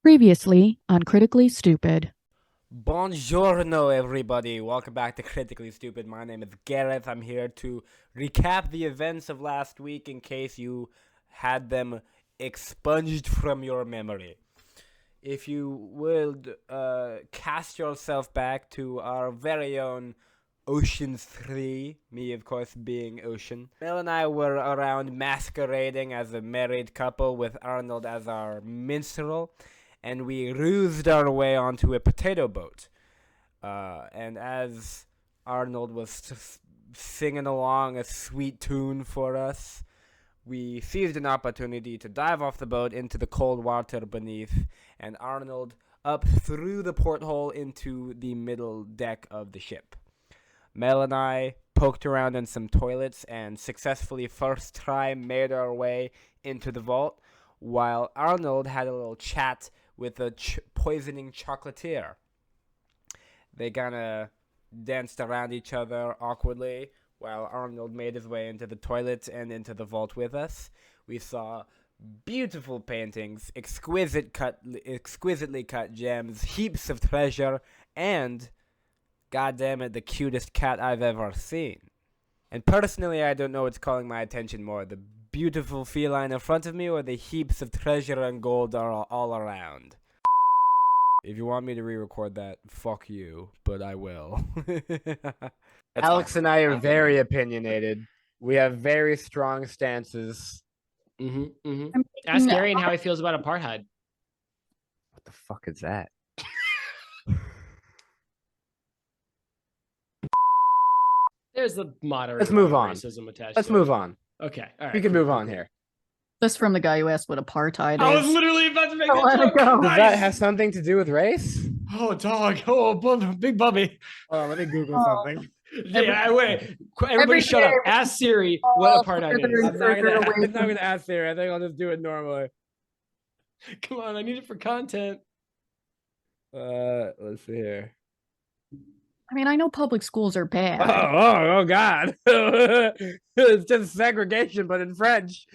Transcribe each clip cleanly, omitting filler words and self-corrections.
Previously on Critically Stupid. Buongiorno, everybody. Welcome back to Critically Stupid. My name is Gareth. I'm here to recap the events of last week in case you had them expunged from your memory. If you would cast yourself back to our very own Ocean's 3, me, of course, being Ocean. Mel and I were around masquerading as a married couple with Arnold as our minstrel, and we rused our way onto a potato boat. And as Arnold was singing along a sweet tune for us, we seized an opportunity to dive off the boat into the cold water beneath, and Arnold up through the porthole into the middle deck of the ship. Mel and I poked around in some toilets and successfully first try made our way into the vault, while Arnold had a little chat with a poisoning chocolatier. They kind of danced around each other awkwardly while Arnold made his way into the toilet and into the vault with us. We saw beautiful paintings, exquisitely cut gems, heaps of treasure, and, goddammit, the cutest cat I've ever seen. And personally, I don't know what's calling my attention more, the beautiful feline in front of me or the heaps of treasure and gold are all around. If you want me to re-record that, fuck you, but I will. Alex and I are very opinionated. We have very strong stances. Ask Garion how he feels about apartheid. What the fuck is that? There's the moderate. Let's move on. Racism attached. Let's to move it. on. Okay, all right. We can move on here. That's from the guy who asked what apartheid I was is. literally about to make Oh, that joke. go. Does that have something to do with race? Oh, dog. Oh, big bubby. Oh, let me Google something. Yeah, wait. Everybody shut up. Ask Siri what apartheid is. I'm not gonna ask Siri. I think I'll just do it normally. Come on, I need it for content. Let's see here. I mean, I know public schools are bad. Oh God! It's just segregation, but in French.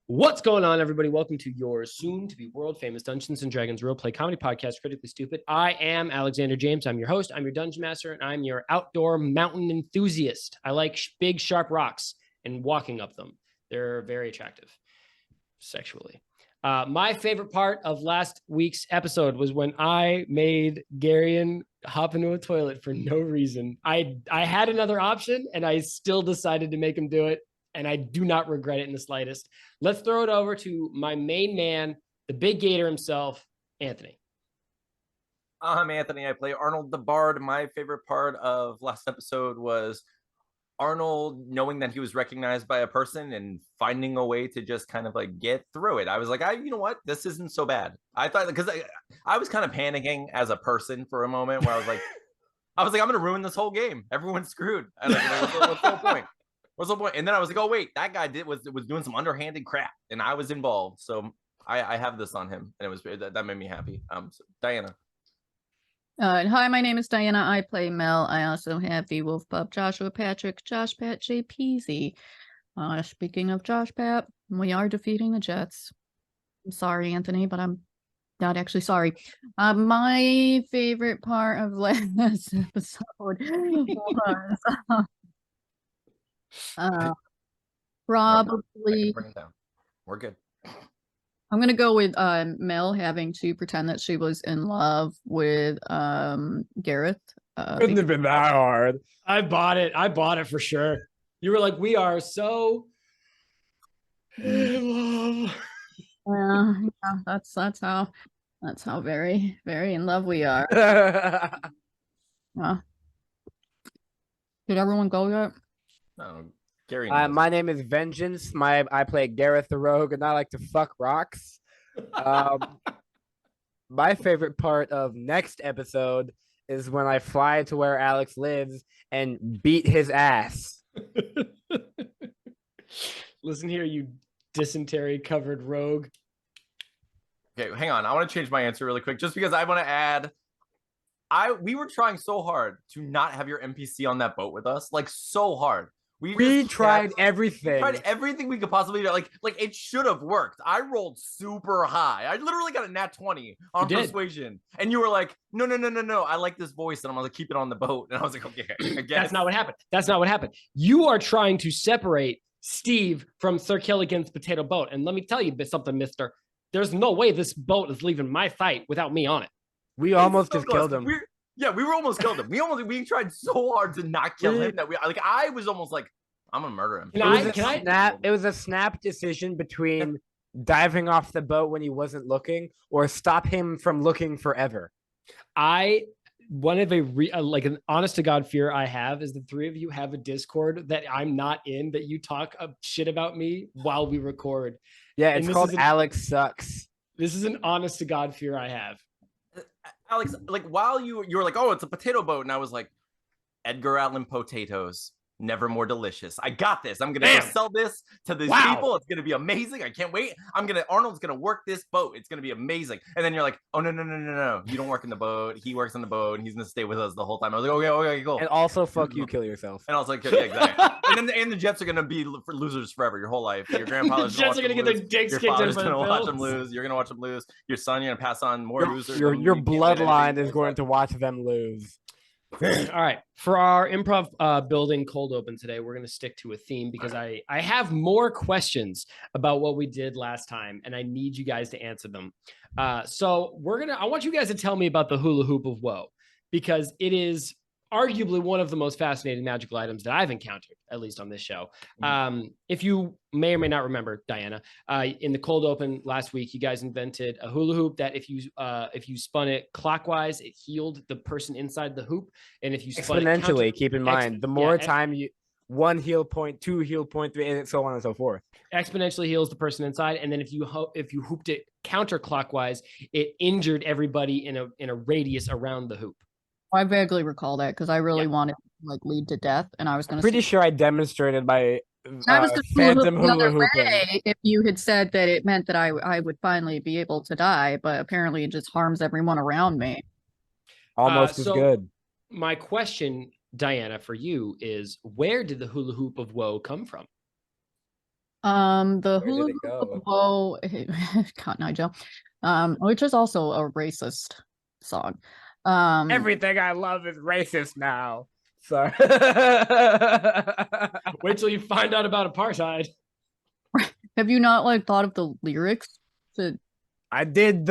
What's going on, everybody? Welcome to your soon-to-be world-famous Dungeons & Dragons role-play comedy podcast, Critically Stupid. I am Alexander James. I'm your host. I'm your Dungeon Master, and I'm your outdoor mountain enthusiast. I like big, sharp rocks and walking up them. They're very attractive sexually. My favorite part of last week's episode was when I made Garion hop into a toilet for no reason. I had another option, and I still decided to make him do it. And I do not regret it in the slightest. Let's throw it over to my main man, the big gator himself, Anthony. I'm Anthony. I play Arnold the Bard. My favorite part of last episode was Arnold knowing that he was recognized by a person and finding a way to just kind of like get through it. I was like, you know what? This isn't so bad. I thought, because I was kind of panicking as a person for a moment where I was like, I'm going to ruin this whole game. Everyone's screwed. I was like, what's the whole point? What's the point? And then I was like, oh wait, that guy was doing some underhanded crap, and I was involved. So I have this on him, and it was that made me happy. So, Diana. Hi, my name is Diana. I play Mel. I also have the Wolf Pup, Joshua Patrick, Josh Pat J. Peasy. Speaking of Josh Pat, we are defeating the Jets. I'm sorry, Anthony, but I'm not actually sorry. My favorite part of last episode was probably. Bring it down. We're good. I'm gonna go with Mel having to pretend that she was in love with Gareth. Couldn't have been that hard. I bought it for sure. You were like, we are so in love. Yeah, that's how very in love we are. Did everyone go yet? Gary. My name is Vengeance. I play Gareth the Rogue, and I like to fuck rocks. My favorite part of next episode is when I fly to where Alex lives and beat his ass. Listen here, you dysentery covered rogue. Okay, hang on. I want to change my answer really quick, just because I want to add. We were trying so hard to not have your NPC on that boat with us, like so hard. We tried everything. We tried everything we could possibly do. Like it should have worked. I rolled super high. I literally got a nat 20 on persuasion. And you were like, no. I like this voice. And I'm like, keep it on the boat. And I was like, okay, I guess. That's not what happened. You are trying to separate Steve from Sir Killigan's potato boat. And let me tell you something, mister. There's no way this boat is leaving my fight without me on it. We almost just killed him. We were almost killed him. We tried so hard to not kill him that I was almost like, I'm gonna murder him. It was a snap decision between diving off the boat when he wasn't looking or stop him from looking forever. One of an honest to God fear I have is the three of you have a Discord that I'm not in, that you talk shit about me while we record. Yeah, it's called Alex Sucks. This is an honest to God fear I have. Alex, like while you were like, oh, it's a potato boat, and I was like, Edgar Allan potatoes, never more delicious. I got this. I'm gonna sell this to these people. It's gonna be amazing. I can't wait. Arnold's gonna work this boat. It's gonna be amazing. And then you're like, oh no. You don't work in the boat. He works on the boat, and he's gonna stay with us the whole time. I was like, okay, cool. And also, fuck you, kill yourself. And I was like, yeah, exactly. and the Jets are gonna be for losers forever, your whole life. Your grandfather's the Jets are gonna get their dicks kicked in. Your father's gonna watch them lose. You're gonna watch them lose. Your son, you're gonna pass on more losers. Your bloodline is going to watch them lose. All right, for our improv building cold open today, we're going to stick to a theme because I have more questions about what we did last time, and I need you guys to answer them. So I want you guys to tell me about the hula hoop of woe, because it is arguably one of the most fascinating magical items that I've encountered, at least on this show. If you may or may not remember, Diana, in the cold open last week, you guys invented a hula hoop that if you spun it clockwise, it healed the person inside the hoop. And if you spun exponentially, keep in mind, the more time you 1 heal point, 2 heal point, 3, and so on and so forth. Exponentially heals the person inside, and then if you hooped it counterclockwise, it injured everybody in a radius around the hoop. I vaguely recall that because I really wanted to like lead to death, and I was going to. Pretty sure I demonstrated my I was phantom hula hooping. If you had said that it meant that I would finally be able to die, but apparently it just harms everyone around me. Almost as good. My question, Diana, for you is: where did the hula hoop of woe come from? The hula hoop of woe, Cotton Eye Joe, which is also a racist song. Everything I love is racist now. Sorry. Wait till you find out about apartheid. Have you not thought of the lyrics? I did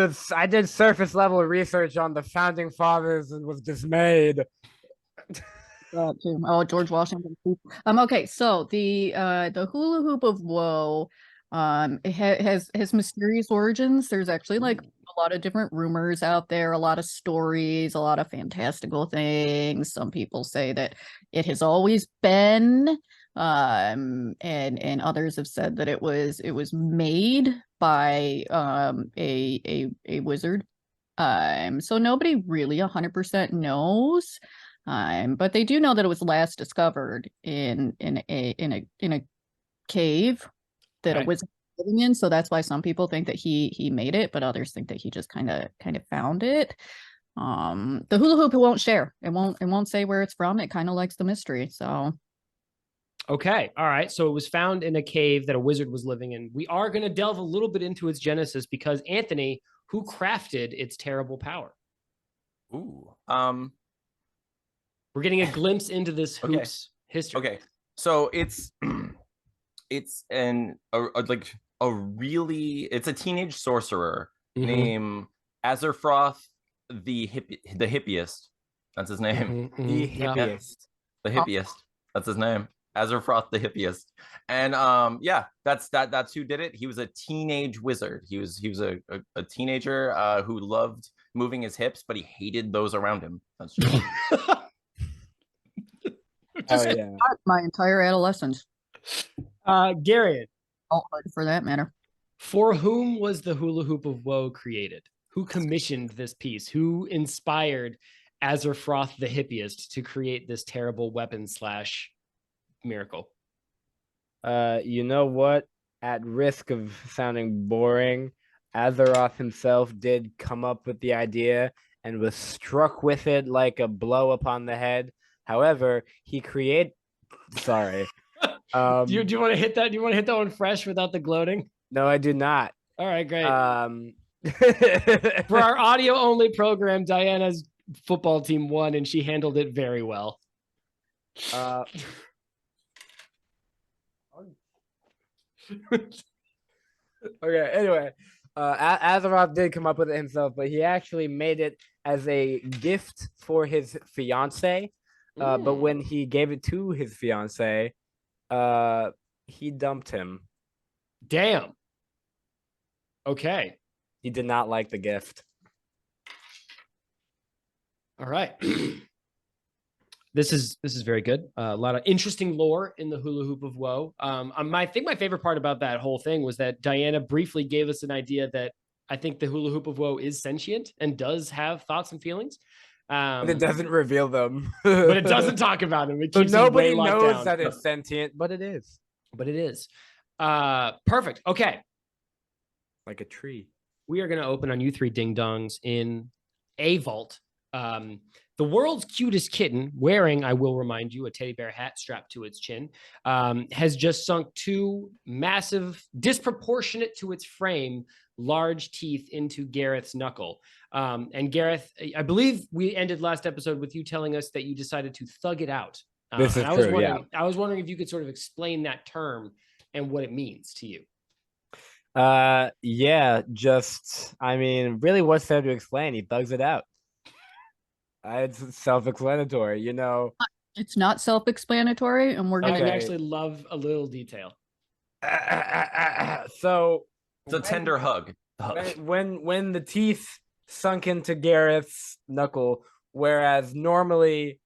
surface level research on the founding fathers and was dismayed. Too. Oh, George Washington. Okay, so the hula hoop of woe it has mysterious origins. There's actually a lot of different rumors out there, a lot of stories, a lot of fantastical things. Some people say that it has always been, and others have said that it was made by a wizard. So nobody really 100% knows. But they do know that it was last discovered in a cave that a Okay. wizard was living in. So that's why some people think that he made it, but others think that he just kind of found it. The hula hoop won't share. It won't say where it's from. It kind of likes the mystery. So Okay. All right. So it was found in a cave that a wizard was living in. We are going to delve a little bit into its genesis because Anthony, who crafted its terrible power? Ooh. We're getting a glimpse into this Okay. hoop's history. Okay. So it's it's a teenage sorcerer Mhm. named Azerfroth the hippiest. That's his name. Mhm, The mhm. Yeah. hippiest. The hippiest. That's his name. Azerfroth the hippiest. And that's who did it. He was a teenage wizard. He was a teenager who loved moving his hips, but he hated those around him. That's just Oh yeah. my entire adolescence, Garion, for that matter. for whom was the hula hoop of woe created? Who commissioned this piece? Who inspired Azerfroth the hippiest to create this terrible weapon / miracle? You know what? At risk of sounding boring, Azeroth himself did come up with the idea and was struck with it like a blow upon the head. However, he created. Sorry. Do you want to hit that? Do you want to hit that one fresh without the gloating? No, I do not. All right, great. For For our audio only program, Diana's football team won and she handled it very well. Okay, anyway, Azeroth did come up with it himself, but he actually made it as a gift for his fiance. But when he gave it to his fiance, he dumped him. Damn. Okay. He did not like the gift. All right. This is very good. A lot of interesting lore in the hula hoop of woe. I think my favorite part about that whole thing was that Diana briefly gave us an idea that I think the hula hoop of woe is sentient and does have thoughts and feelings. But it doesn't reveal them. But it doesn't talk about them. It So keeps them way nobody locked knows down. that it's sentient, but it is. But it is. Perfect. Okay. Like a tree. We are going to open on you three ding dongs in a vault. The world's cutest kitten, wearing, I will remind you, a teddy bear hat strapped to its chin, has just sunk two massive, disproportionate to its frame, large teeth into Gareth's knuckle. And Gareth, I believe we ended last episode with you telling us that you decided to thug it out. This is I was true, wondering, I was wondering if you could sort of explain that term and what it means to you. Yeah, just, I mean, really what's there to explain? He thugs it out. It's self-explanatory, you know. It's not self-explanatory, and we're I gonna actually love a little detail. So it's a tender hug. when the teeth sunk into Gareth's knuckle, whereas normally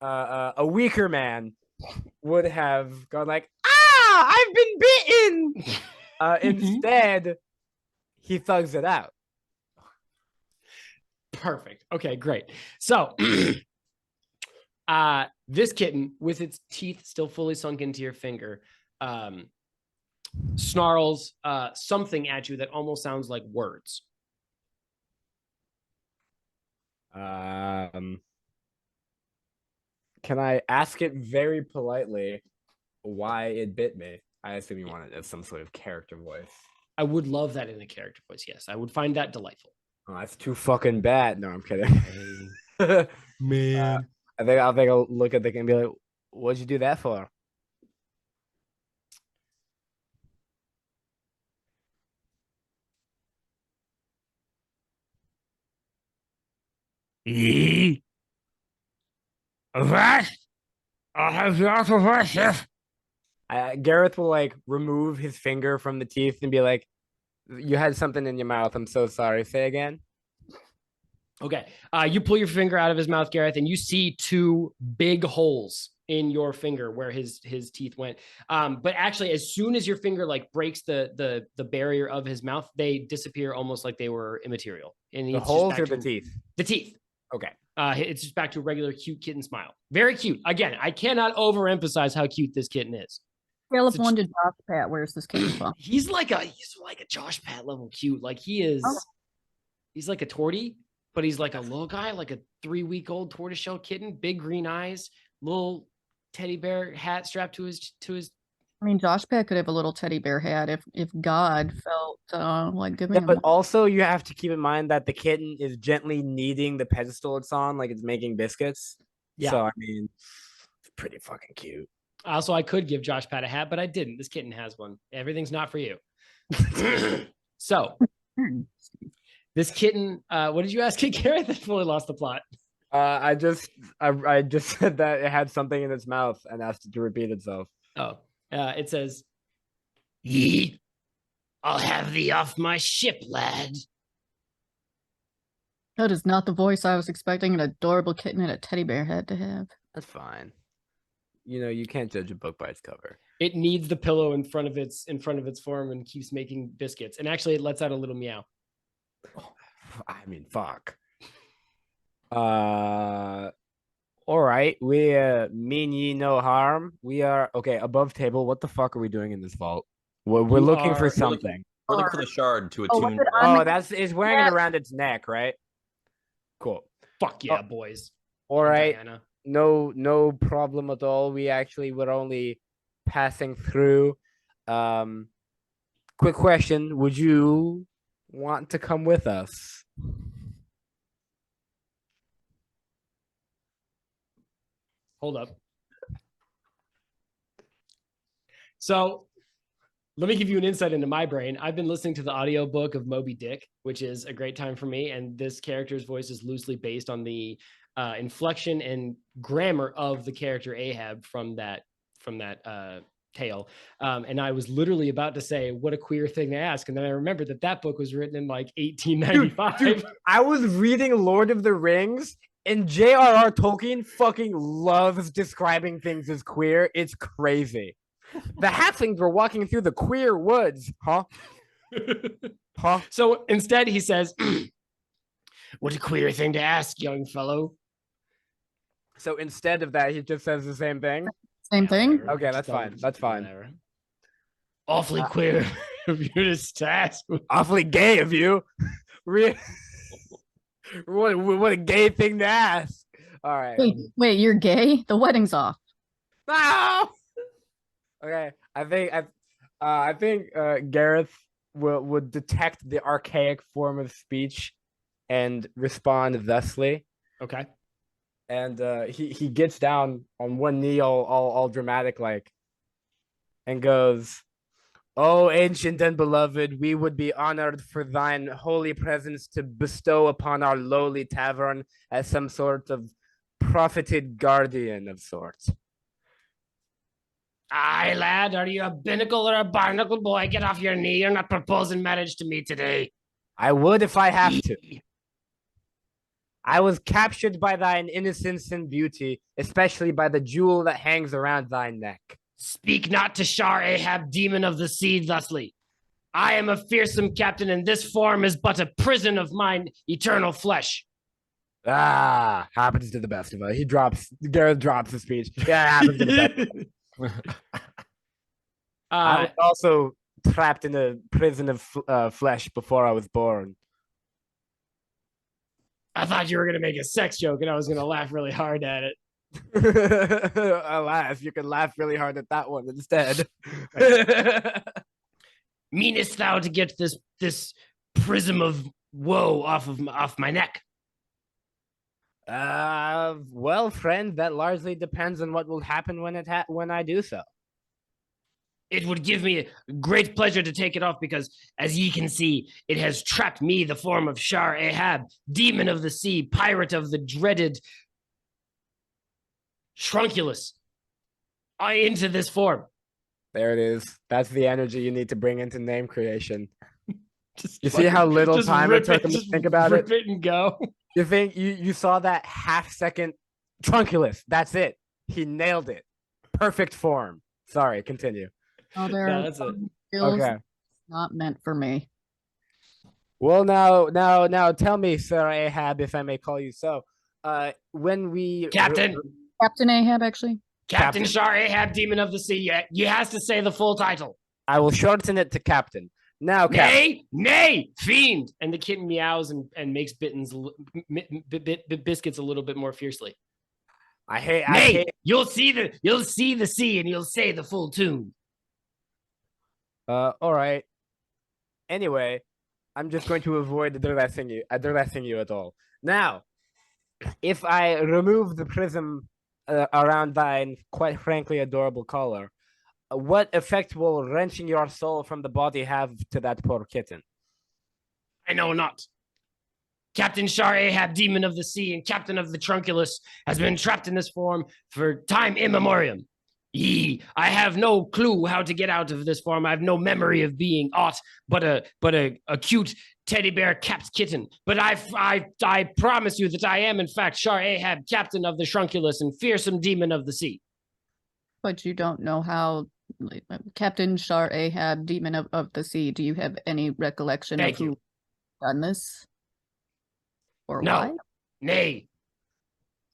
a weaker man would have gone like, "Ah, I've been bitten." Instead, he thugs it out. Perfect. Okay, great. So this kitten, with its teeth still fully sunk into your finger, snarls something at you that almost sounds like words. Can I ask it very politely why it bit me? I assume you want it as some sort of character voice. I would love that in a character voice. Yes, I would find that delightful. Oh, that's too fucking bad. No, I'm kidding. Man. I'll take a look at the and be like, "What'd you do that for?" Gareth will like remove his finger from the teeth and be like, "You had something in your mouth. I'm so sorry. Say again." Okay. You pull your finger out of his mouth, Gareth, and you see two big holes in your finger where his teeth went. But actually, as soon as your finger like breaks the barrier of his mouth, they disappear almost like they were immaterial. And The holes or the teeth? The teeth. Okay. It's just back to a regular cute kitten smile. Very cute. Again, I cannot overemphasize how cute this kitten is. Scale of It's a 1 to Josh Pat, where's this kitten from? He's like a Josh Pat level cute. Like he is. Oh. He's like a tortie, but he's like a little guy, like a 3-week-old tortoiseshell kitten, big green eyes, little teddy bear hat strapped to his. I mean, Josh Pat could have a little teddy bear hat if God felt like giving Yeah, him but one. also you have to keep in mind that the kitten is gently kneading the pedestal it's on, like it's making biscuits. Yeah. So I mean, it's pretty fucking cute. Also, I could give Josh Pat a hat, but I didn't. This kitten has one. Everything's not for you. So this kitten, what did you ask me, Gareth? I fully lost the plot. I just said that it had something in its mouth and asked it to repeat itself. Oh, it says, "Yee, I'll have thee off my ship, lad." That is not the voice I was expecting an adorable kitten in a teddy bear hat to have. That's fine. You know, you can't judge a book by its cover. It needs the pillow in front of its form and keeps making biscuits. And actually, it lets out a little meow. I mean, fuck. All right. We mean ye no harm. We are okay. Above table. What the fuck are we doing in this vault? We're You looking for are- something. We're looking for the shard to Oh, attune. was it on the- It's wearing it around its neck, right? Cool. Fuck yeah, boys. All right. Diana. No problem at all. We actually were only passing through. Quick question: would you want to come with us? Hold up. So let me give you an insight into my brain. I've been listening to the audiobook of Moby Dick, which is a great time for me. And this character's voice is loosely based on the inflection and grammar of the character Ahab from that tale. And I was literally about to say, what a queer thing to ask. And then I remembered that book was written in like 1895. Dude, I was reading Lord of the Rings, and J.R.R. Tolkien fucking loves describing things as queer. It's crazy. The halflings were walking through the queer woods, huh? Huh? So instead he says, what a queer thing to ask, young fellow. So instead of that, he just says the same thing. Same thing? Okay, that's fine. That's fine. Whatever. Awfully queer of you to ask. Awfully gay of you. What a gay thing to ask. All right. Wait, you're gay? The wedding's off. No! Okay, I think Gareth would detect the archaic form of speech and respond thusly. Okay. And he gets down on one knee, all dramatic like, and goes, "O ancient and beloved, we would be honored for thine holy presence to bestow upon our lowly tavern as some sort of profited guardian of sorts." Aye, lad, are you a binnacle or a barnacle boy? Get off your knee. You're not proposing marriage to me today. I would if I have to. I was captured by thine innocence and beauty, especially by the jewel that hangs around thy neck. Speak not to Shar-Ahab, demon of the sea, thusly. I am a fearsome captain, and this form is but a prison of mine eternal flesh. Ah, happens to the best of us. Gareth drops the speech. Yeah, happens to the best. I was also trapped in a prison of flesh before I was born. I thought you were going to make a sex joke, and I was going to laugh really hard at it. Alas, you can laugh really hard at that one instead. Meanest thou to get this prism of woe off my neck? Well, friend, that largely depends on what will happen when I do so. It would give me great pleasure to take it off because, as ye can see, it has trapped me, the form of Shar-Ahab, demon of the sea, pirate of the dreaded Trunculus, into this form. There it is. That's the energy you need to bring into name creation. You see how little time it took him to think about it? Rip it and go. You think you saw that half-second Trunculus? That's it. He nailed it. Perfect form. Sorry, continue. Oh, there No, are that's it. some skills Okay. not meant for me. Well, now, tell me, Sir Ahab, if I may call you so. when we Captain. Captain Ahab, actually. Captain Captain. Shar-Ahab, Demon of the Sea. You has to say the full title. I will shorten it to Captain. Now, Captain. Nay, fiend. And the kitten meows and makes biscuits a little bit more fiercely. I hate. You'll see the sea and you'll say the full tune. All right. Anyway, I'm just going to avoid addressing you at all. Now, if I remove the prism around thine, quite frankly, adorable collar, what effect will wrenching your soul from the body have to that poor kitten? I know not. Captain Shar-Ahab, Demon of the Sea and Captain of the Trunculus, has been trapped in this form for time immemorial. I have no clue how to get out of this form. I have no memory of being aught but a cute teddy bear capped kitten. But I promise you that I am in fact Shar-Ahab, Captain of the Trunculus and fearsome Demon of the Sea. But you don't know how Captain Shar-Ahab, Demon of the Sea. Do you have any recollection Thank of who you. done this? Or No. why? Nay.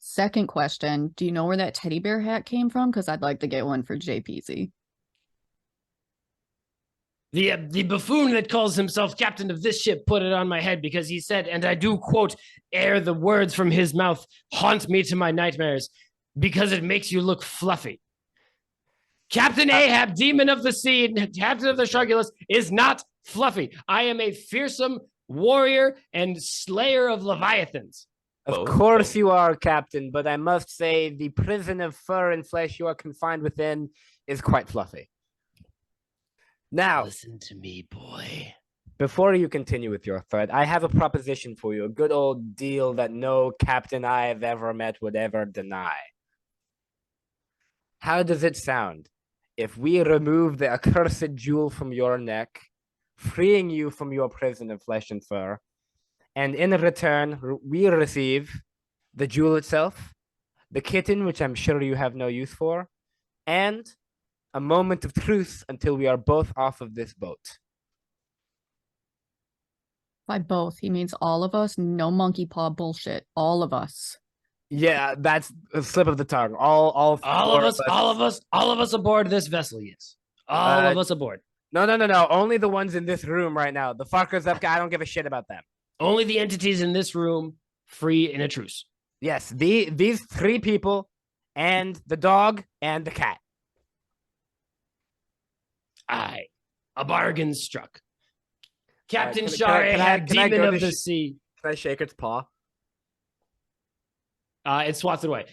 Second question, do you know where that teddy bear hat came from? Because I'd like to get one for JPZ. The buffoon that calls himself captain of this ship put it on my head because he said, and I do quote, ere the words from his mouth haunt me to my nightmares, because it makes you look fluffy. Captain Ahab, Demon of the Sea, and Captain of the Trunculus is not fluffy. I am a fearsome warrior and slayer of leviathans. Of course you are, Captain, but I must say the prison of fur and flesh you are confined within is quite fluffy. Now, Listen to me, boy. before you continue with your thread, I have a proposition for you, a good old deal that no captain I have ever met would ever deny. How does it sound if we remove the accursed jewel from your neck, freeing you from your prison of flesh and fur, and in return, we receive the jewel itself, the kitten, which I'm sure you have no use for, and a moment of truce until we are both off of this boat. By both, he means all of us. No monkey paw bullshit. All of us. Yeah, that's a slip of the tongue. All of us aboard this vessel, yes. All of us aboard. No. Only the ones in this room right now. The fuckers up, I don't give a shit about them. Only the entities in this room free in a truce. Yes, these three people and the dog and the cat. Aye, a bargain struck. Captain can I Shar-Ahab, go Demon to of the Sea. Can I shake its paw? It swats it away.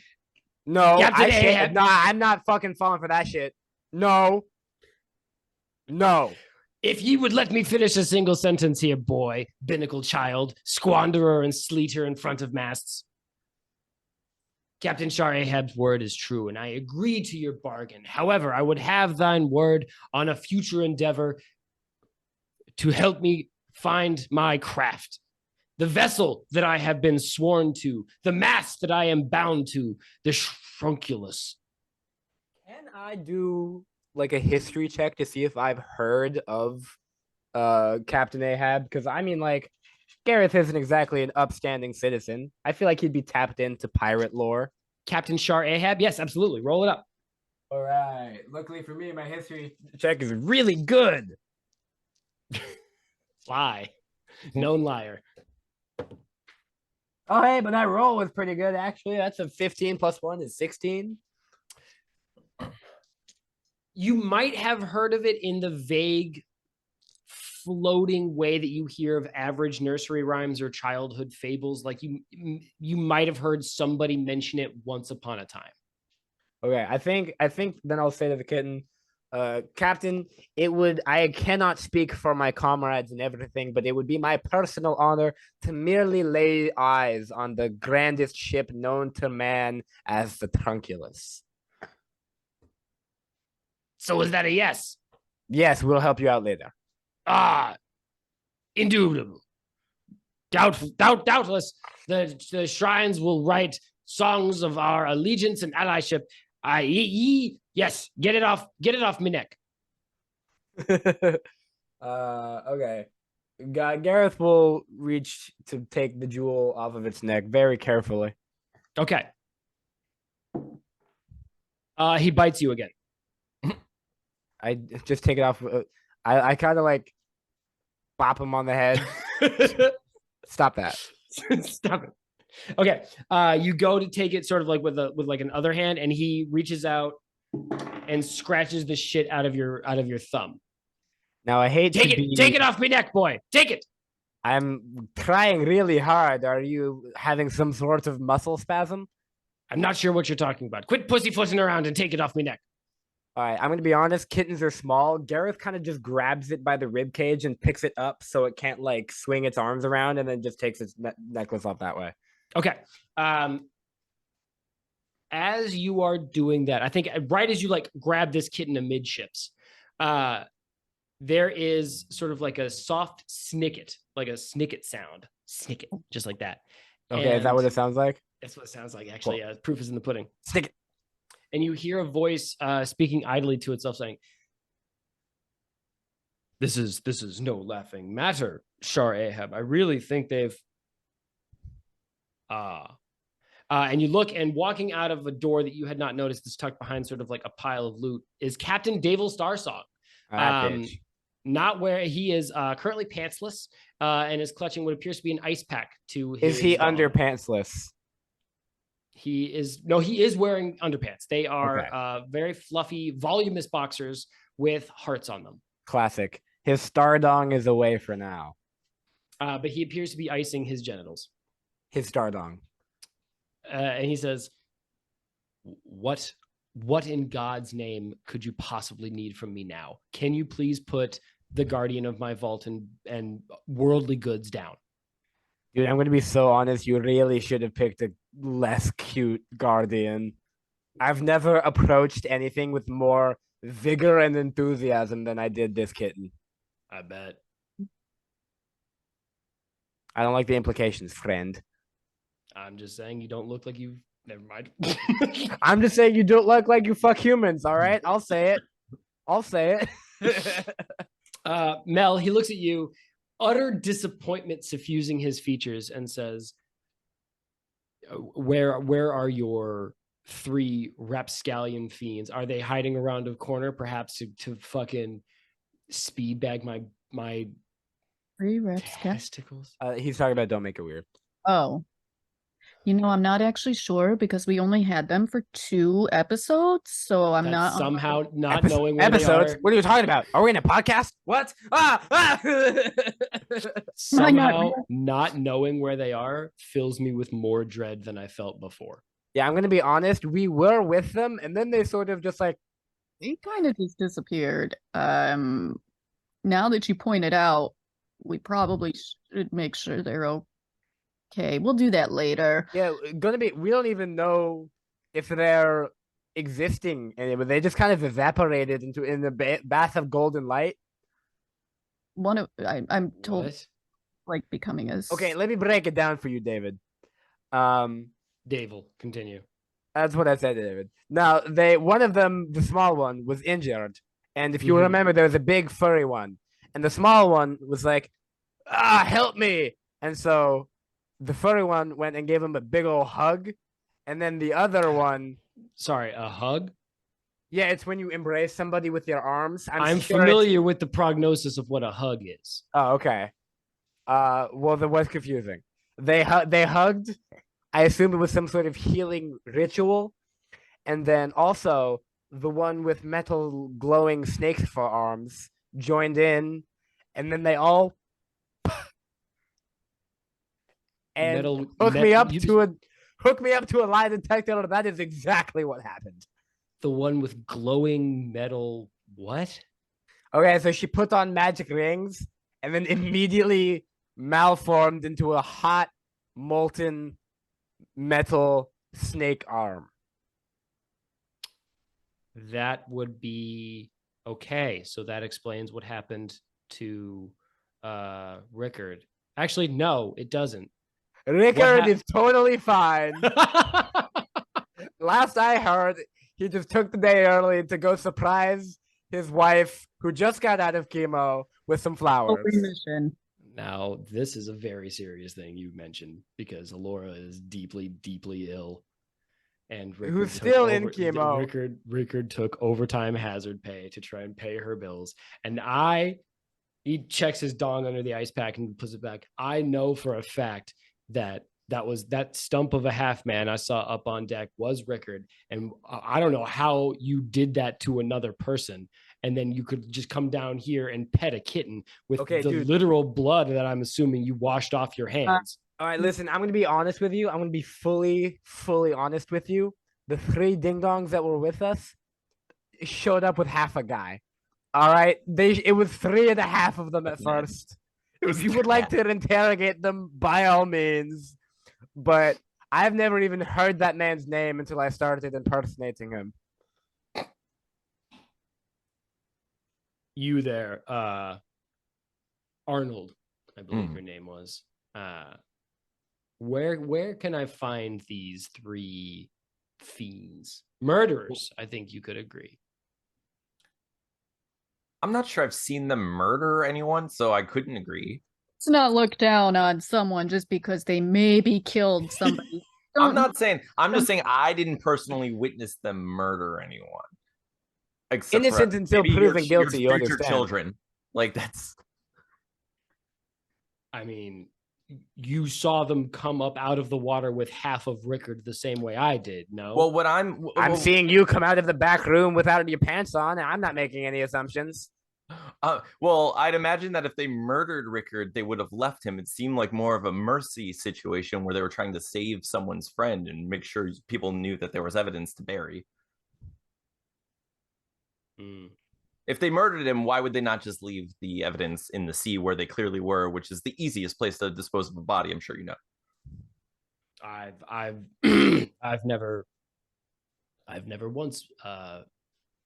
No, Captain Ahab. No, I'm not fucking falling for that shit. No. If you would let me finish a single sentence here, boy, binnacle child, squanderer and sleeter in front of masts. Captain Shar-Ahab's word is true, and I agree to your bargain. However, I would have thine word on a future endeavor to help me find my craft. The vessel that I have been sworn to, the mast that I am bound to, the Trunculus. Can I do like a history check to see if I've heard of Captain Ahab? Because I mean, like, Gareth isn't exactly an upstanding citizen. I feel like he'd be tapped into pirate lore. Captain Shar-Ahab? Yes, absolutely. Roll it up. All right. Luckily for me, my history check is really good. Lie. Known liar. Oh, hey, but that roll was pretty good, actually. That's a 15 plus 1 is 16. You might have heard of it in the vague, floating way that you hear of average nursery rhymes or childhood fables. Like you might have heard somebody mention it once upon a time. Okay, I think then I'll say to the kitten, Captain, I cannot speak for my comrades and everything, but it would be my personal honor to merely lay eyes on the grandest ship known to man as the Trunculus. So is that a yes? Yes, we'll help you out later. Indubitable. Doubtless, the shrines will write songs of our allegiance and allyship. Yes, get it off me neck. Okay. Gareth will reach to take the jewel off of its neck very carefully. Okay. He bites you again. I just take it off. I kind of like bop him on the head. Stop that. Stop it. Okay. You go to take it sort of like with like an other hand, and he reaches out and scratches the shit out of your thumb. Now I hate Take to it. be. Take it off my neck, boy. Take it. I'm trying really hard. Are you having some sort of muscle spasm? I'm not sure what you're talking about. Quit pussyfooting around and take it off my neck. All right, I'm gonna be honest. Kittens are small. Gareth kind of just grabs it by the rib cage and picks it up so it can't like swing its arms around, and then just takes its necklace off that way. Okay. As you are doing that, I think right as you like grab this kitten amidships, there is sort of like a soft snicket, like a snicket sound. Snicket, just like that. Okay, is that what it sounds like? That's what it sounds like, actually. Cool. Yeah, proof is in the pudding. Snicket. And you hear a voice speaking idly to itself saying, This is no laughing matter, Shar-Ahab. I really think they've and you look, and walking out of a door that you had not noticed is tucked behind sort of like a pile of loot is Captain Davil Starsong. Not where he is currently pantsless and is clutching what appears to be an ice pack to his. Is he underpantsless? He is wearing underpants. They are very fluffy, voluminous boxers with hearts on them. Classic. His stardong is away for now. But he appears to be icing his genitals. His stardong. And he says, What in God's name could you possibly need from me now? Can you please put the guardian of my vault and worldly goods down? Dude, I'm going to be so honest. You really should have picked a less cute guardian. I've never approached anything with more vigor and enthusiasm than I did this kitten. I bet. I don't like the implications, friend. I'm just saying you don't look like you. Never mind. I'm just saying you don't look like you fuck humans, all right? I'll say it. Mel, he looks at you, utter disappointment suffusing his features, and says, Where are your 3 rapscallion fiends? Are they hiding around a corner, perhaps to fucking speed bag my 3 reps. testicles? He's talking about don't make it weird. Oh. I'm not actually sure because we only had them for 2 episodes, so I'm That's not somehow not knowing where episodes. they are. What are you talking about? Are we in a podcast? What? Somehow not knowing where they are fills me with more dread than I felt before. Yeah, I'm gonna be honest. We were with them, and then they sort of just like They kind of just disappeared. Now that you pointed out, we probably should make sure they're okay. We'll do that later. Yeah, we don't even know if they're existing anymore. They just kind of evaporated in the bath of golden light. I'm told What? like becoming as Okay, let me break it down for you, David. Dave, continue. That's what I said, David. Now, one of them, the small one, was injured. And if you Mhm. remember, there was a big furry one. And the small one was like, help me. And so the furry one went and gave him a big old hug. And then the other one. Sorry, a hug? Yeah, it's when you embrace somebody with your arms. I'm sure familiar with the prognosis of what a hug is. Oh, okay. Well, that was confusing. They hugged. I assume it was some sort of healing ritual. And then also the one with metal glowing snakes for arms joined in, and then they all and hook me up to a lie detector. That is exactly what happened. The one with glowing metal what? Okay, so she put on magic rings and then immediately malformed into a hot molten metal snake arm. That would be okay. So that explains what happened to Rickard. Actually, no, it doesn't. Rickard is totally fine. Last I heard, he just took the day early to go surprise his wife, who just got out of chemo, with some flowers. remission. Now, this is a very serious thing you mentioned because Alora is deeply, deeply ill. And Who's still in chemo. Rickard took overtime hazard pay to try and pay her bills. And he checks his dong under the ice pack and puts it back. I know for a fact that that stump of a half man I saw up on deck was Rickard. And I don't know how you did that to another person. And then you could just come down here and pet a kitten with literal blood that I'm assuming you washed off your hands. All right, listen, I'm going to be honest with you. I'm going to be fully honest with you. The 3 ding-dongs that were with us showed up with half a guy. All right? It was 3.5 of them at first. If you would like to interrogate them, by all means. But I've never even heard that man's name until I started impersonating him. You there, Arnold, I believe your name was. Where can I find these 3 fiends? Murderers, I think you could agree. I'm not sure I've seen them murder anyone, so I couldn't agree. Let's not look down on someone just because they maybe killed somebody. I'm just saying I didn't personally witness them murder anyone. Except innocent until proven guilty, you future understand. Children. Like, that's... I mean, you saw them come up out of the water with half of Rickard the same way I did, no? Well, what I'm seeing you come out of the back room without your pants on, and I'm not making any assumptions. Well, I'd imagine that if they murdered Rickard, they would have left him. It seemed like more of a mercy situation where they were trying to save someone's friend and make sure people knew that there was evidence to bury. If they murdered him, why would they not just leave the evidence in the sea where they clearly were, which is the easiest place to dispose of a body? I'm sure you know. I've never once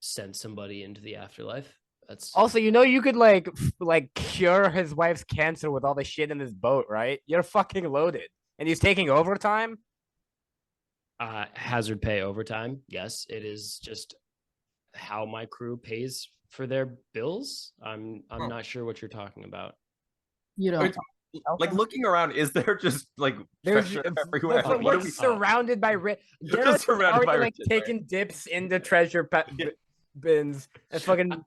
sent somebody into the afterlife. That's also, you could like cure his wife's cancer with all the shit in his boat, right? You're fucking loaded, and he's taking overtime. Hazard pay overtime. Yes, it is just how my crew pays for their bills. I'm not sure what you're talking about. You don't. Like, looking around, is there just like treasure everywhere? We're surrounded by Garrett's surrounded by like riches, taking dips into treasure bins and fucking.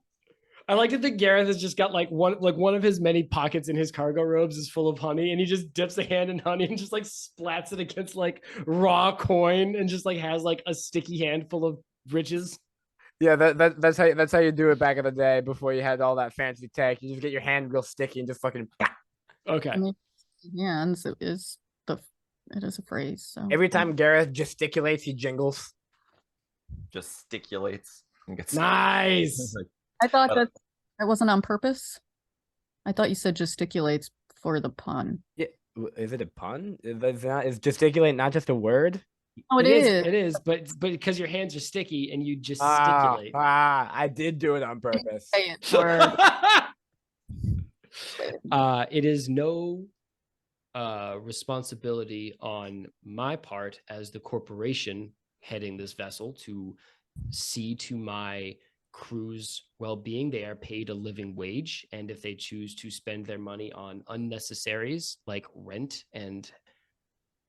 I like to think Gareth has just got like one of his many pockets in his cargo robes is full of honey, and he just dips a hand in honey and just like splats it against like raw coin and just like has like a sticky hand full of riches. Yeah, that's how you do it back in the day before you had all that fancy tech. You just get your hand real sticky and just fucking. Okay. I mean, hands it is a phrase. So every time Gareth gesticulates, he jingles. Gesticulates. Nice. I thought that wasn't on purpose. I thought you said gesticulates for the pun. Yeah, is it a pun? Is gesticulate not just a word? Oh, it is. It is, but because your hands are sticky and you gesticulate. I did do it on purpose. Say it for it is no responsibility on my part as the corporation heading this vessel to see to my crew's well-being. They are paid a living wage, and if they choose to spend their money on unnecessaries like rent and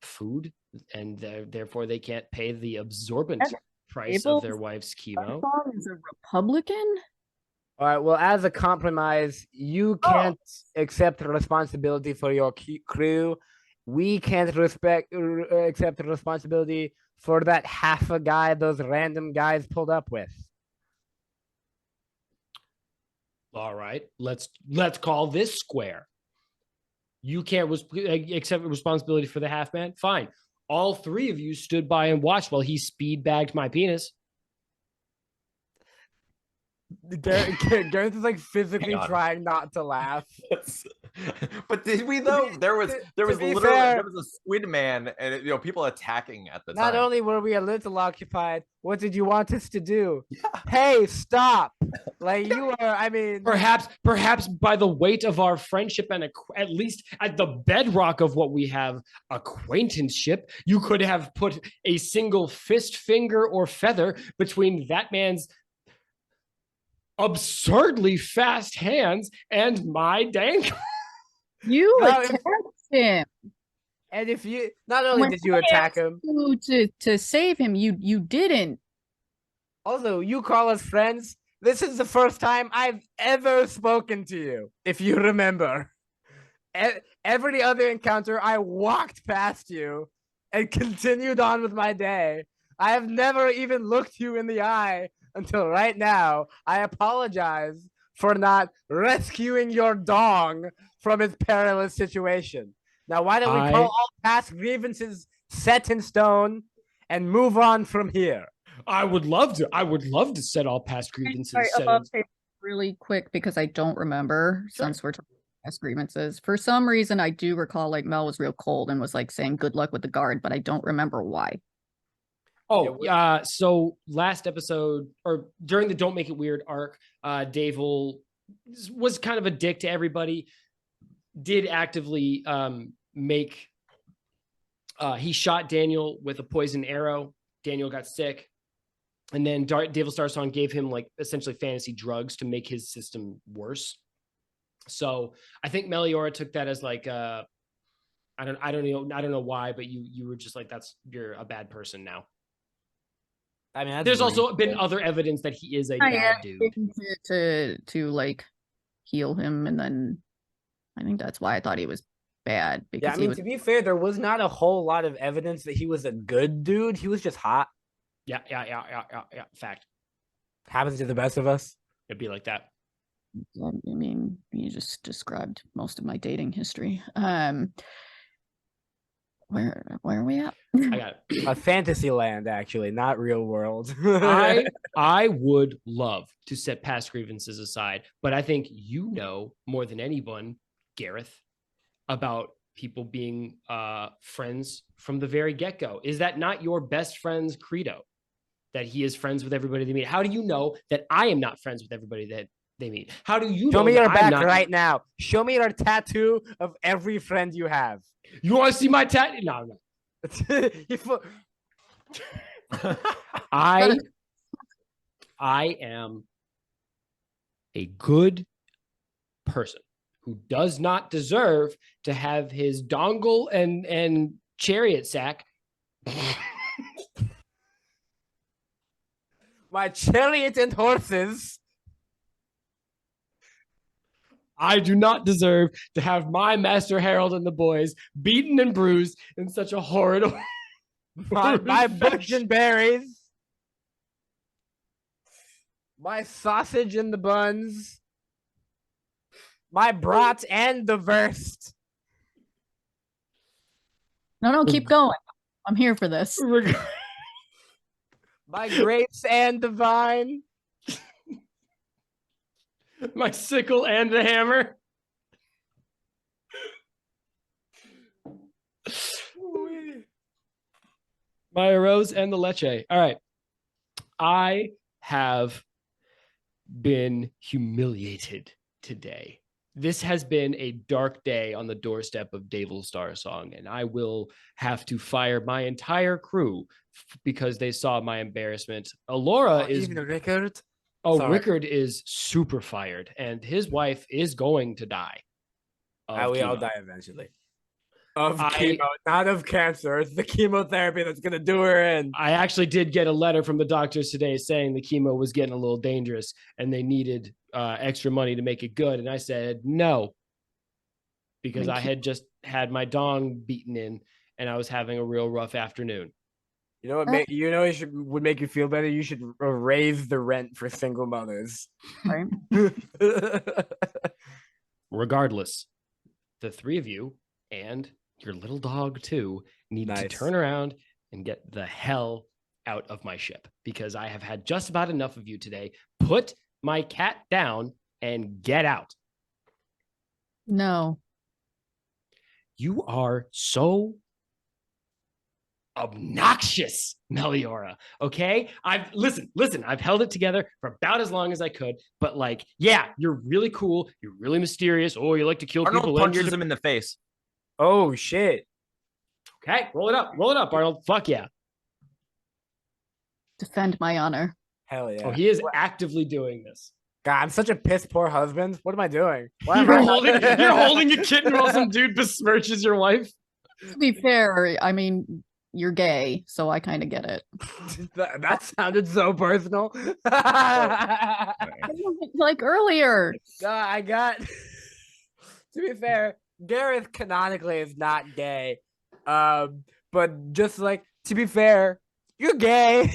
food, and therefore they can't pay the absorbent price of their wife's chemo. Is a Republican? All right. Well, as a compromise, you can't accept the responsibility for your crew. We can't accept the responsibility for that half a guy those random guys pulled up with. All right, let's call this square. You can't accept responsibility for the half man. Fine. All 3 of you stood by and watched while he speed bagged my penis. Gareth is like physically trying not to laugh. But did we though? There was a squid man, and people attacking at the time. Not only were we a little occupied, what did you want us to do? Yeah. Hey, stop! Like you were. I mean, perhaps by the weight of our friendship and at least at the bedrock of what we have, acquaintanceship, you could have put a single fist, finger, or feather between that man's absurdly fast hands and my dank. You No, attacked him. And if you not only When did you I attack asked him, you to save him, you didn't. also you call us friends. This is the first time I've ever spoken to you, if you remember. Every other encounter, I walked past you and continued on with my day. I have never even looked you in the eye until right now. I apologize for not rescuing your dong from its perilous situation. Now, why don't we call all past grievances set in stone and move on from here? I would love to set all past grievances. Sorry, set above in- table really quick because I don't remember since we're talking past grievances. For some reason, I do recall like Mel was real cold and was like saying good luck with the guard, but I don't remember why. Oh, so last episode or during the Don't Make It Weird arc, Dave was kind of a dick to everybody. Did actively make he shot Daniel with a poison arrow. Daniel got sick. And then Devil Star Song gave him like essentially fantasy drugs to make his system worse. So I think Meliora took that as like I don't know why, but you were just like, you're a bad person now. I mean, there's also been other evidence that he is a bad dude. To like heal him, and then I think that's why I thought he was bad because Yeah, I mean, to be fair, there was not a whole lot of evidence that he was a good dude. He was just hot. Yeah. Fact. Happens to the best of us. It'd be like that. I mean, you just described most of my dating history. Where are we at? I got it. A fantasy land, actually, not real world. I would love to set past grievances aside, but I think you know more than anyone, Gareth, about people being friends from the very get-go. Is that not your best friend's credo? That he is friends with everybody they meet? How do you know that I am not friends with everybody that they meet? How do you Show know me that your I'm back not... right now. Show me your tattoo of every friend you have. You want to see my tattoo? No. I am a good person who does not deserve to have his dongle and chariot sack. My chariot and horses. I do not deserve to have my Master Harold and the boys beaten and bruised in such a horrid my bush and berries. My sausage and the buns. My brat and the verst. No, keep going. I'm here for this. My grapes and the vine. My sickle and the hammer. My rose and the leche. All right. I have been humiliated today. This has been a dark day on the doorstep of Devil Star Song, and I will have to fire my entire crew because they saw my embarrassment. Alora is even Rickard. Sorry. Rickard is super fired, and his wife is going to die. We all die eventually. Of chemo, not of cancer. It's the chemotherapy that's gonna do her in. I actually did get a letter from the doctors today saying the chemo was getting a little dangerous and they needed extra money to make it good. And I said no, because I had just had my dong beaten in and I was having a real rough afternoon. You know what? Would make you feel better. You should raise the rent for single mothers. Right. Regardless, the three of you and your little dog too need to turn around and get the hell out of my ship because I have had just about enough of you today. Put my cat down and get out. No. You are so obnoxious, Meliora. Okay, listen. I've held it together for about as long as I could, but like, yeah, you're really cool. You're really mysterious. Oh, you like to kill Arnold people. Punches him in the face. Oh shit. Okay, roll it up, Arnold. Fuck yeah. Defend my honor. Hell yeah. Oh, he is actively doing this. God, I'm such a piss poor husband. What am I doing? Why am You're I holding a kitten while some dude besmirches your wife. To be fair, I mean, you're gay, so I kind of get it. that sounded so personal. Like earlier. I got. To be fair, Gareth canonically is not gay, but just like to be fair, you're gay.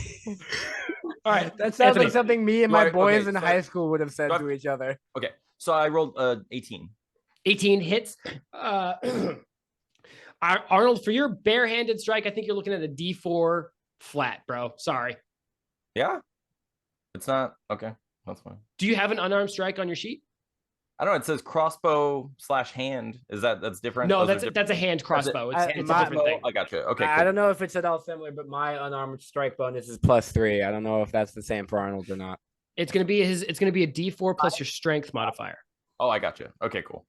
All right, That sounds Anthony. like something me and my Right, boys okay, in so high school would have said I've- to each other. Okay, so I rolled 18. 18 hits. Arnold, for your barehanded strike, I think you're looking at a D4 flat, bro. Sorry. Yeah, it's not okay. That's fine. Do you have an unarmed strike on your sheet? I don't know. It says crossbow / hand. Is that's different? No, Those are that's a hand crossbow. I- It's a my- different thing. I got you. Okay, I cool. don't know if it's at all similar, but my unarmed strike bonus is +3. I don't know if that's the same for Arnold or not. It's gonna be a D4 plus your strength modifier. Oh, I got you. Okay, cool.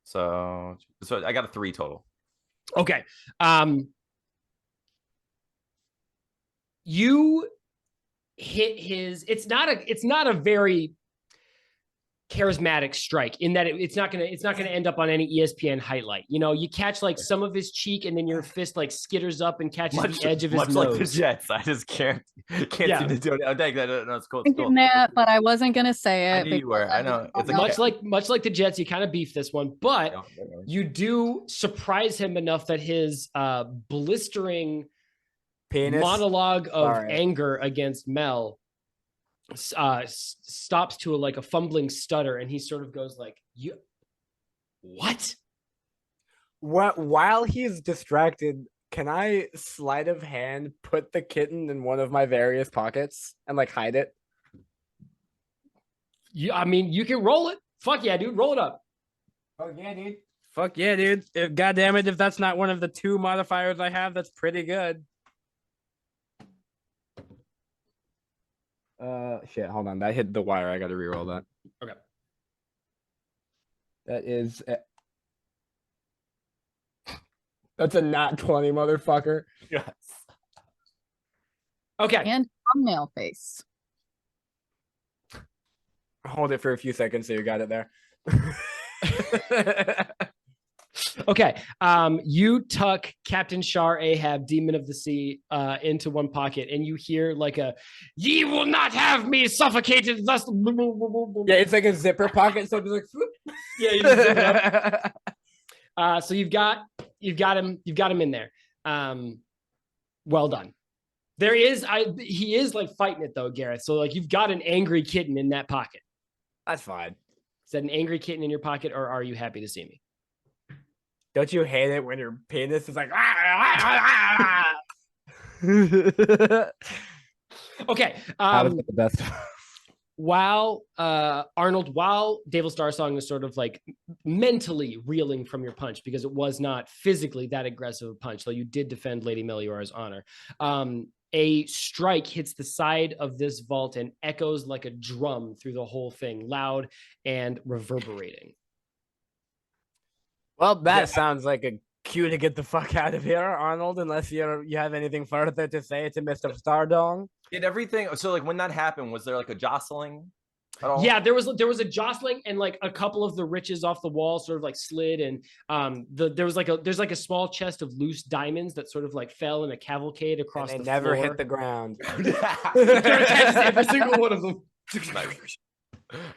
So I got a 3 total. Okay. You hit his. It's not a very charismatic strike in that it's not gonna end up on any ESPN highlight. You know, you catch like some of his cheek, and then your fist like skitters up and catches the edge of his much nose. like the Jets. I just can't Yeah. seem to do it. Oh, dang, no, it's cool. It's Thinking cool. that, but I wasn't gonna say it. I knew you were. I know. It's because okay. Much like the Jets, you kind of beef this one, but Yeah. you do surprise him enough that his blistering Penis. monologue of Sorry. anger against Mel stops to a fumbling stutter, and he sort of goes like, "You, what?" While he's distracted, can I sleight of hand put the kitten in one of my various pockets and like hide it? I mean, you can roll it. Fuck yeah, dude, roll it up. Oh yeah, dude. Fuck yeah, dude. God damn it, if that's not one of the 2 modifiers I have, that's pretty good. Shit, hold on. That hit the wire. I gotta reroll that. Okay. That is. That's a nat 20, motherfucker. Yes. Okay. and thumbnail face. Hold it for a few seconds so you got it there. Okay. You tuck Captain Shar-Ahab, Demon of the Sea, into one pocket, and you hear like a "Ye will not have me suffocated thus." Yeah, it's like a zipper pocket, so it's like swoop. Yeah, you just zip it up. So you've got him in there. Well done. He is like fighting it though, Gareth. So like you've got an angry kitten in that pocket. That's fine. Is that an angry kitten in your pocket, or are you happy to see me? Don't you hate it when your penis is like Okay. That was the best. While Arnold, while Devil Starsong is sort of like mentally reeling from your punch because it was not physically that aggressive a punch, though you did defend Lady Melior's honor. A strike hits the side of this vault and echoes like a drum through the whole thing, loud and reverberating. Well, that sounds like a cue to get the fuck out of here, Arnold, unless you have anything further to say to Mr. Stardong. Did everything? So like when that happened, was there like a jostling at all? Yeah, there was a jostling, and like a couple of the riches off the wall sort of like slid, and there's like a small chest of loose diamonds that sort of like fell in a cavalcade across And they the never floor. hit the ground. Every single one of them.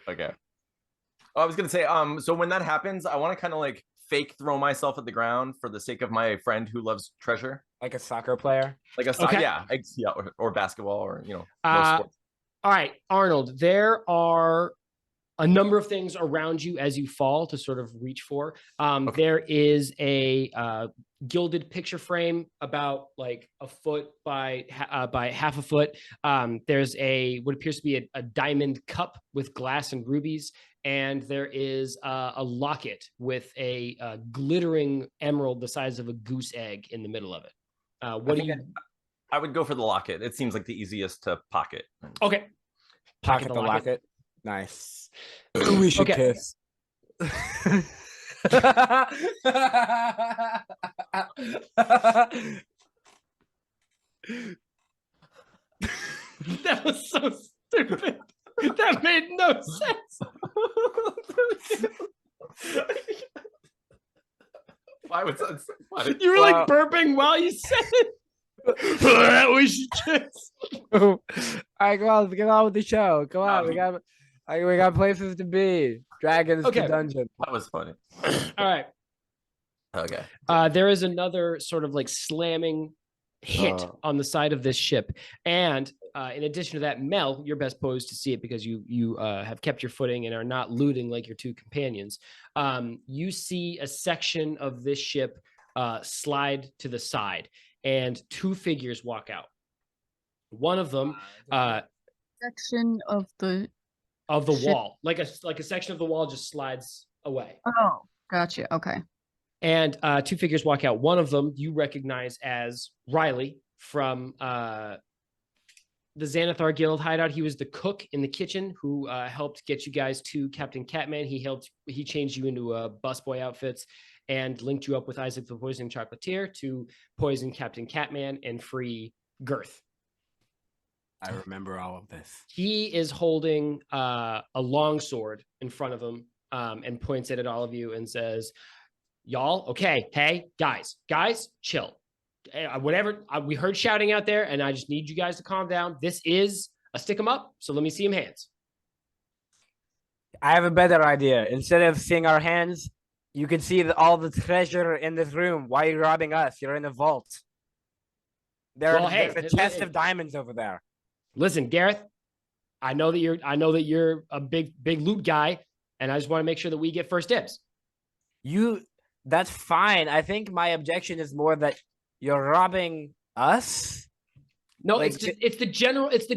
Okay. Oh, I was gonna say, so when that happens, I want to kind of like fake throw myself at the ground for the sake of my friend who loves treasure, Like a soccer player. like a Okay. yeah, or basketball, or most sports. All right, Arnold, there are a number of things around you as you fall to sort of reach for. Okay. There is a gilded picture frame about like a foot by half a foot. There's what appears to be a diamond cup with glass and rubies. And there is a locket with a glittering emerald the size of a goose egg in the middle of it. I would go for the locket. It seems like the easiest to pocket. Okay. Pocket the locket. Nice. We should Okay. kiss. That was so stupid. That made no sense. Why was that so funny? You were like burping while you said it. We should just. All right, come on, let's get on with the show. Come on, we No. got places to be. Dragons Okay. to dungeon. That was funny. All right. Okay. There is another sort of like slamming hit on the side of this ship, and in addition to that, Mel, you're best posed to see it because you have kept your footing and are not looting like your two companions. You see a section of this ship slide to the side, and two figures walk out. One of them Section of the ship. wall, like a section of the wall just slides away. Oh, gotcha. Okay. And two figures walk out. One of them you recognize as Riley from the Xanathar Guild hideout. He was the cook in the kitchen who helped get you guys to Captain Catman. He changed you into busboy outfits and linked you up with Isaac the Poison Chocolatier to poison Captain Catman and free Girth. I remember all of this. He is holding a long sword in front of him and points it at all of you and says, y'all, okay, hey, guys, chill. Whatever, we heard shouting out there, and I just need you guys to calm down. This is a stick 'em up, so let me see 'em hands. I have a better idea. Instead of seeing our hands, you can see all the treasure in this room. Why are you robbing us? You're in a vault. Well, hey, there's a chest of diamonds over there. Listen, Gareth, I know that you're a big loot guy, and I just want to make sure that we get first dibs. That's fine. I think my objection is more that you're robbing us. No, Like, it's the general. It's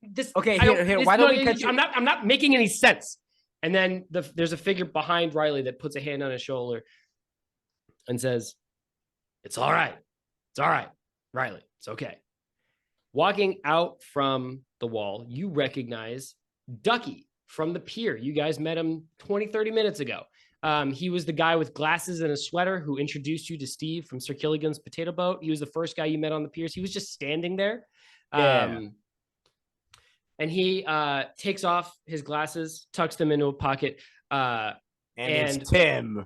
this. Okay, I don't- here. this- Why don't no, we cut you? I'm not making any sense. And then there's a figure behind Riley that puts a hand on his shoulder and says, "It's all right. It's all right, Riley. It's okay." Walking out from the wall, you recognize Ducky from the pier. You guys met him 20-30 minutes ago. He was the guy with glasses and a sweater who introduced you to Steve from Sir Killigan's potato boat. He was the first guy you met on the piers. He was just standing there. Yeah. And he takes off his glasses, tucks them into a pocket. And and- it's Tim.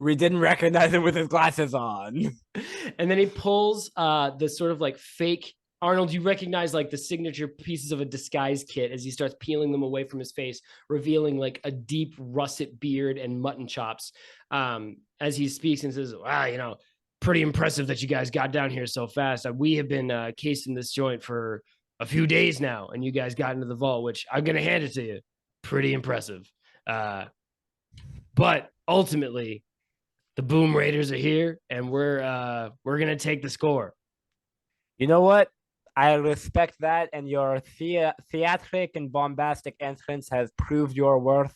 We didn't recognize him with his glasses on. And then he pulls the sort of like fake Arnold. You recognize like the signature pieces of a disguise kit as he starts peeling them away from his face, revealing like a deep russet beard and mutton chops. As he speaks and says, "Wow, pretty impressive that you guys got down here so fast. We have been casing this joint for a few days now, and you guys got into the vault, which I'm gonna hand it to you. Pretty impressive. But ultimately, the Boom Raiders are here, and we're gonna take the score." You know what? I respect that, and your theatric and bombastic entrance has proved your worth.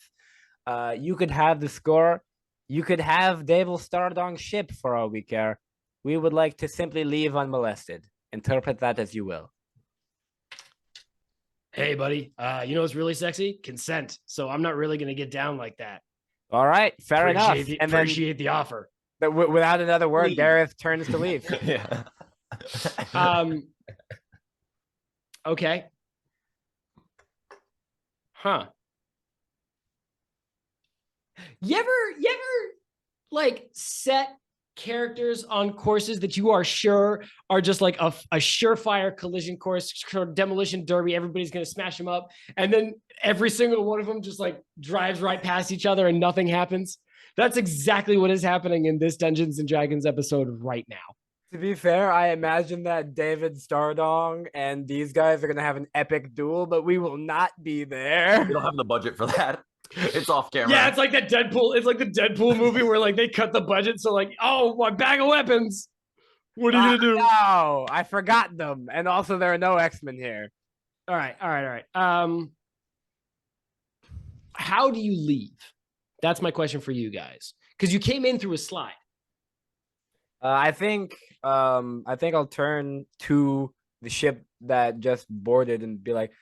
You could have the score. You could have Devil Stardong's ship for all we care. We would like to simply leave unmolested. Interpret that as you will. Hey, buddy, you know what's really sexy? Consent. So I'm not really gonna get down like that. All right, fair enough. And then, Appreciate the offer. without another word, Leave. Gareth turns to leave. Yeah. Okay. Huh. You ever like set characters on courses that you are sure are just like a surefire collision course, sort of demolition derby, everybody's gonna smash them up, and then every single one of them just like drives right past each other and nothing happens? That's exactly what is happening in this Dungeons and Dragons episode right now. To be fair, I imagine that David Stardong and these guys are going to have an epic duel, but we will not be there. We don't have the budget for that. It's off camera. Yeah, it's like that Deadpool. It's like the Deadpool movie where like they cut the budget. So like, oh, my bag of weapons. What are you gonna do? No, I forgot them. And also there are no X-Men here. All right. How do you leave? That's my question for you guys. Because you came in through a slide. I think I'll turn to the ship that just boarded and be like,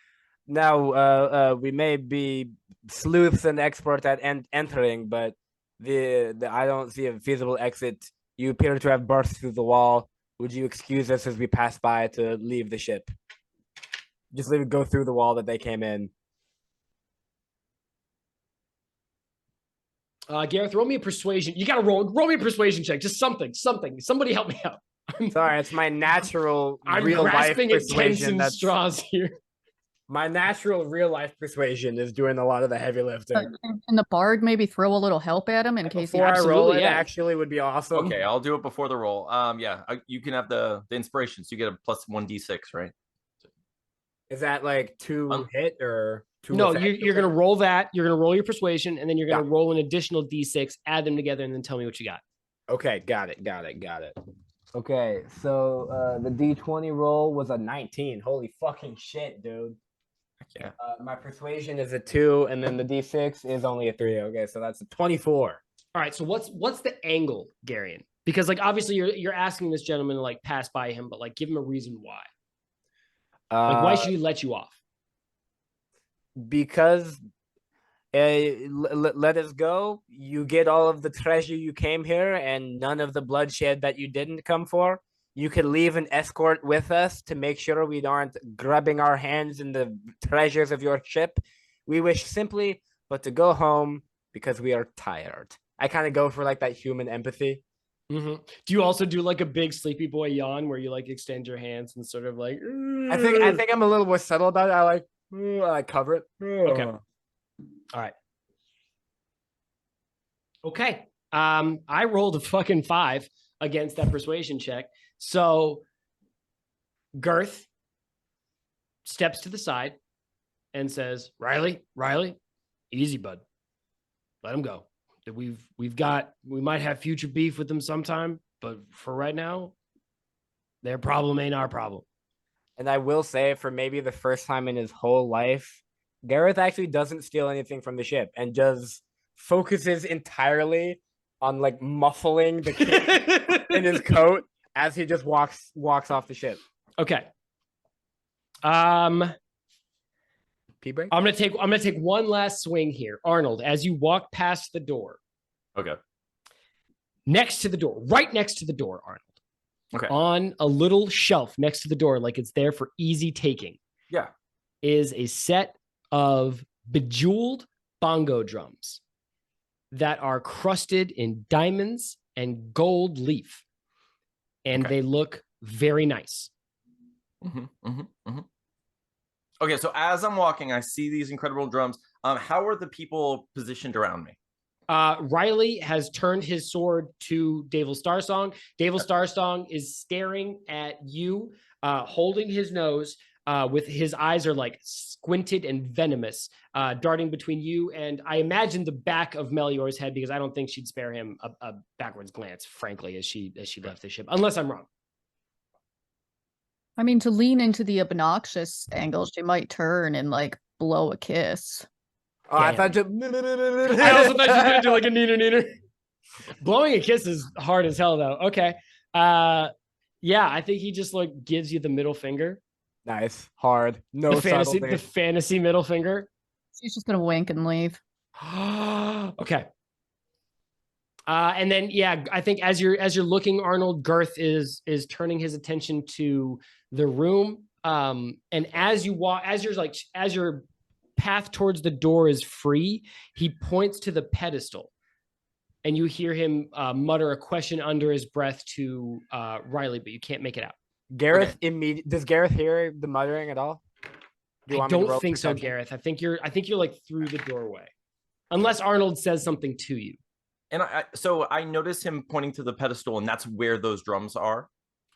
now we may be sleuths and expert at entering, but the I don't see a feasible exit. You appear to have burst through the wall. Would you excuse us as we pass by to leave the ship? Just leave it go through the wall that they came in. Gareth, roll me a persuasion. You gotta roll me a persuasion check. Just something. Somebody help me out. Sorry, it's my natural I'm real life grasping at tens persuasion. and straws here. My natural real life persuasion is doing a lot of the heavy lifting. Can the bard maybe throw a little help at him in case he Before I roll Absolutely, it, yeah. actually would be awesome. Okay, I'll do it before the roll. Yeah, you can have the inspiration, so you get a plus 1d6, right? Is that like two hit or two? No, effect? you're gonna roll that. You're gonna roll your persuasion, and then you're gonna roll an additional d6, add them together, and then tell me what you got. Okay, got it. Okay, so the D20 roll was a 19. Holy fucking shit, dude. Yeah. My persuasion is a 2, and then the D6 is only a 3. Okay, so that's a 24. All right. So what's the angle, Garion? Because like obviously you're asking this gentleman to like pass by him, but like give him a reason why. Like why should he let you off? Because let us go. You get all of the treasure you came here, and none of the bloodshed that you didn't come for. You could leave an escort with us to make sure we aren't grabbing our hands in the treasures of your ship. We wish simply but to go home because we are tired. I kind of go for like that human empathy. Mm-hmm. Do you also do like a big sleepy boy yawn where you like extend your hands and sort of like? I think I'm a little more subtle about it. I cover it. Okay. All right. Okay. I rolled a fucking 5 against that persuasion check. So Girth steps to the side and says, Riley, easy, bud. Let him go. We might have future beef with them sometime, but for right now, their problem ain't our problem. And I will say, for maybe the first time in his whole life, Gareth actually doesn't steal anything from the ship and just focuses entirely on like muffling the key in his coat as he just walks off the ship. Okay. P-break? I'm gonna take one last swing here. Arnold, as you walk past the door. Okay. Next to the door, right next to the door, Arnold. Okay. On a little shelf next to the door, like it's there for easy taking. Yeah. Is a set of bejeweled bongo drums that are crusted in diamonds and gold leaf. And they look very nice. Okay, so as I'm walking, I see these incredible drums. How are the people positioned around me? Riley has turned his sword to Davil Starsong. Davil Starsong is staring at you, holding his nose, with his eyes are like squinted and venomous, darting between you and I imagine the back of Melior's head, because I don't think she'd spare him a backwards glance, frankly, as she left the ship, unless I'm wrong. I mean, to lean into the obnoxious angle, she might turn and like blow a kiss. Oh, I thought you. I also thought you were gonna do like a neener. Blowing a kiss is hard as hell, though. Okay. Yeah, I think he just like gives you the middle finger. Nice, hard, no the fantasy middle finger. She's just gonna wink and leave. Okay. And then yeah, I think as you're looking, Arnold, Girth is turning his attention to the room. And as you walk, as your path towards the door is free, he points to the pedestal, and you hear him mutter a question under his breath to Riley, but you can't make it out. Gareth does Gareth hear the muttering at all? I don't think so, Gareth. I think you're like through the doorway, unless Arnold says something to you. And so I notice him pointing to the pedestal, and that's where those drums are.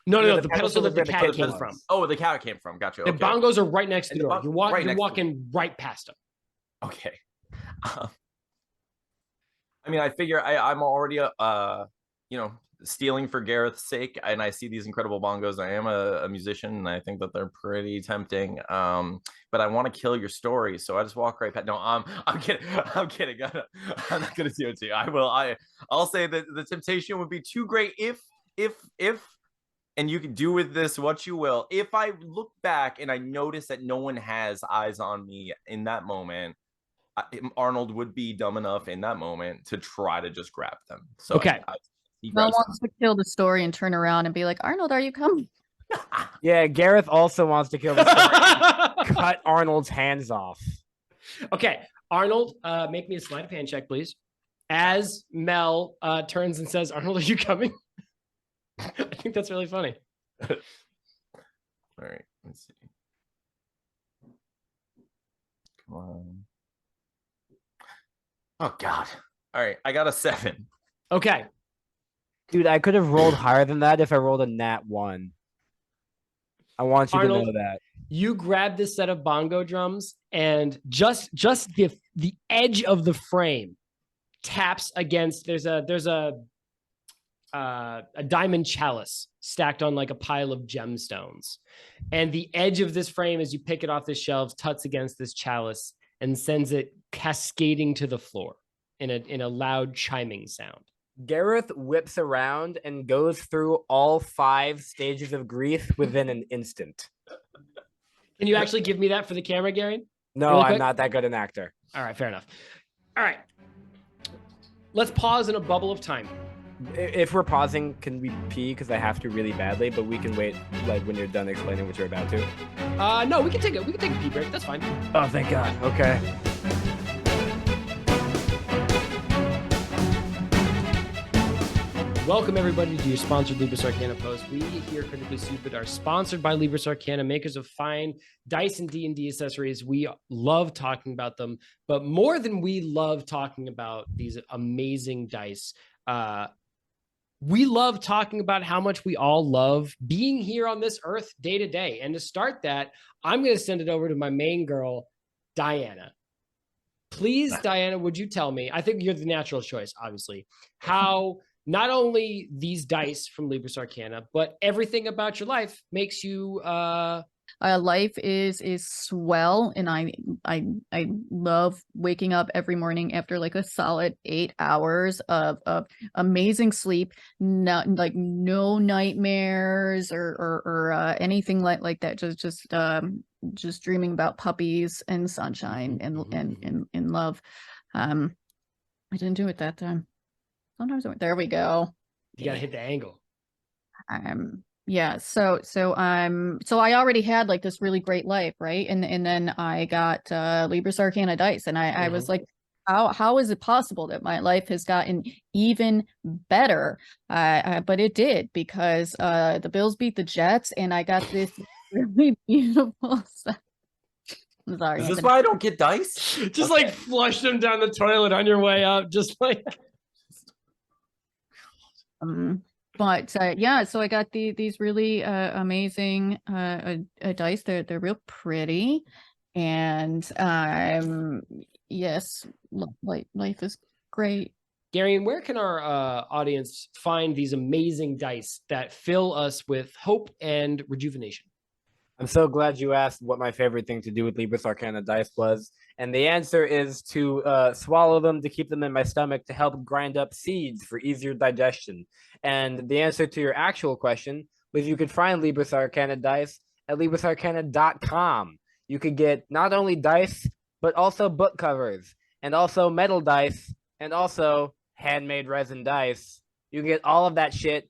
No, the pedestal that the cat came from. Oh, the cat came from. Gotcha. The bongos are right next to the door. You're walking right past them. Okay. I mean, I figure I'm already stealing for Gareth's sake, and I see these incredible bongos. I am a musician, and I think that they're pretty tempting. But I want to kill your story, so I just walk right past. No, I'm kidding. I'm not gonna do it to you. I'll say that the temptation would be too great if, and you can do with this what you will. If I look back and I notice that no one has eyes on me in that moment, Arnold would be dumb enough in that moment to try to just grab them. So okay. Mel wants to kill the story and turn around and be like, Arnold, are you coming? Yeah, Gareth also wants to kill the cut Arnold's hands off. Okay, Arnold, make me a sleight of hand check, please. As Mel turns and says, Arnold, are you coming? I think that's really funny. All right, let's see. Come on. Oh God. All right, I got a 7. Okay. Dude, I could have rolled higher than that if I rolled a nat 1. I want you Arnold, to know that. You grab this set of bongo drums and just the edge of the frame taps against there's a diamond chalice stacked on like a pile of gemstones, and the edge of this frame as you pick it off the shelves tuts against this chalice and sends it cascading to the floor in a loud chiming sound. Gareth whips around and goes through all 5 stages of grief within an instant. Can you actually give me that for the camera, Gary? No, Really I'm quick? not that good an actor. All right, fair enough. All right. Let's pause in a bubble of time. If we're pausing, can we pee? Because I have to really badly, but we can wait like when you're done explaining what you're about to. No, we can take a pee break. That's fine. Oh, thank God. Okay. Welcome everybody to your sponsored Libris Arcana post. We here Critically Stupid are sponsored by Libris Arcana, makers of fine dice and D&D accessories. We love talking about them, but more than we love talking about these amazing dice, we love talking about how much we all love being here on this earth day to day. And to start that, I'm going to send it over to my main girl, Dianna. Please, Dianna, would you tell me, I think you're the natural choice, obviously, how not only these dice from Libris Arcana, but everything about your life makes you life is swell, and I love waking up every morning after like a solid 8 hours of amazing sleep, no nightmares or anything like that. Just dreaming about puppies and sunshine and love. I didn't do it that time. Sometimes there we go. You gotta hit the angle. Yeah, so I already had like this really great life, right? And then I got Libris Arcana dice, and I was like, how is it possible that my life has gotten even better? But it did, because the Bills beat the Jets, and I got this really beautiful set. I'm sorry. Is this why I don't get dice? Just like flush them down the toilet on your way up, just like. But yeah, so I got these really amazing dice. They're real pretty, and yes, life is great. Garion, where can our audience find these amazing dice that fill us with hope and rejuvenation? I'm so glad you asked what my favorite thing to do with Libris Arcana dice was. And the answer is to swallow them, to keep them in my stomach, to help grind up seeds for easier digestion. And the answer to your actual question was you could find Libris Arcana dice at librisarcana.com. You could get not only dice, but also book covers, and also metal dice, and also handmade resin dice. You can get all of that shit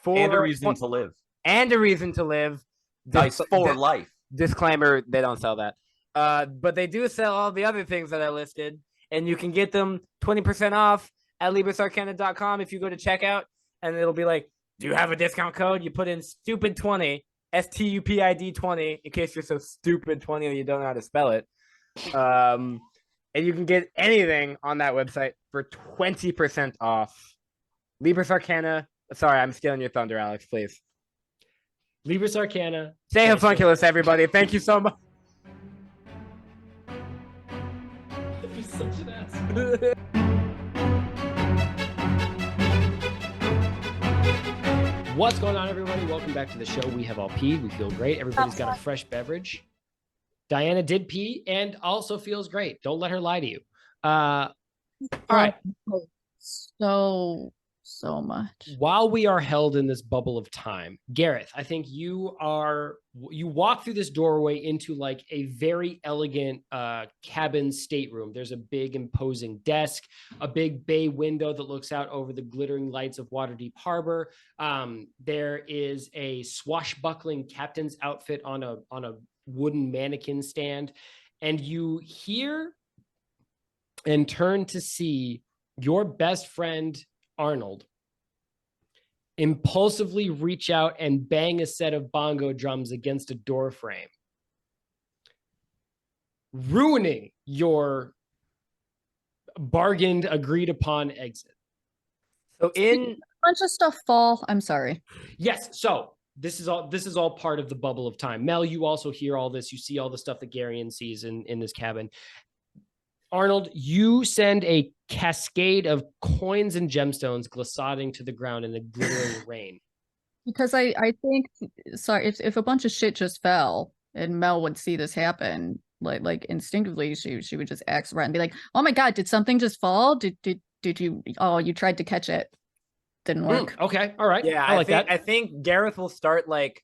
for and a reason to live. And a reason to live. Dice for life. Disclaimer, they don't sell that. But they do sell all the other things that I listed, and you can get them 20% off at librisarcana.com if you go to checkout, and it'll be like, do you have a discount code? You put in stupid20, STUPID 20, in case you're so stupid 20 that you don't know how to spell it. And you can get anything on that website for 20% off. Libris Arcana. Sorry, I'm stealing your thunder, Alex, please. Libris Arcana. Stay homunculus, everybody. Thank you so much. You're such an ass. What's going on, everybody? Welcome back to the show. We have all peed. We feel great. Everybody's got a fresh beverage. Dianna did pee and also feels great. Don't let her lie to you. All right. So so much. While we are held in this bubble of time, Gareth, I think you walk through this doorway into like a very elegant cabin stateroom. There's a big imposing desk, a big bay window that looks out over the glittering lights of Waterdeep Harbor. There is a swashbuckling captain's outfit on a wooden mannequin stand, and you hear and turn to see your best friend Arnold impulsively reach out and bang a set of bongo drums against a door frame, ruining your bargained, agreed upon exit. So in A bunch of stuff fall. I'm sorry. Yes, so this is all part of the bubble of time. Mel, you also hear all this. You see all the stuff that Garion sees in this cabin. Arnold, you send a cascade of coins and gemstones glissading to the ground in the glittering rain. Because I think, sorry, if a bunch of shit just fell and Mel would see this happen, like instinctively she would just ask around and be like, "Oh my God, did something just fall? Did you? Oh, you tried to catch it, didn't work." Okay, all right. yeah, I like that. I think Gareth will start like,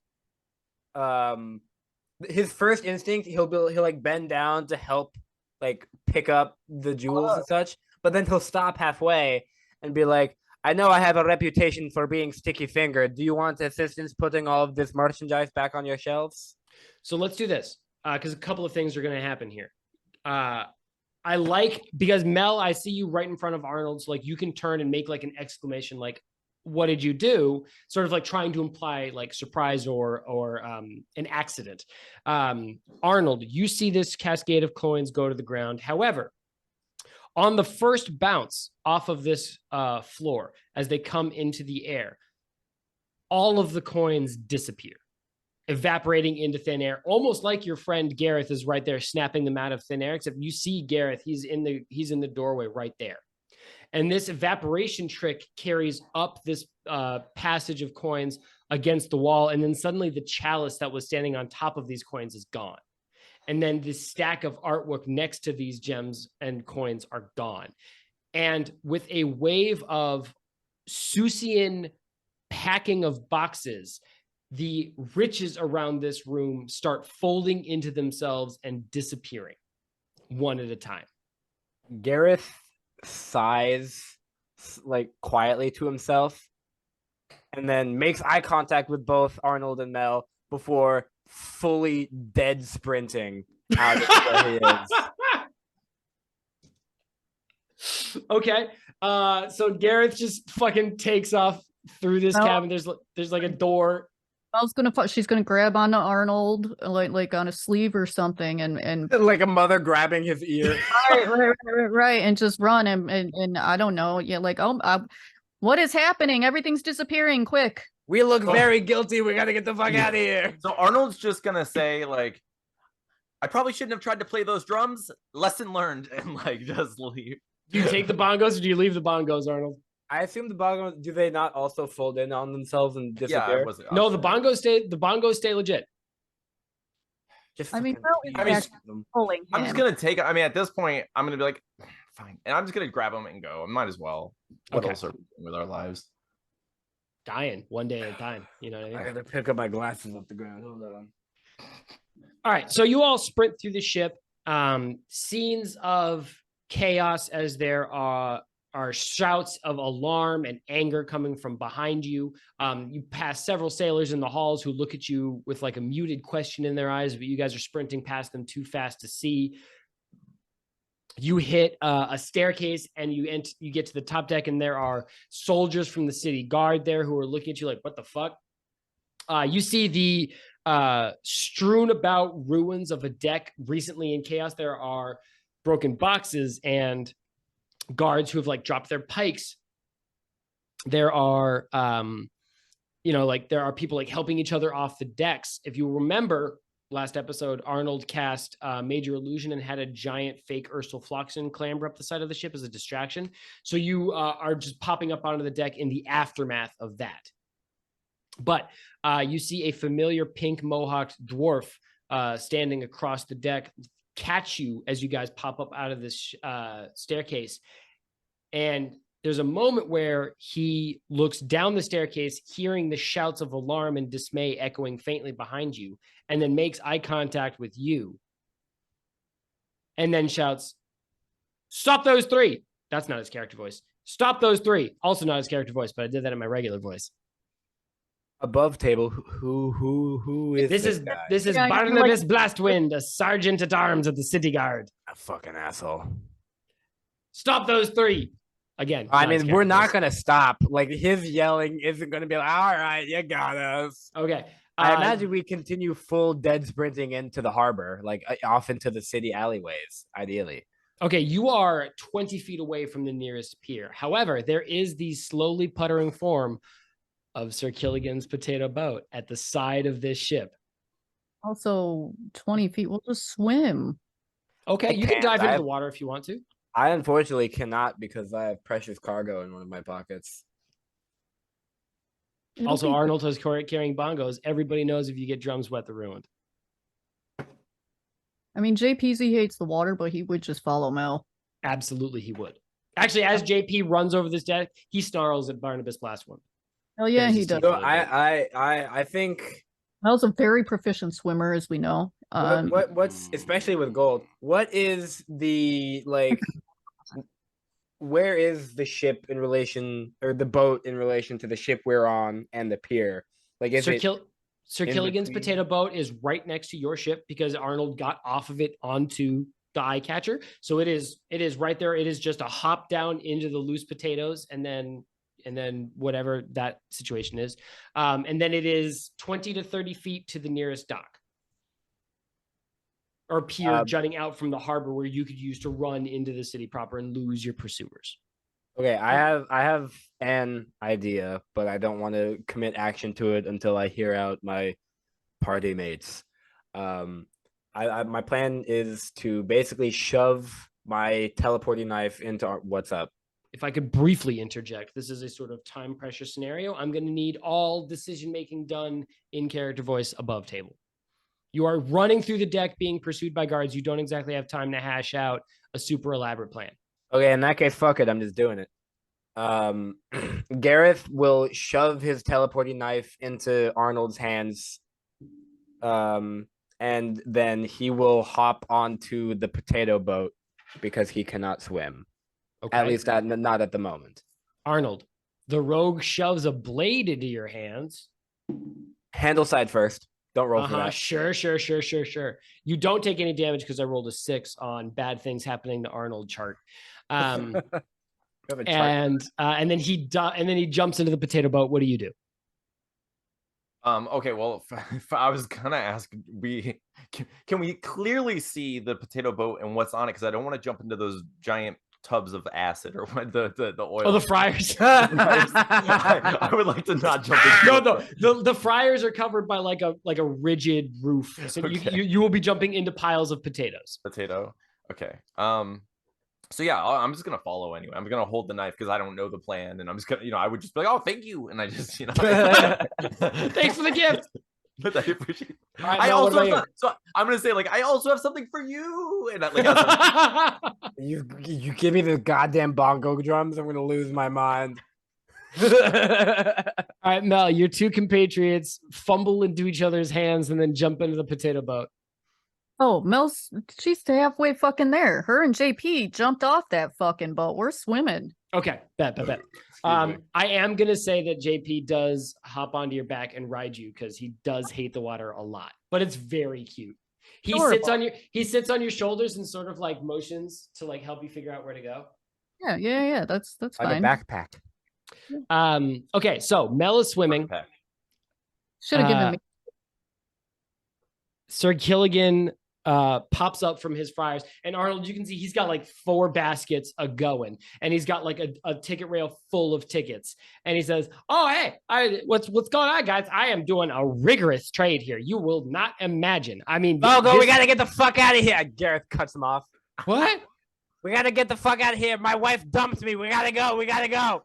his first instinct, he'll like bend down to help like pick up the jewels and such, but then he'll stop halfway and be like, I know I have a reputation for being sticky-fingered. Do you want assistance putting all of this merchandise back on your shelves? So let's do this, because a couple of things are going to happen here. I like, because Mel, I see you right in front of Arnold, so like you can turn and make like an exclamation, like, "What did you do?" Sort of like trying to imply like surprise or an accident. Arnold, you see this cascade of coins go to the ground. However, on the first bounce off of this floor, as they come into the air, all of the coins disappear, evaporating into thin air, almost like your friend Gareth is right there snapping them out of thin air, except you see Gareth, he's in the doorway right there. And this evaporation trick carries up this passage of coins against the wall, and then suddenly the chalice that was standing on top of these coins is gone. And then this stack of artwork next to these gems and coins are gone. And with a wave of Seussian packing of boxes, the riches around this room start folding into themselves and disappearing one at a time. Gareth sighs like quietly to himself and then makes eye contact with both Arnold and Mel before fully dead sprinting out of where he is. Okay. So Gareth just fucking takes off through this cabin. There's like a door. She's gonna grab onto Arnold like on a sleeve or something and Like a mother grabbing his ear. right, and just run and I don't know, yeah, like, what is happening? Everything's disappearing, quick. We look very guilty. We gotta get the fuck out of here. So Arnold's just gonna say like, I probably shouldn't have tried to play those drums. Lesson learned, and like just leave. Do you take the bongos or do you leave the bongos, Arnold? I assume the bongos, do they not also fold in on themselves and Yeah, disappear? it wasn't. No, the bongos stay legit. Just I mean, fucking Mel is use actually them. pulling I'm him. just gonna take. I mean, at this point, I'm gonna be like, fine, and I'm just gonna grab them and go. I might as well. What Okay. else are we doing with our lives? Dying one day at a time. You know what I mean? I gotta pick up my glasses off the ground. Hold on. All right, so you all sprint through the ship. Scenes of chaos as there are shouts of alarm and anger coming from behind you. You pass several sailors in the halls who look at you with like a muted question in their eyes, but you guys are sprinting past them too fast to see. You hit a staircase and you get to the top deck, and there are soldiers from the city guard there who are looking at you like, what the fuck? You see the strewn about ruins of a deck recently in chaos. There are broken boxes and guards who have like dropped their pikes. There are there are people like helping each other off the decks. If you remember last episode, Arnold cast Major Illusion and had a giant fake Ursula Floxen clamber up the side of the ship as a distraction. So you are just popping up onto the deck in the aftermath of that. But you see a familiar pink mohawked dwarf standing across the deck, catch you as you guys pop up out of this staircase. And there's a moment where he looks down the staircase, hearing the shouts of alarm and dismay echoing faintly behind you, and then makes eye contact with you. And then shouts, "Stop those three!" That's not his character voice. "Stop those three!" Also not his character voice, but I did that in my regular voice. Above table, who is This guy? is Yeah, Barnabas Blastwind, a sergeant at arms of the city guard. A fucking asshole. "Stop those three!" Again, I not his mean, we're character not voice. gonna stop. Like his yelling isn't gonna be like, all right, you got us. Okay. I imagine we continue full dead sprinting into the harbor, like off into the city alleyways, ideally. Okay, you are 20 feet away from the nearest pier. However, there is the slowly puttering form of Sir Killigan's potato boat at the side of this ship. Also, 20 feet. We'll just swim. Okay, I you can can't. dive I into have- the water if you want to. I unfortunately cannot because I have precious cargo in one of my pockets. It'll Also, be- Arnold is carrying bongos. Everybody knows if you get drums wet, they're ruined. I mean, JPZ hates the water, but he would just follow Mel. Absolutely, he would. Actually, as JP runs over this deck, he snarls at Barnabas Blastwind. Oh yeah, There's he his does. team. So I think Mel's a very proficient swimmer, as we know. what's especially with gold. What is the like? Where is the ship in relation, or the boat in relation to the ship we're on and the pier? Like, is Sir, it Sir in Killigan's between? potato boat is right next to your ship because Arnold got off of it onto the eye catcher. So it is right there. It is just a hop down into the loose potatoes and then whatever that situation is. And then it is 20 to 30 feet to the nearest dock or pier jutting out from the harbor where you could use to run into the city proper and lose your pursuers. Okay, I have an idea, but I don't want to commit action to it until I hear out my party mates. My plan is to basically shove my teleporting knife into what's up. If I could briefly interject, this is a sort of time pressure scenario. I'm going to need all decision making done in character voice above table. You are running through the deck being pursued by guards. You don't exactly have time to hash out a super elaborate plan. Okay, in that case, fuck it. I'm just doing it. Gareth will shove his teleporting knife into Arnold's hands. And then he will hop onto the potato boat because he cannot swim. Okay. At least not at the moment. Arnold, the rogue shoves a blade into your hands. Handle side first. Don't roll for that. Sure. You don't take any damage because I rolled a 6 on bad things happening to Arnold chart. You have a chart. And then he jumps into the potato boat. What do you do? Okay, well, if I was gonna ask, can we clearly see the potato boat and what's on it? Because I don't want to jump into those giant tubs of acid or what the oil. Oh, the fryers. I would like to not jump into No. The fryers are covered by like a rigid roof, so Okay. you will be jumping into piles of potatoes. potato. Okay. So yeah, I'm just gonna follow anyway. I'm gonna hold the knife because I don't know the plan, and I'm just gonna, I would just be like, "Oh, thank you," and I just, Thanks for the gift. But I appreciate it. All right, I Mel, what also about so I'm gonna say like I also have something for you, and I, like you? You give me the goddamn bongo drums, I'm gonna lose my mind. All right, Mel, your two compatriots fumble into each other's hands and then jump into the potato boat. Oh, she's halfway fucking there. Her and JP jumped off that fucking boat. We're swimming. Okay, bet. me. I am gonna say that JP does hop onto your back and ride you because he does hate the water a lot, but it's very cute. He Adorable. sits on your shoulders and sort of like motions to like help you figure out where to go. Yeah. That's Like fine. a backpack. Okay, so Mel is swimming. Should have given me. Sir Killigan pops up from his fryers, and Arnold, you can see he's got like 4 baskets a going, and he's got like a ticket rail full of tickets, and he says, "Oh, hey, what's going on, guys? I am doing a rigorous trade here. You will not imagine. I mean, Bongo, we gotta get the fuck out of here. Gareth cuts him off. what? We gotta get the fuck out of here. My wife dumped me. We gotta go.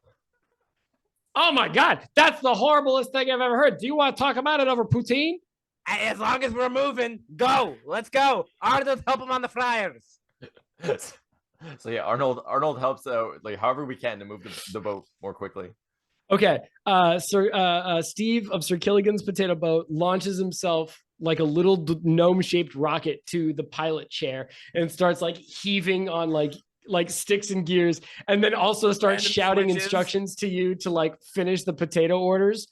Oh my God, that's the horriblest thing I've ever heard. Do you want to talk about it over poutine? As long as we're moving, go. Let's go. Arnold, help him on the fryers. So yeah, Arnold helps out like however we can to move the boat more quickly. Okay. Steve of Sir Killigan's potato boat launches himself like a little gnome-shaped rocket to the pilot chair and starts like heaving on like sticks and gears, and then also starts Random shouting switches. instructions to you to like finish the potato orders.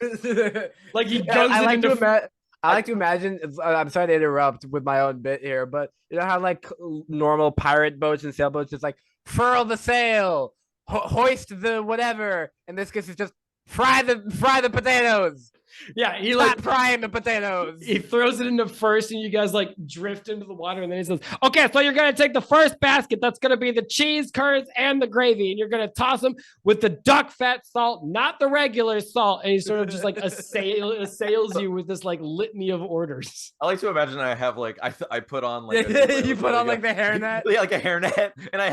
Like he Yeah, goes I like into to I like to imagine. I'm sorry to interrupt with my own bit here, but you know how like normal pirate boats and sailboats just like furl the sail, hoist the whatever. In this case, it's just fry the potatoes. yeah, he Stop like frying the potatoes. he throws it into first, and you guys like drift into the water, and then he says, okay, so you're gonna take the first basket, that's gonna be the cheese curds and the gravy, and you're gonna toss them with the duck fat salt, not the regular salt. And he sort of just like assails you with this like litany of orders. I like to imagine I have like I put on like You put on like the hairnet. yeah, like a hairnet, and I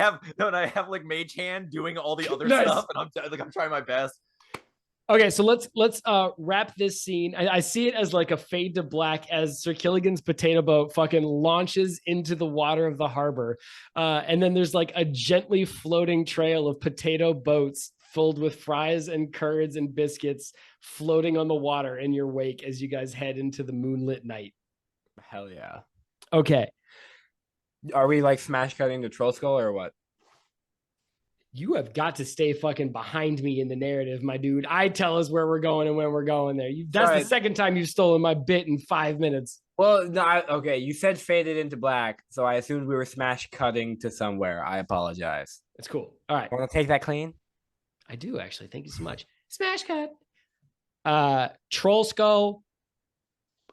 have like Mage Hand doing all the other Nice. stuff, and I'm trying my best. Okay, so let's wrap this scene. I see it as like a fade to black as Sir Killigan's potato boat fucking launches into the water of the harbor. And then there's like a gently floating trail of potato boats filled with fries and curds and biscuits floating on the water in your wake as you guys head into the moonlit night. Hell yeah. Okay. Are we like smash cutting the troll skull or what? You have got to stay fucking behind me in the narrative, my dude. I tell us where we're going and when we're going there. That's Right. the second time you've stolen my bit in 5 minutes. Well, no, okay. You said faded into black, so I assumed we were smash cutting to somewhere. I apologize. It's cool. All right. Want to take that clean? I do actually. Thank you so much. Smash cut. Troll skull.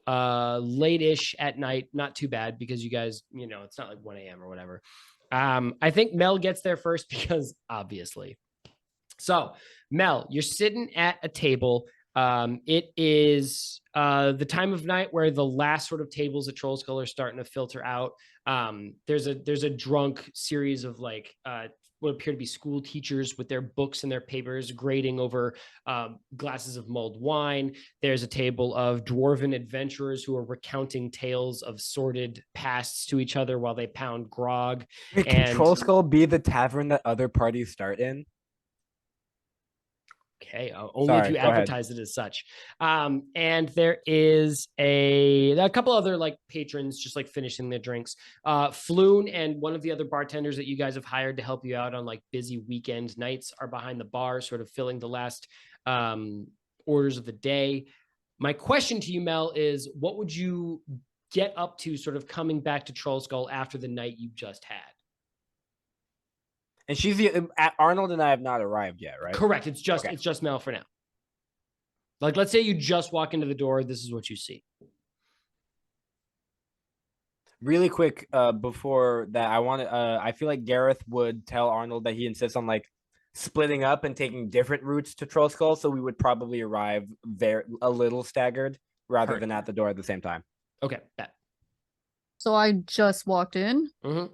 Late-ish at night. Not too bad because you guys, it's not like 1 a.m. or whatever. I think Mel gets there first because obviously. So Mel, you're sitting at a table. It is the time of night where the last sort of tables at Troll Skull are starting to filter out. There's a drunk series of like what appear to be school teachers with their books and their papers grading over glasses of mulled wine. There's a table of dwarven adventurers who are recounting tales of sordid pasts to each other while they pound grog. Can And- Troll Skull be the tavern that other parties start in? Okay, only Sorry, if you go ahead. advertise it as such. And there is a couple other like patrons just like finishing their drinks. Floon and one of the other bartenders that you guys have hired to help you out on like busy weekend nights are behind the bar, sort of filling the last orders of the day. My question to you, Mel, is what would you get up to sort of coming back to Troll Skull after the night you just had? And Arnold and I have not arrived yet, right? Correct. It's just Okay. it's just Mel for now. Like, let's say you just walk into the door. This is what you see. Really quick, before that, I feel like Gareth would tell Arnold that he insists on like splitting up and taking different routes to Troll Skull, so we would probably arrive there a little staggered rather than at the door at the same time. Okay. Bet. So I just walked in. Mm-hmm.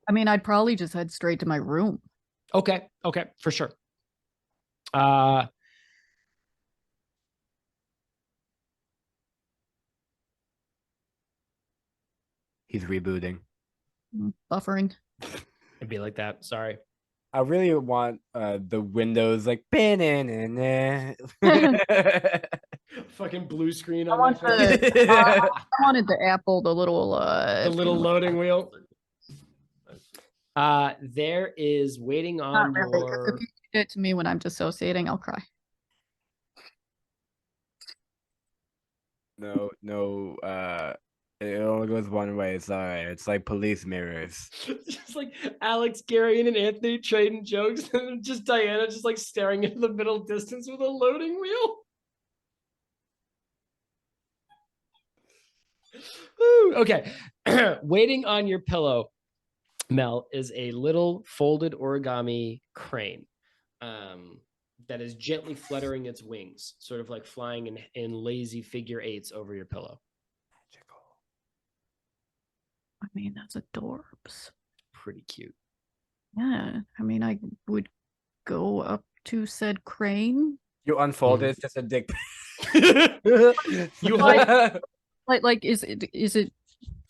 I mean, I'd probably just head straight to my room. Okay, for sure. He's rebooting. Buffering. It'd be like that. Sorry. I really want the windows like Fucking blue screen I on my want face. the, I wanted the Apple, the little The little loading wheel. There is waiting on Not really, 'cause your. if you do it to me when I'm dissociating, I'll cry. No, it only goes one way. Sorry, it's like police mirrors. Just like Alex, Garion, and Anthony trading jokes, and just Diana just like staring into the middle distance with a loading wheel. Woo, okay. Waiting on your pillow, Mel, is a little folded origami crane that is gently fluttering its wings, sort of like flying in lazy figure eights over your pillow. I mean, that's adorbs. Pretty cute. Yeah. I mean, I would go up to said crane. You unfold it, it's just a dick. You Like, is it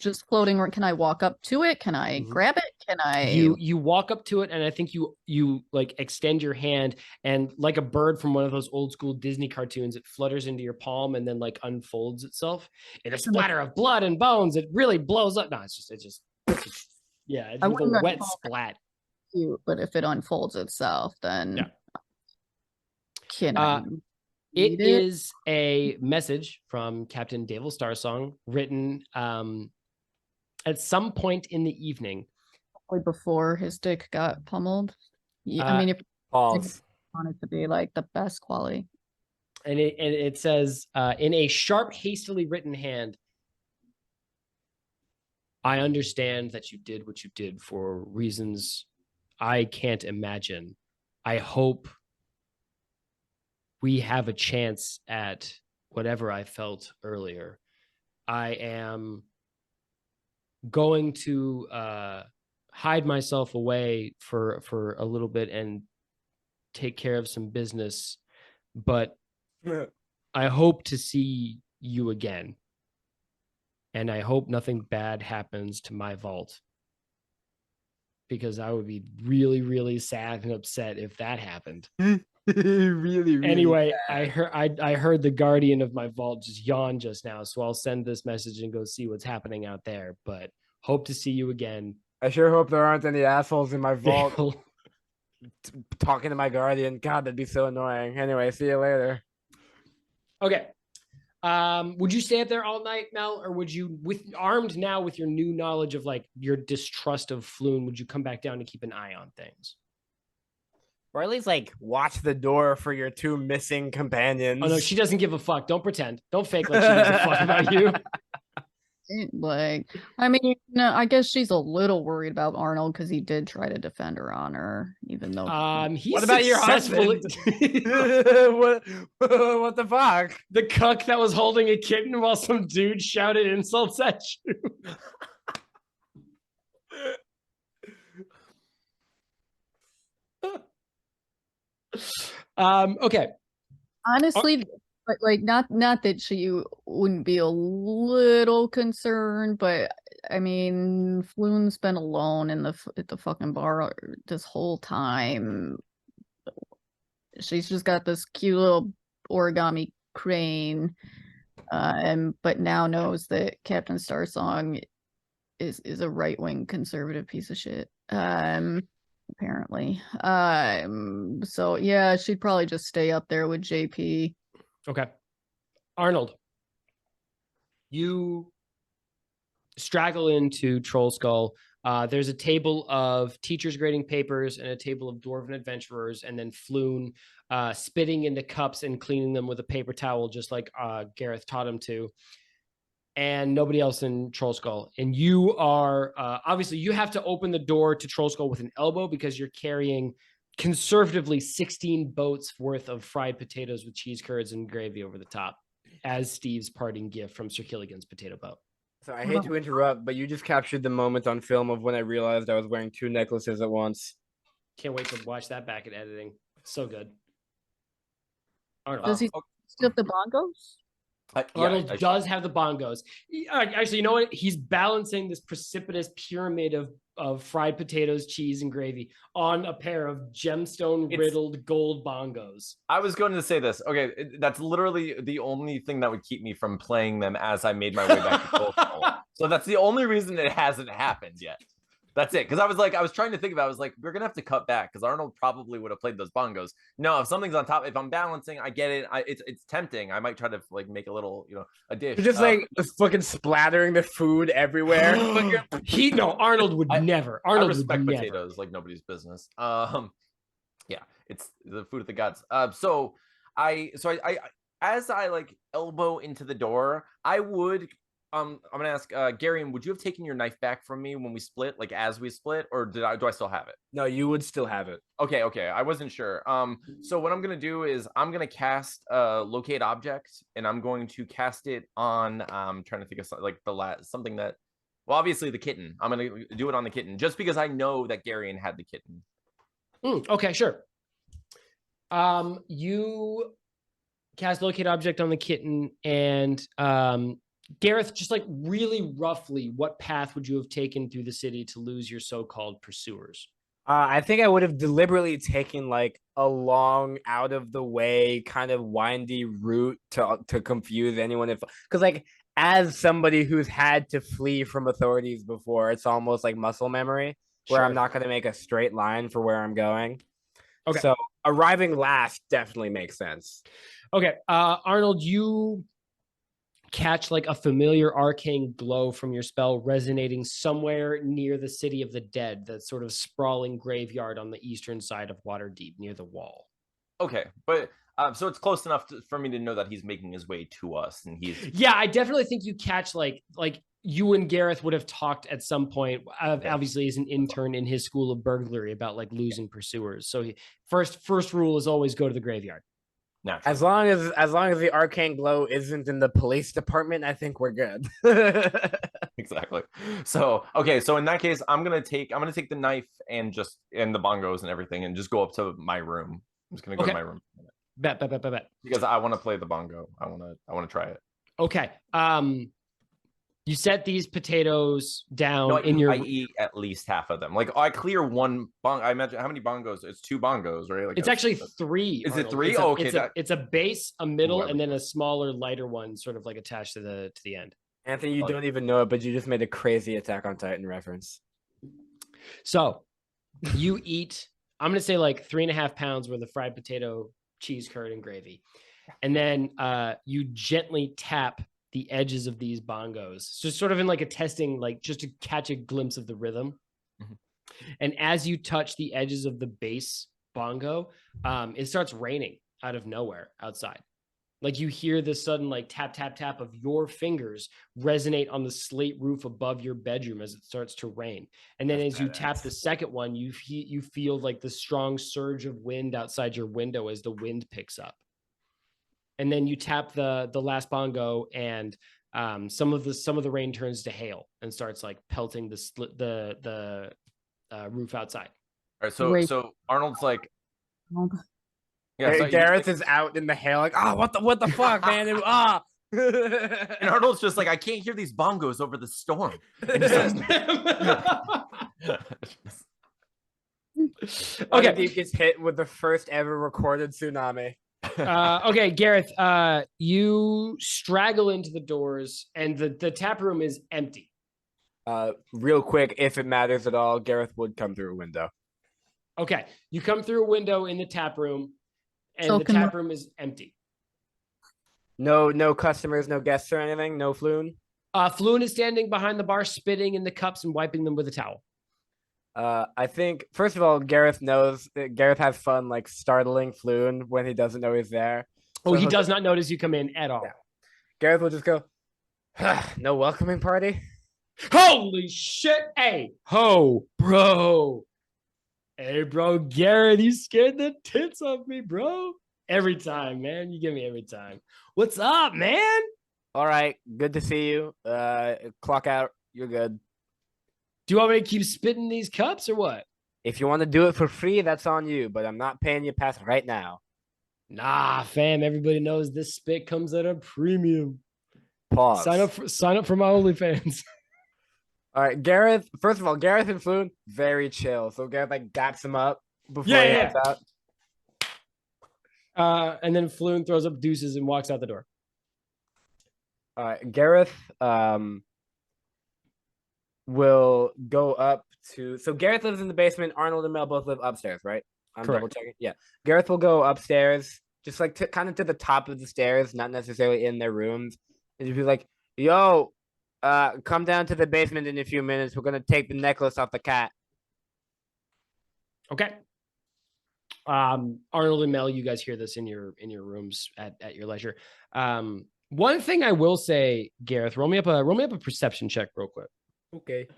just floating, or can I walk up to it? Can I grab it? Can I? You walk up to it, and I think you like extend your hand, and like a bird from one of those old school Disney cartoons, it flutters into your palm and then like unfolds itself in a splatter of blood and bones. It really blows up. No, it's just yeah, it's I like a wouldn't wet call that splat. cute, but if it unfolds itself, then Yeah. can I It read it? is a message from Captain Davil Starsong, written at some point in the evening. Probably before his dick got pummeled. Yeah, I mean, if Pause. want it to be like the best quality. And it says, in a sharp, hastily written hand, I understand that you did what you did for reasons I can't imagine. I hope we have a chance at whatever I felt earlier. I am going to hide myself away for a little bit and take care of some business, but I hope to see you again. And I hope nothing bad happens to my vault, because I would be really, really sad and upset if that happened. really. Anyway, sad. I heard the guardian of my vault just yawn just now, so I'll send this message and go see what's happening out there. But hope to see you again. I sure hope there aren't any assholes in my vault talking to my guardian. God, that'd be so annoying. Anyway, see you later. Okay. Would you stay up there all night, Mel, or would you, armed now with your new knowledge of like your distrust of Floon, would you come back down to keep an eye on things? Or at least like watch the door for your two missing companions. Oh no, she doesn't give a fuck. Don't pretend. Don't fake like she gives a fuck about you. Like, I mean, no, I guess she's a little worried about Arnold because he did try to defend her honor, even though. What about your husband? What the fuck? The cuck that was holding a kitten while some dude shouted insults at you. Okay. Honestly, like not that she wouldn't be a little concerned, but I mean, Floon's been alone in at the fucking bar this whole time. She's just got this cute little origami crane, but now knows that Captain Starsong is a right-wing conservative piece of shit. Apparently. So yeah, she'd probably just stay up there with JP. Okay. Arnold, you straggle into Troll Skull. There's a table of teachers grading papers and a table of dwarven adventurers, and then Floon spitting into cups and cleaning them with a paper towel, just like Gareth taught him to. And nobody else in Troll Skull. And you are, obviously, you have to open the door to Troll Skull with an elbow because you're carrying conservatively 16 boats worth of fried potatoes with cheese curds and gravy over the top as Steve's parting gift from Sir Killigan's potato boat. So I hate to interrupt, but you just captured the moment on film of when I realized I was wearing two necklaces at once. Can't wait to watch that back in editing. So good. Arnold. Does he still have the bongos? Arnold does have the bongos. Actually, you know what? He's balancing this precipitous pyramid of fried potatoes, cheese, and gravy on a pair of gemstone-riddled gold bongos. I was going to say this. Okay, that's literally the only thing that would keep me from playing them as I made my way back to Cold Skull. So that's the only reason it hasn't happened yet. That's it. Because I was trying to think about it. I was like, we're going to have to cut back because Arnold probably would have played those bongos. No, if something's on top, if I'm balancing, I get it. It's tempting. I might try to like make a little, a dish. You're just like fucking splattering the food everywhere. Arnold would never. Arnold I respect would potatoes never. like nobody's business. Yeah, it's the food of the gods. So I as I like elbow into the door, I would I'm gonna ask Garion, would you have taken your knife back from me when we split, like as we split, or do I still have it? No, you would still have it. Okay, I wasn't sure. So what I'm gonna do is I'm gonna cast locate object, and I'm going to cast it on trying to think of like something that, well, obviously the kitten. I'm gonna do it on the kitten just because I know that Garion had the kitten. Okay, sure. You cast locate object on the kitten, and Gareth, just like really roughly, what path would you have taken through the city to lose your so-called pursuers? I think I would have deliberately taken like a long, out of the way, kind of windy route to confuse anyone. Because like as somebody who's had to flee from authorities before, it's almost like muscle memory where I'm Sure. not going to make a straight line for where I'm going. Okay. So arriving last definitely makes sense. Okay. Arnold, you catch like a familiar arcane glow from your spell resonating somewhere near the city of the dead, that sort of sprawling graveyard on the eastern side of Waterdeep near the wall. Okay, but so it's close enough for me to know that he's making his way to us, and he's Yeah, I definitely think you catch like you and Gareth would have talked at some point. Obviously, as an intern in his school of burglary about like losing pursuers. So first rule is always go to the graveyard. naturally. As long as the arcane glow isn't in the police department, I think we're good. Exactly. So okay, so in that case, I'm gonna take the knife and the bongos and everything, and just go up to my room. I'm just gonna go to my room Bet. because I want to play the bongo. I want to try it. Okay. You set these potatoes down No, in your. I eat at least half of them. Like I clear one bong. I imagine how many bongos? It's 2 bongos, right? Like It's actually 3. Is it Arnold. 3? It's a, Oh, okay. It's a base, a middle, Ooh, and then a smaller, lighter one, sort of like attached to the end. Anthony, you don't even know it, but you just made a crazy Attack on Titan reference. So you eat, I'm going to say like 3.5 pounds worth of fried potato, cheese curd, and gravy. And then you gently tap the edges of these bongos, just sort of in like a testing, like just to catch a glimpse of the rhythm. Mhm. And as you touch the edges of the base bongo, it starts raining out of nowhere outside. Like you hear this sudden like tap, tap, tap of your fingers resonate on the slate roof above your bedroom as it starts to rain. And then as you tap the second one, you feel like the strong surge of wind outside your window as the wind picks up. And then you tap the last bongo, and some of the rain turns to hail and starts like pelting the roof outside. All right, so Arnold's like, yeah, so Gareth is out in the hail, like, what the fuck, man? and Arnold's just like, I can't hear these bongos over the storm. And Okay. Waterdeep gets hit with the first ever recorded tsunami. Okay, Gareth, you straggle into the doors, and the tap room is empty. Real quick, if it matters at all, Gareth would come through a window. Okay, you come through a window in the tap room, and So the can tap room is empty. No customers, no guests or anything, no Floon. Floon is standing behind the bar, spitting in the cups and wiping them with a towel. I think first of all, Gareth has fun like startling Floon when he doesn't know he's there. Oh, he does not notice you come in at all. Yeah. Gareth will just go, no welcoming party. Holy shit! Hey, bro. Hey, bro, Gareth, you scared the tits off me, bro. Every time, man. You get me every time. What's up, man? All right, good to see you. Clock out. You're good. Do you want me to keep spitting these cups or what? If you want to do it for free, that's on you, but I'm not paying you past right now. Nah, fam. Everybody knows this spit comes at a premium. Pause. Sign up for my OnlyFans. All right, Gareth. First of all, Gareth and Floon, very chill. So Gareth like daps him up before he heads out. And then Floon throws up deuces and walks out the door. All right, Gareth will go up to. So Gareth lives in the basement. Arnold and Mel both live upstairs, right? I'm Correct. double checking. Yeah, Gareth will go upstairs, just like kind of to the top of the stairs, not necessarily in their rooms, and just be like, "Yo, come down to the basement in a few minutes. We're gonna take the necklace off the cat." Okay. Arnold and Mel, you guys hear this in your rooms at your leisure. One thing I will say, Gareth, roll me up a perception check real quick. Okay.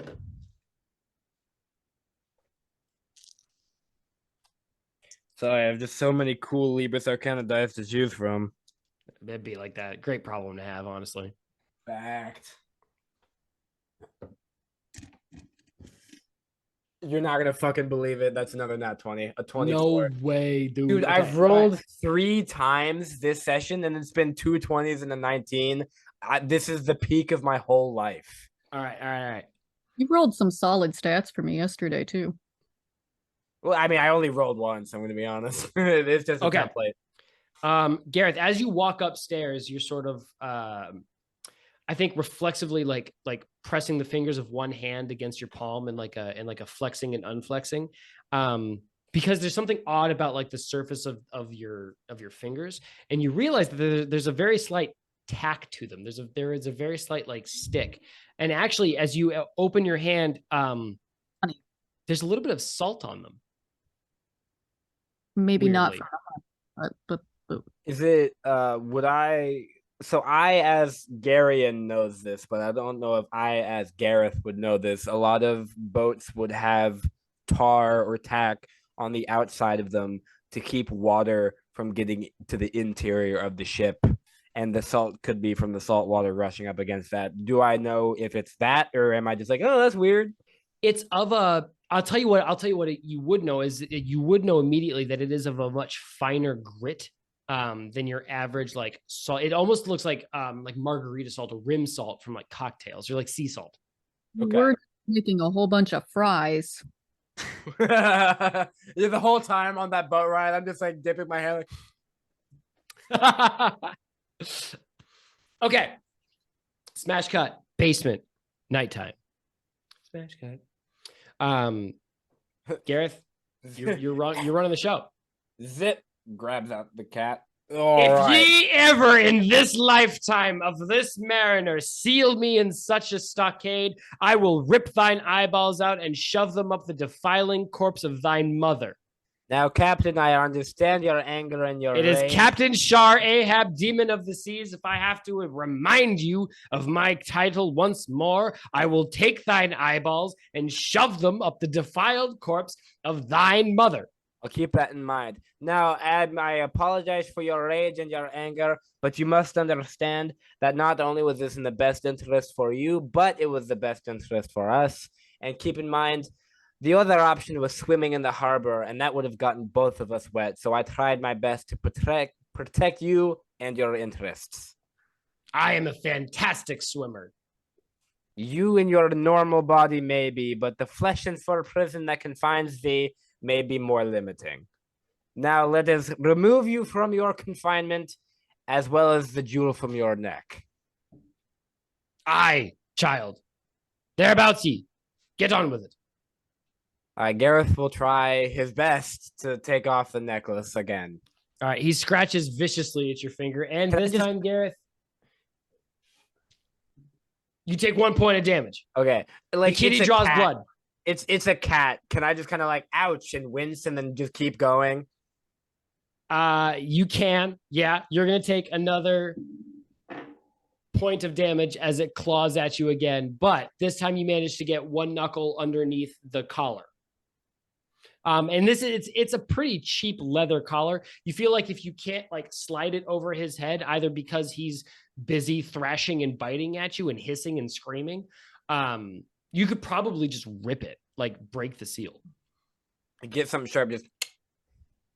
Sorry, I have just so many cool Libris Arcana dice to choose from. It'd be like that. Great problem to have, honestly. Fact. You're not gonna fucking believe it. That's another nat 20. A 24. No way, dude. Dude, Okay, I've rolled 3 times this session, and it's been 2 20s and a 19. This is the peak of my whole life. All right. You rolled some solid stats for me yesterday too. Well, I mean, I only rolled once. I'm going to be honest. It's just a Okay. template. Gareth, as you walk upstairs, you're sort of, I think, reflexively like pressing the fingers of one hand against your palm and like a flexing and unflexing, because there's something odd about like the surface of your fingers, and you realize that there's a very slight tack to them. There is a very slight like stick, and actually, as you open your hand, there's a little bit of salt on them. Maybe not Weirdly. from but Is it, so I, as Garion, knows this, but I don't know if I, as Gareth, would know this. A lot of boats would have tar or tack on the outside of them to keep water from getting to the interior of the ship. And the salt could be from the salt water rushing up against that. Do I know if it's that, or am I just like, oh, that's weird? It's of a, I'll tell you what you would know is you would know immediately that it is of a much finer grit than your average like salt. It almost looks like margarita salt or rim salt from like cocktails or like sea salt. Okay. we're making a whole bunch of fries. Yeah, the whole time on that boat ride, I'm just like dipping my hand. Okay. Smash cut. Basement. Nighttime. Smash cut. Gareth, you're running the show. Zip grabs out the cat. If ye ever in this lifetime of this mariner seal me in such a stockade, I will rip thine eyeballs out and shove them up the defiling corpse of thine mother. Now, Captain, I understand your anger and your It is rage. Captain Shar-Ahab, demon of the seas. If I have to remind you of my title once more, I will take thine eyeballs and shove them up the defiled corpse of thine mother. I'll keep that in mind. Now, Ad, I apologize for your rage and your anger, but you must understand that not only was this in the best interest for you, but it was the best interest for us. And keep in mind, the other option was swimming in the harbor, and that would have gotten both of us wet. So I tried my best to protect you and your interests. I am a fantastic swimmer. You in your normal body may be, but the flesh and fur prison that confines thee may be more limiting. Now let us remove you from your confinement, as well as the jewel from your neck. Aye, child. Thereabouts ye. Get on with it. Gareth will try his best to take off the necklace again. All right, he scratches viciously at your finger, and this time, Gareth, you take 1 point of damage. Okay, The kitty draws blood. It's a cat. Can I just kind of like ouch and wince and then just keep going? You can. Yeah, you're gonna take another point of damage as it claws at you again, but this time you manage to get one knuckle underneath the collar. And it's a pretty cheap leather collar. You feel like if you can't like slide it over his head, either because he's busy thrashing and biting at you and hissing and screaming, you could probably just rip it, like break the seal. Get something sharp, just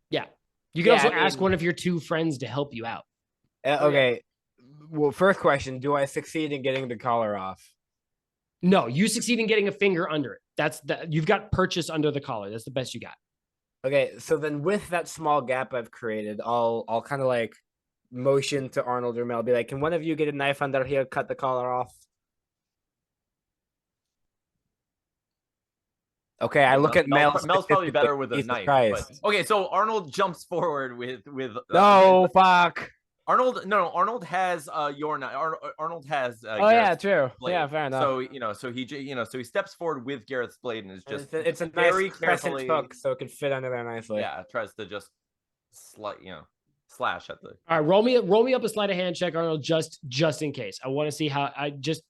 yeah. You can also ask one of your two friends to help you out. Okay. Well, first question: do I succeed in getting the collar off? No, you succeed in getting a finger under it. You've got purchase under the collar. That's the best you got. Okay, so then with that small gap I've created, I'll kind of like motion to Arnold or Mel, be like, can one of you get a knife under here, cut the collar off? Okay, I look at Mel. Mel's probably better with a Jesus knife. Christ. But, okay, so Arnold jumps forward with No, fuck. Arnold has your knife. Arnold has. Oh yeah, true. blade. Yeah, fair enough. So he steps forward with Gareth's blade and is just it's a very nice crescent carefully hook, so it can fit under there nicely. Yeah, tries to just slash at the. All right, roll me up a sleight of hand check, Arnold, just in case. I want to see how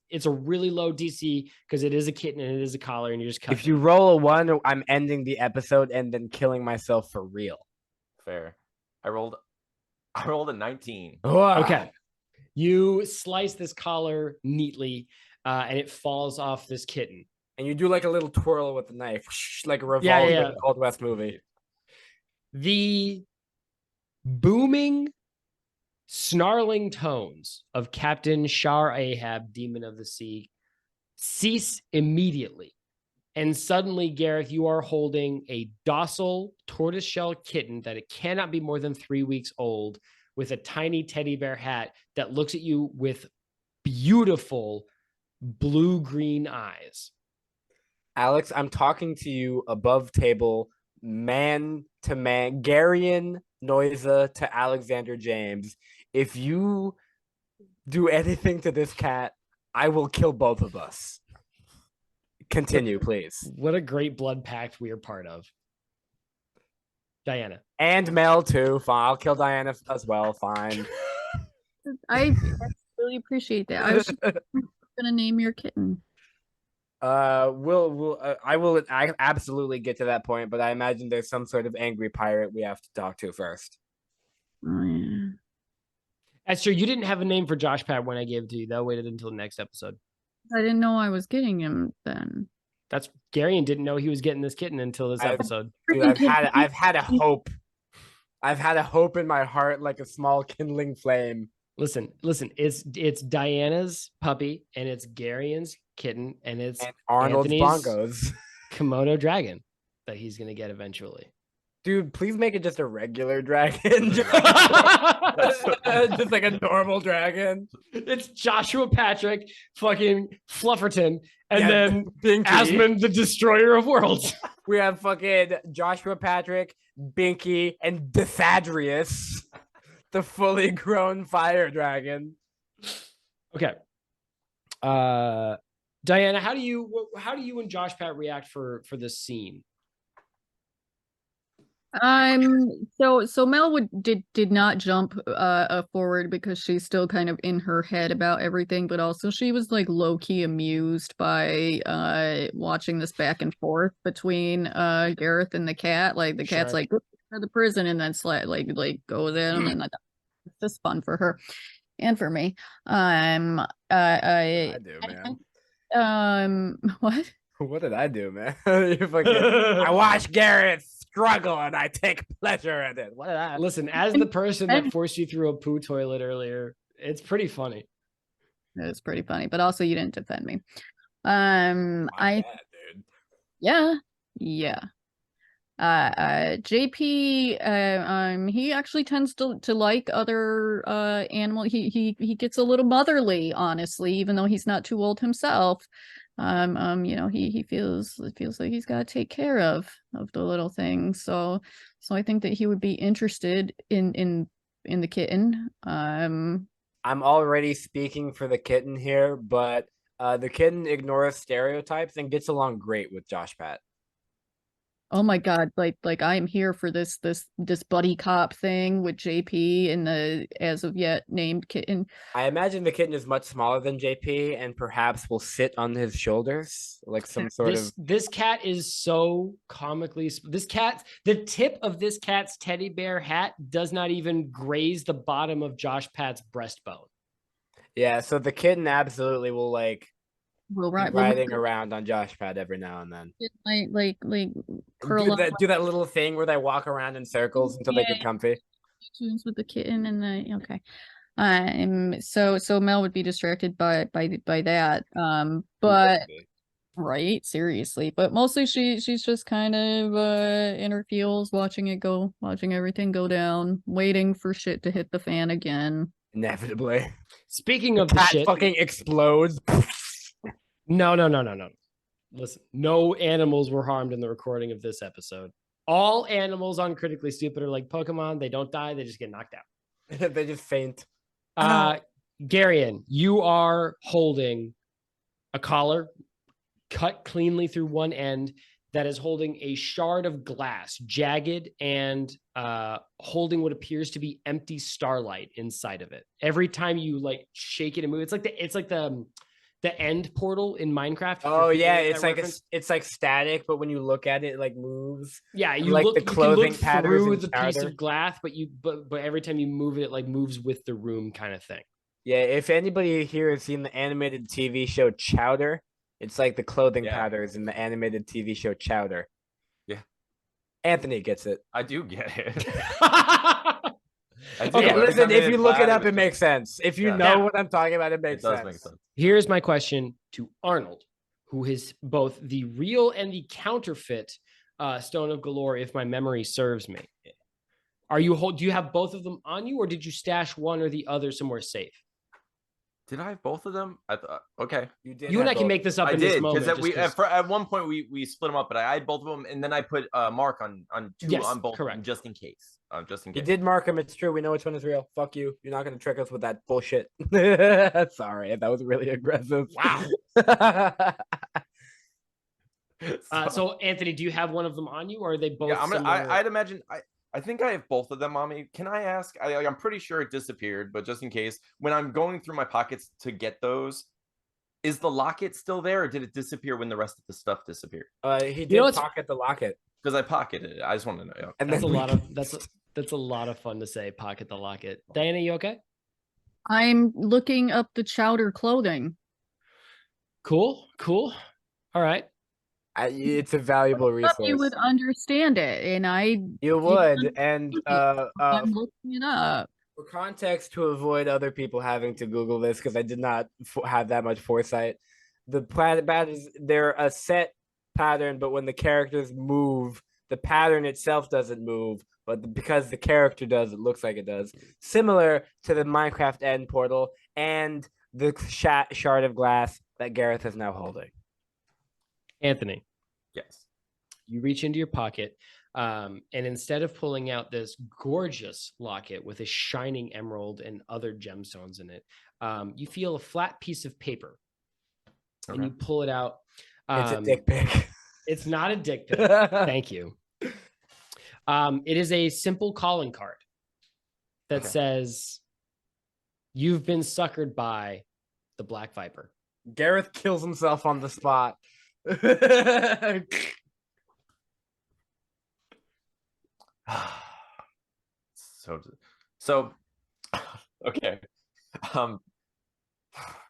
it's a really low DC because it is a kitten and it is a collar, and you just cut. If you roll a 1, I'm ending the episode and then killing myself for real. Fair. I rolled a 19. Okay. You slice this collar neatly, and it falls off this kitten. And you do like a little twirl with the knife, like a revolver in the Old West movie. The booming snarling tones of Captain Shar-Ahab, Demon of the Sea, cease immediately. And suddenly, Gareth, you are holding a docile tortoiseshell kitten that it cannot be more than 3 weeks old, with a tiny teddy bear hat that looks at you with beautiful blue-green eyes. Alex, I'm talking to you above table, man to man, Garion Neuse to Alexander James. If you do anything to this cat, I will kill both of us. Continue, please. What a great blood pact we are part of. Dianna. And Mel, too. Fine. I'll kill Diana as well. Fine. I really appreciate that. I was just gonna name your kitten. I will absolutely get to that point, but I imagine there's some sort of angry pirate we have to talk to first. Oh yeah. That's true. You didn't have a name for Josh Pad when I gave it to you. That waited until the next episode. I didn't know I was getting him then. That's Garion didn't know he was getting this kitten until this episode. Dude, I've had a hope. I've had a hope in my heart like a small kindling flame. Listen. It's Diana's puppy and it's Garion's kitten and it's And Arnold's Anthony's Broncos. Komodo dragon that he's gonna get eventually. Dude, please make it just a regular dragon. Just like a normal dragon. It's Joshua Patrick, fucking Flufferton, and then Binky. Asmund, the Destroyer of Worlds. We have fucking Joshua Patrick, Binky, and Dethadrius, the fully grown fire dragon. Okay. Diana, how do you and Josh Pat react for this scene? So Mel did not jump forward because she's still kind of in her head about everything, but also she was like low-key amused by watching this back and forth between Gareth and the cat. Like the cat's Sure. like, go to the prison, and then like goes at him, and I thought it's just fun for her and for me. I do, man. What? What did I do, man? I watch Gareth struggle and I take pleasure in it. What did I? Listen, as the person that forced you through a poo toilet earlier, it's pretty funny. It was pretty funny, but also you didn't defend me. My bad, dude. Yeah. JP, he actually tends to like other animal. He gets a little motherly, honestly, even though he's not too old himself. He feels like he's got to take care of the little things. So I think that he would be interested in the kitten. I'm already speaking for the kitten here, but the kitten ignores stereotypes and gets along great with Josh Pat. Oh my God, like I am here for this buddy cop thing with JP and the as of yet named kitten. I imagine the kitten is much smaller than JP and perhaps will sit on his shoulders like some sort of. This cat is so comically. The tip of this cat's teddy bear hat does not even graze the bottom of Josh Pat's breastbone. Yeah, so the kitten absolutely will like. We'll riding around on Josh Pad every now and then. Like curl up Do that little thing where they walk around in circles until they get comfy. with the kitten and the okay. So Mel would be distracted by that. But right, seriously. But mostly she's just kind of in her feels, watching everything go down, waiting for shit to hit the fan again. Inevitably. Speaking of the cat shit, fucking explodes. No. Listen, no animals were harmed in the recording of this episode. All animals on Critically Stupid are like Pokemon. They don't die. They just get knocked out. They just faint. Garion, you are holding a collar cut cleanly through one end that is holding a shard of glass, jagged and holding what appears to be empty starlight inside of it. Every time you like shake it and move, it's like the end portal in Minecraft. Oh yeah, it's like static, but when you look at it, it like moves. Yeah, you like look, the clothing you can look patterns through in the piece Chowder. of glass, but every time you move it like moves with the room, kind of thing. Yeah, if anybody here has seen the animated TV show Chowder, it's like the clothing patterns in the animated TV show Chowder. Yeah, Anthony gets it. I do get it. I do. Okay, Every listen, time if they you look it plaid, up, was it just- makes sense. If you Yeah. know Now- what I'm talking about, it It makes does sense. make sense. Here's my question to Arnold, who is both the real and the counterfeit Stone of Golorr, if my memory serves me. Do you have both of them on you, or did you stash one or the other somewhere safe? Did I have both of them? I thought okay. You and I can make this up I in this did moment. because just 'cause- at one point we split them up, but I had both of them, and then I put Mark on two Yes, on both of them, correct. just in case. Just in You case. did mark him. It's true. We know which one is real. Fuck you. You're not going to trick us with that bullshit. Sorry, that was really aggressive. Wow. So Anthony, do you have one of them on you, or are they both? Yeah, similar? I'd imagine. I think I have both of them on me. Can I ask? I'm pretty sure it disappeared, but just in case, when I'm going through my pockets to get those, is the locket still there, or did it disappear when the rest of the stuff disappeared? He did know what's- pocket the locket. Because I pocketed it. I just want to know. Yeah. And That's a then we lot of can- that's a lot of fun to say. Pocket the locket. Diana, you okay? I'm looking up the chowder clothing. Cool. All right. It's a valuable Thought resource. you would understand it, and You would, and I'm looking it up. for context, to avoid other people having to Google this, because I did not have that much foresight. The patterns, they're a set pattern, but when the characters move, the pattern itself doesn't move, but because the character does, it looks like it does. Similar to the Minecraft end portal and the shard of glass that Gareth is now holding. Anthony, Yes. you reach into your pocket, and instead of pulling out this gorgeous locket with a shining emerald and other gemstones in it, you feel a flat piece of paper, and you pull it out. It's a dick pic. It's not a dick pic. Thank you. It is a simple calling card that Okay. says, "You've been suckered by the Black Viper." Gareth kills himself on the spot. So okay.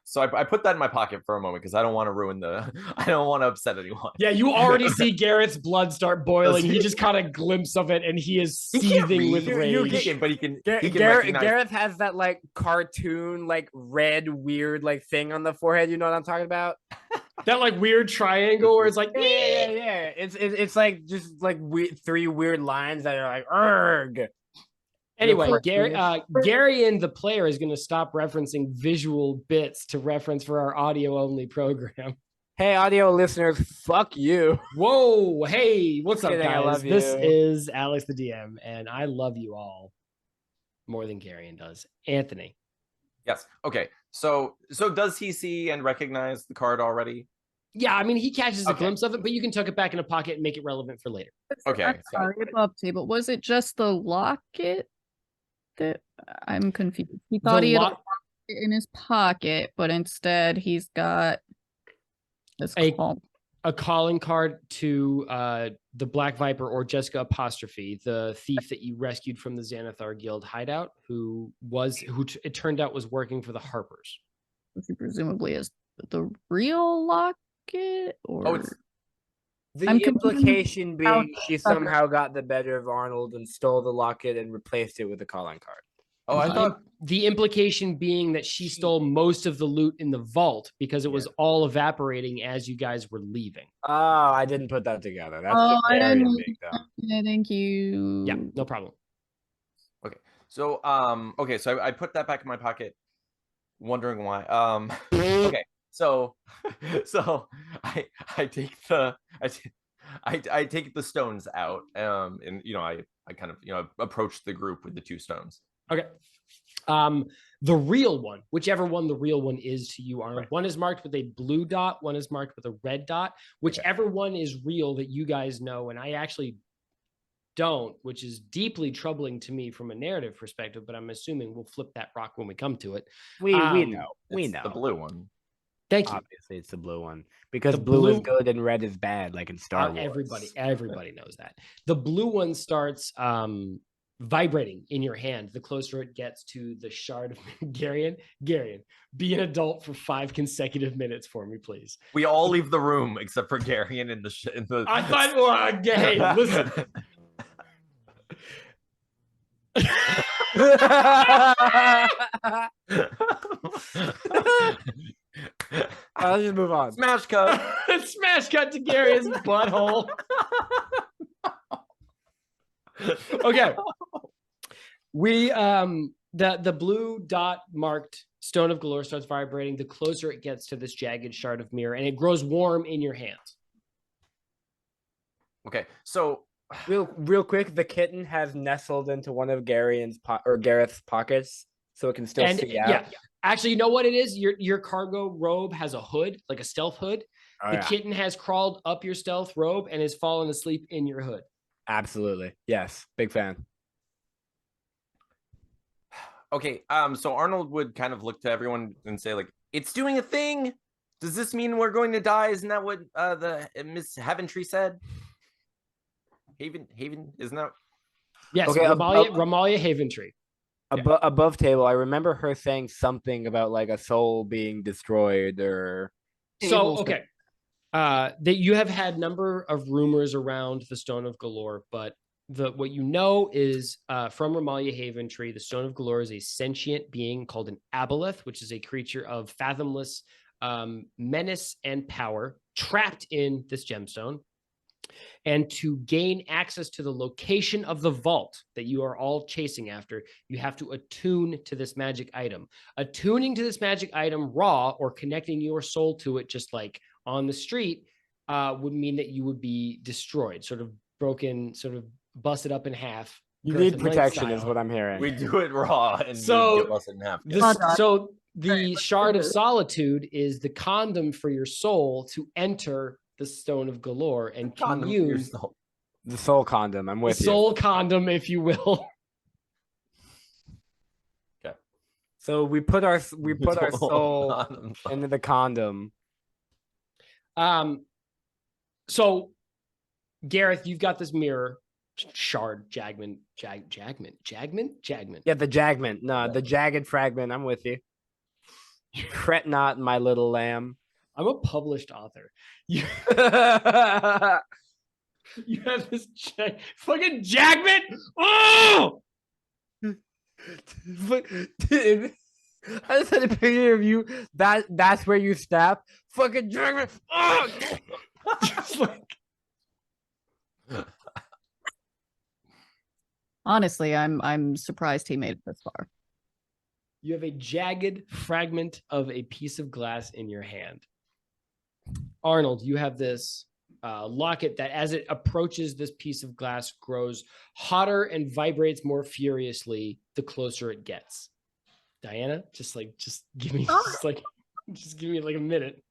So I put that in my pocket for a moment because I don't want to ruin I don't want to upset anyone. Yeah, you already see Garrett's blood start boiling. He just caught a glimpse of it, and he is He can't seething with read. rage. He can, but he can recognize. Gareth has that like cartoon, like red, weird, like thing on the forehead. You know what I'm talking about? That like weird triangle where it's like, Yeah. It's like just like three weird lines that are like, "Erg." Anyway, You're Garion, the player, is going to stop referencing visual bits to reference for our audio only program. Hey, audio listeners, fuck you. Whoa, hey, what's up, Kidding, I guys? love This you. is Alex the DM, and I love you all more than Garion does. Anthony. Yes. Okay. So does he see and recognize the card already? Yeah, I mean, he catches a Okay. glimpse of it, but you can tuck it back in a pocket and make it relevant for later. Okay. I'm sorry about table. Was it just the locket that I'm confused? He thought The he had a lock- locket in his pocket, but instead he's got this A- call. A calling card to the Black Viper, or Jessica Apostrophe, the thief that you rescued from the Xanathar Guild hideout, who it turned out was working for the Harpers. Which presumably is the real locket, or Oh, it's The I'm confused implication how being she sucker- somehow got the better of Arnold and stole the locket and replaced it with a calling card. I thought The implication being that she stole most of the loot in the vault because it was all evaporating as you guys were leaving. Oh, I didn't put that together. That's Oh, I very didn't- big, though. Yeah, thank you. Yeah, no problem. so. Okay. So I put that back in my pocket, wondering why. Okay. So I take I take the stones out. And I kind of approach the group with the two stones. Okay. The real one, whichever one the real one is to you, Arnold. Right. One is marked with a blue dot, one is marked with a red dot. Whichever one is real that you guys know, and I actually don't, which is deeply troubling to me from a narrative perspective, but I'm assuming we'll flip that rock when we come to it. We Um, know. We It's know. the blue one. Thank you. Obviously, it's the blue one. Because The blue is blue- good and red is bad, like in Star Wars. Everybody knows that. The blue one starts vibrating in your hand the closer it gets to the shard of Garion. Garion, be an adult for 5 consecutive minutes for me, please. We all leave the room except for Garion in the. I thought, well, hey, listen. Let's just move on. Smash cut. Smash cut to Gary's butthole. Okay. We the blue dot marked Stone of Golorr starts vibrating the closer it gets to this jagged shard of mirror, and it grows warm in your hands. Okay, so Real quick, the kitten has nestled into one of Gareth's pockets, so it can still see out. Yeah. Actually, you know what it is? Your cargo robe has a hood, like a stealth hood. Oh, the yeah. kitten has crawled up your stealth robe and has fallen asleep in your hood. Absolutely. Yes. Big fan. okay, so Arnold would kind of look to everyone and say, like, it's doing a thing. Does this mean we're going to die? Isn't that what the Miss Heaventree said? Haven, isn't that? Yes, Okay, Ramalia Haventree. Above table, I remember her saying something about like a soul being destroyed or. So okay, that you have had number of rumors around the Stone of Golorr, but what you know is from Ramalia Haventree, the Stone of Golorr is a sentient being called an aboleth, which is a creature of fathomless menace and power trapped in this gemstone. And to gain access to the location of the vault that you are all chasing after, you have to attune to this magic item. Attuning to this magic item raw or connecting your soul to it just like on the street would mean that you would be destroyed, sort of broken, sort of busted up in half. You need protection is what I'm hearing. We do it raw and So, we get busted in half. So the Shard of Solitude is the condom for your soul to enter the Stone of Golorr and can use the soul condom. I'm with you. Soul condom, if you will. Okay. So we put our soul into the condom. So Gareth, you've got this mirror shard, Jagman. Yeah, the jagment. No, the jagged fragment. I'm with you. Fret not, my little lamb. I'm a published author. You have this fucking Jagman. Oh! Dude, I just had a picture of you. That's where you snap. Fucking Jagman. Oh! Honestly, I'm surprised he made it this far. You have a jagged fragment of a piece of glass in your hand. Arnold, you have this locket that as it approaches this piece of glass grows hotter and vibrates more furiously the closer it gets. Diana, just give me like a minute.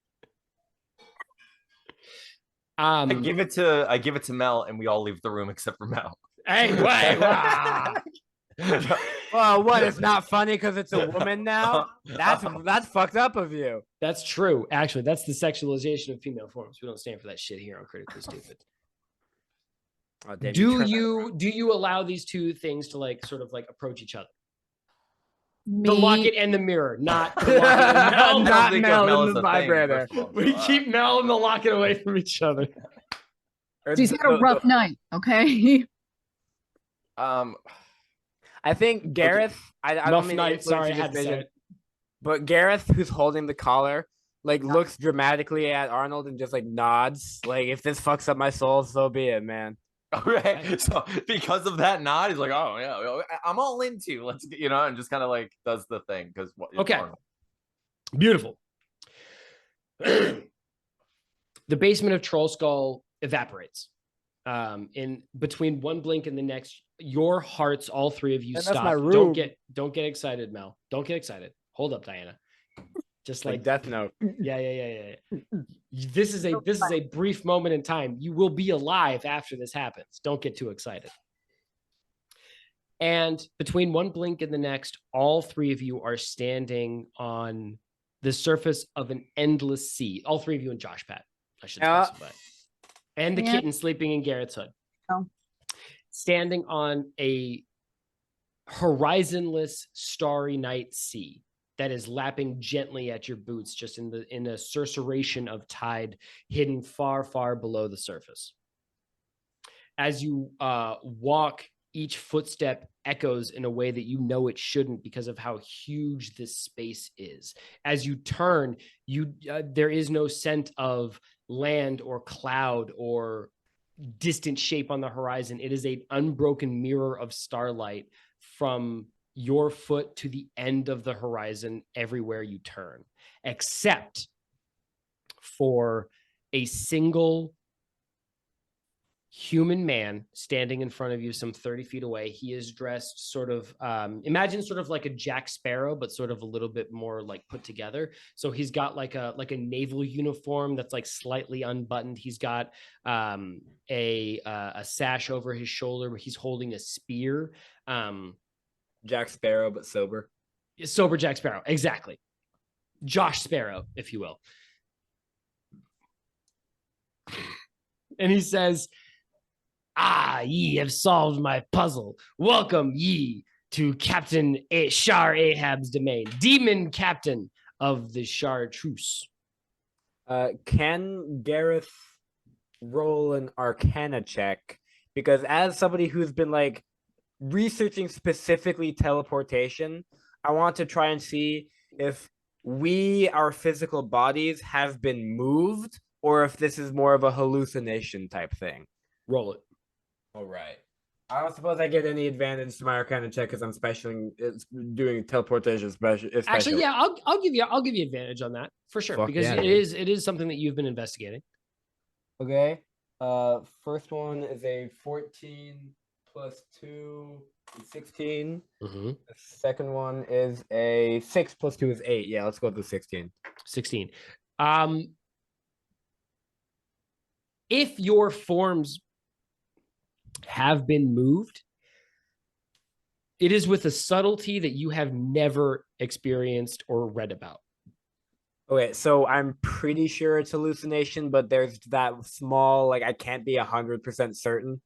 I give it to Mel and we all leave the room except for Mel. Hey, wait. Well, what? It's not funny because it's a woman now. That's fucked up of you. That's true. Actually, that's the sexualization of female forms. We don't stand for that shit here on Critically Stupid. Oh, damn, do you allow these two things to like sort of like approach each other? Me, The locket and the mirror, not the locket and Mel. Not think Mel of Mel in as the a thing, vibrator. first of all. We keep Mel and the locket away from each other. she's had a rough night, okay? I think Gareth. I don't Rough mean to night. influence Sorry, I your had to say decision, it. but Gareth, who's holding the collar, like looks dramatically at Arnold and just like nods. Like, if this fucks up my soul, so be it, man. Okay, so because of that nod, he's like, "Oh yeah, I'm all into. Let's get," and just kind of like does the thing because Okay. Beautiful. The basement of Troll Skull evaporates. In between one blink and the next, your hearts, all three of you, And that's stop. my room. Don't get excited, Mel. Don't get excited. Hold up, Diana. Just Like like Death Note. yeah. This is a brief moment in time. You will be alive after this happens. Don't get too excited. And between one blink and the next, all three of you are standing on the surface of an endless sea. All three of you and Josh Pat, I should specify. And the kitten sleeping in Garrett's hood. Oh. Standing on a horizonless starry night sea that is lapping gently at your boots, just in a susurration of tide hidden far, far below the surface. As you walk, each footstep echoes in a way that you know it shouldn't because of how huge this space is. As you turn, there is no scent of land or cloud or distant shape on the horizon. It is an unbroken mirror of starlight from your foot to the end of the horizon everywhere you turn, except for a single human man standing in front of you some 30 feet away. He is dressed sort of, imagine sort of like a Jack Sparrow, but sort of a little bit more like put together. So he's got like a naval uniform that's like slightly unbuttoned. He's got a sash over his shoulder where he's holding a spear. Jack Sparrow, but sober. Sober Jack Sparrow, exactly. Josh Sparrow, if you will. And he says, ye have solved my puzzle. Welcome ye to Captain Shar-Ahab's domain, demon captain of the Chartreuse. Can Gareth roll an Arcana check? Because as somebody who's been like researching specifically teleportation, I want to try and see if our physical bodies have been moved or if this is more of a hallucination type thing. Roll it. All right. I don't suppose I get any advantage to my Arcana check because I'm doing teleportation special. Actually, yeah, I'll give you advantage on that for sure. Fuck because yeah, it is something that you've been investigating. Okay. First one is a 14 plus 2 is 16. Mm-hmm. The second one is a 6 plus 2 is 8. Yeah, let's go with the 16. 16. If your forms have been moved, it is with a subtlety that you have never experienced or read about. Okay, so I'm pretty sure it's hallucination, but there's that small, like, I can't be 100% certain.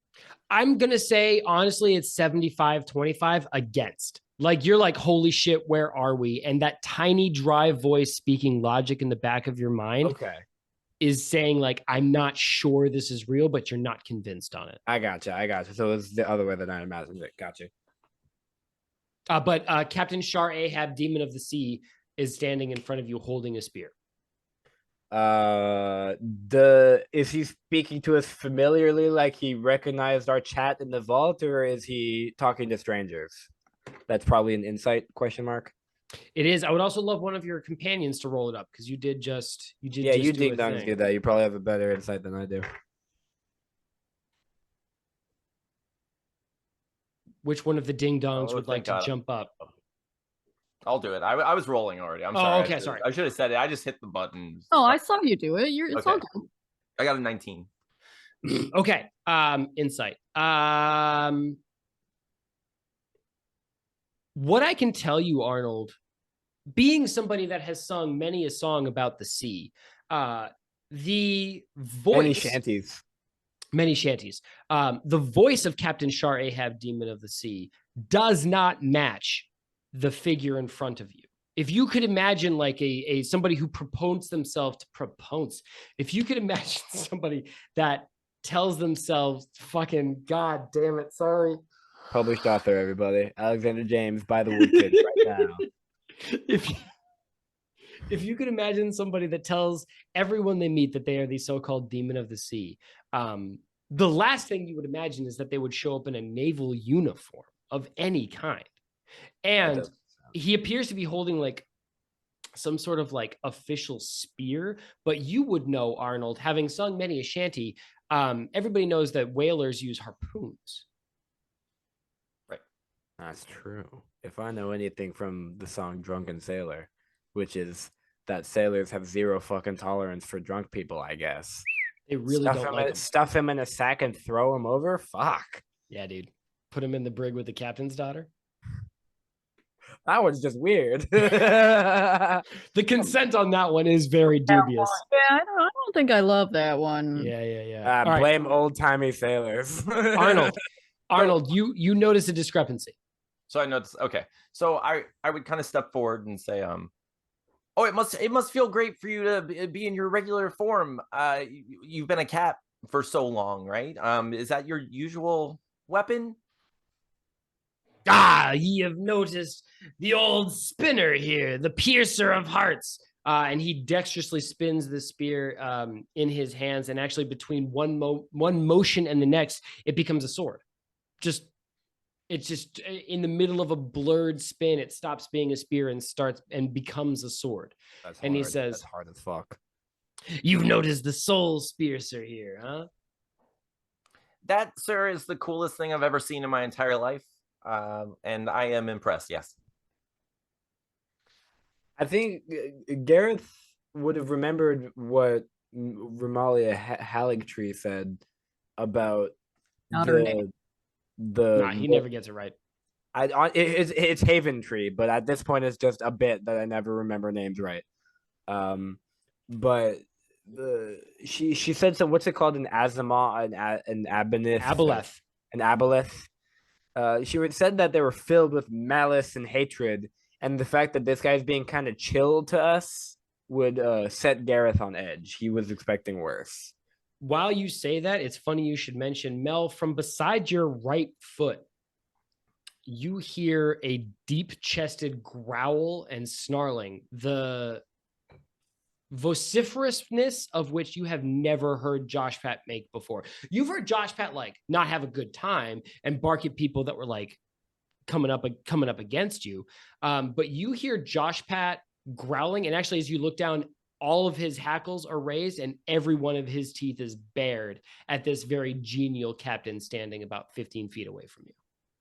I'm going to say, honestly, it's 75-25 against. Like, you're like, holy shit, where are we? And that tiny, dry voice speaking logic in the back of your mind is saying, like, I'm not sure this is real, but you're not convinced on it. I gotcha. So it's the other way that I imagined it. Gotcha. But Captain Shar-Ahab, Demon of the Sea, is standing in front of you holding a spear. Is he speaking to us familiarly, like he recognized our chat in the vault, or is he talking to strangers? That's probably an insight question mark. It is. I would also love one of your companions to roll it up because you did just you ding dongs do that. You probably have a better insight than I do. Which one of the ding dongs would like to jump up? I'll do it. I was rolling already. I'm sorry. Okay, sorry. I should have said it. I just hit the button. Oh, I saw you do it. It's all good. I got a 19. Okay. Insight. What I can tell you, Arnold, being somebody that has sung many a song about the sea, the voice... Many shanties. The voice of Captain Shar-Ahab, Demon of the Sea, does not match the figure in front of you. If you could imagine like a somebody who promotes themselves to propose, if you could imagine somebody that tells themselves, fucking god damn it, sorry. Published author, everybody. Alexander James, by the Wood Kids right now. If you could imagine somebody that tells everyone they meet that they are the so-called Demon of the Sea, the last thing you would imagine is that they would show up in a naval uniform of any kind. And he appears to be holding like some sort of like official spear, but you would know, Arnold, having sung many a shanty, everybody knows that whalers use harpoons. Right. That's true. If I know anything from the song Drunken Sailor, which is that sailors have zero fucking tolerance for drunk people, I guess. They really don't like him. Stuff him in a sack and throw him over? Fuck. Yeah, dude. Put him in the brig with the captain's daughter. That one's just weird. The consent on that one is very dubious. Yeah, I don't think I love that one. Yeah. Blame old-timey sailors. Arnold, you notice a discrepancy. So I noticed. Okay, so I would kind of step forward and say, oh, it must feel great for you to be in your regular form. You've been a cat for so long, right? Is that your usual weapon? Ah, ye have noticed the old spinner here, the piercer of hearts. And he dexterously spins the spear in his hands, and actually between one motion and the next, it becomes a sword. It's just in the middle of a blurred spin, it stops being a spear and starts and becomes a sword. That's And he hard. says, That's hard as fuck. "You've noticed the soul piercer here, huh?" That, sir, is the coolest thing I've ever seen in my entire life. And I am impressed, yes. I think Gareth would have remembered what Ramalia Halligtree said about Not her name. Nah, he never gets it right. It's Haven Tree, but at this point it's just a bit that I never remember names right. But she said so. What's it called? An Azama, an Abenith, Aboleth. an Aboleth. She said that they were filled with malice and hatred, and the fact that this guy's being kind of chill to us would set Gareth on edge. He was expecting worse. While you say that, it's funny you should mention, Mel, from beside your right foot, you hear a deep-chested growl and snarling, the vociferousness of which you have never heard Josh Pat make before. You've heard Josh Pat like not have a good time and bark at people that were like coming up against you. But you hear Josh Pat growling, and actually, as you look down, all of his hackles are raised and every one of his teeth is bared at this very genial captain standing about 15 feet away from you.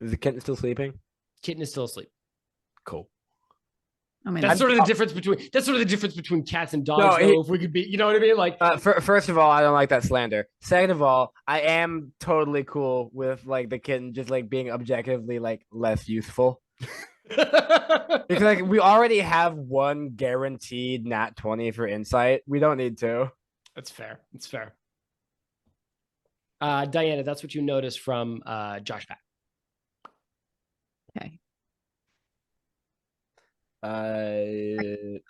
Is the kitten still sleeping? Kitten is still asleep. Cool. I mean, That's sort of the difference between cats and dogs. No, though, if we could be, you know what I mean? Like, first of all, I don't like that slander. Second of all, I am totally cool with like the kitten just like being objectively like less useful. Because like we already have one guaranteed nat 20 for insight. We don't need two. That's fair. It's fair. Diana, that's what you noticed from Josh Pat. okay.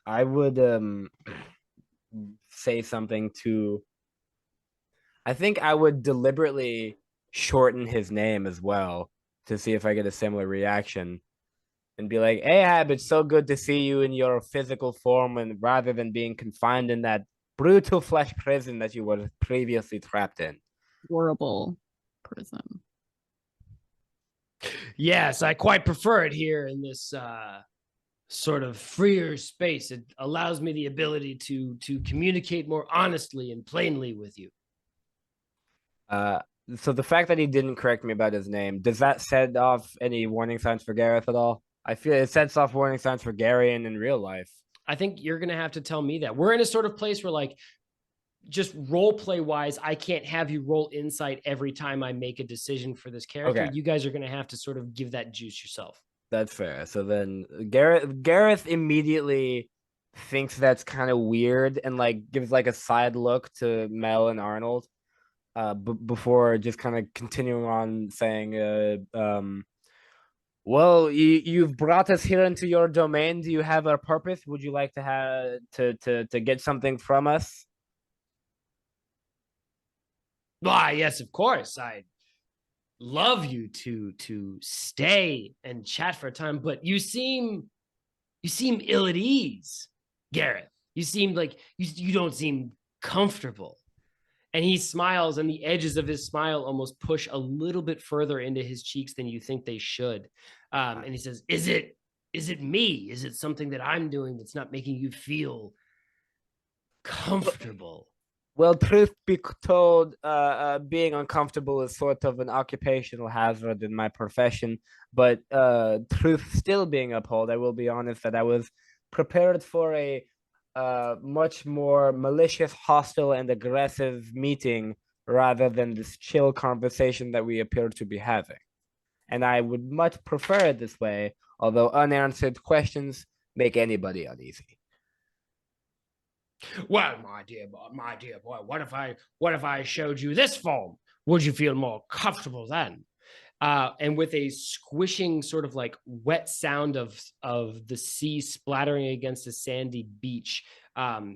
I would say something to. I think I would deliberately shorten his name as well to see if I get a similar reaction, and be like, "Ahab, it's so good to see you in your physical form, and rather than being confined in that brutal flesh prison that you were previously trapped in." Horrible prison. Yes, I quite prefer it here in this sort of freer space. It allows me the ability to communicate more honestly and plainly with you. So the fact that he didn't correct me about his name, does that set off any warning signs for Gareth at all? I feel it sets off warning signs for Garion in real life. I think you're going to have to tell me that. We're in a sort of place where, like, just role play wise, I can't have you roll insight every time I make a decision for this character. Okay. You guys are going to have to sort of give that juice yourself. That's fair. So then Gareth immediately thinks that's kind of weird and like gives like a side look to Mel and Arnold, before just kind of continuing on saying, well, you've brought us here into your domain. Do you have a purpose? Would you like to have to get something from us? Why, yes, of course. I love you to stay and chat for a time, but you seem ill at ease, Gareth. You seem like you don't seem comfortable. And he smiles, and the edges of his smile almost push a little bit further into his cheeks than you think they should. And he says, is it me? Is it something that I'm doing that's not making you feel comfortable? Well, truth be told, being uncomfortable is sort of an occupational hazard in my profession. But truth still being upheld, I will be honest that I was prepared for a much more malicious, hostile, and aggressive meeting rather than this chill conversation that we appear to be having. And I would much prefer it this way, although unanswered questions make anybody uneasy. Well, my dear boy, what if I showed you this foam? Would you feel more comfortable then? And with a squishing sort of like wet sound of the sea splattering against a sandy beach,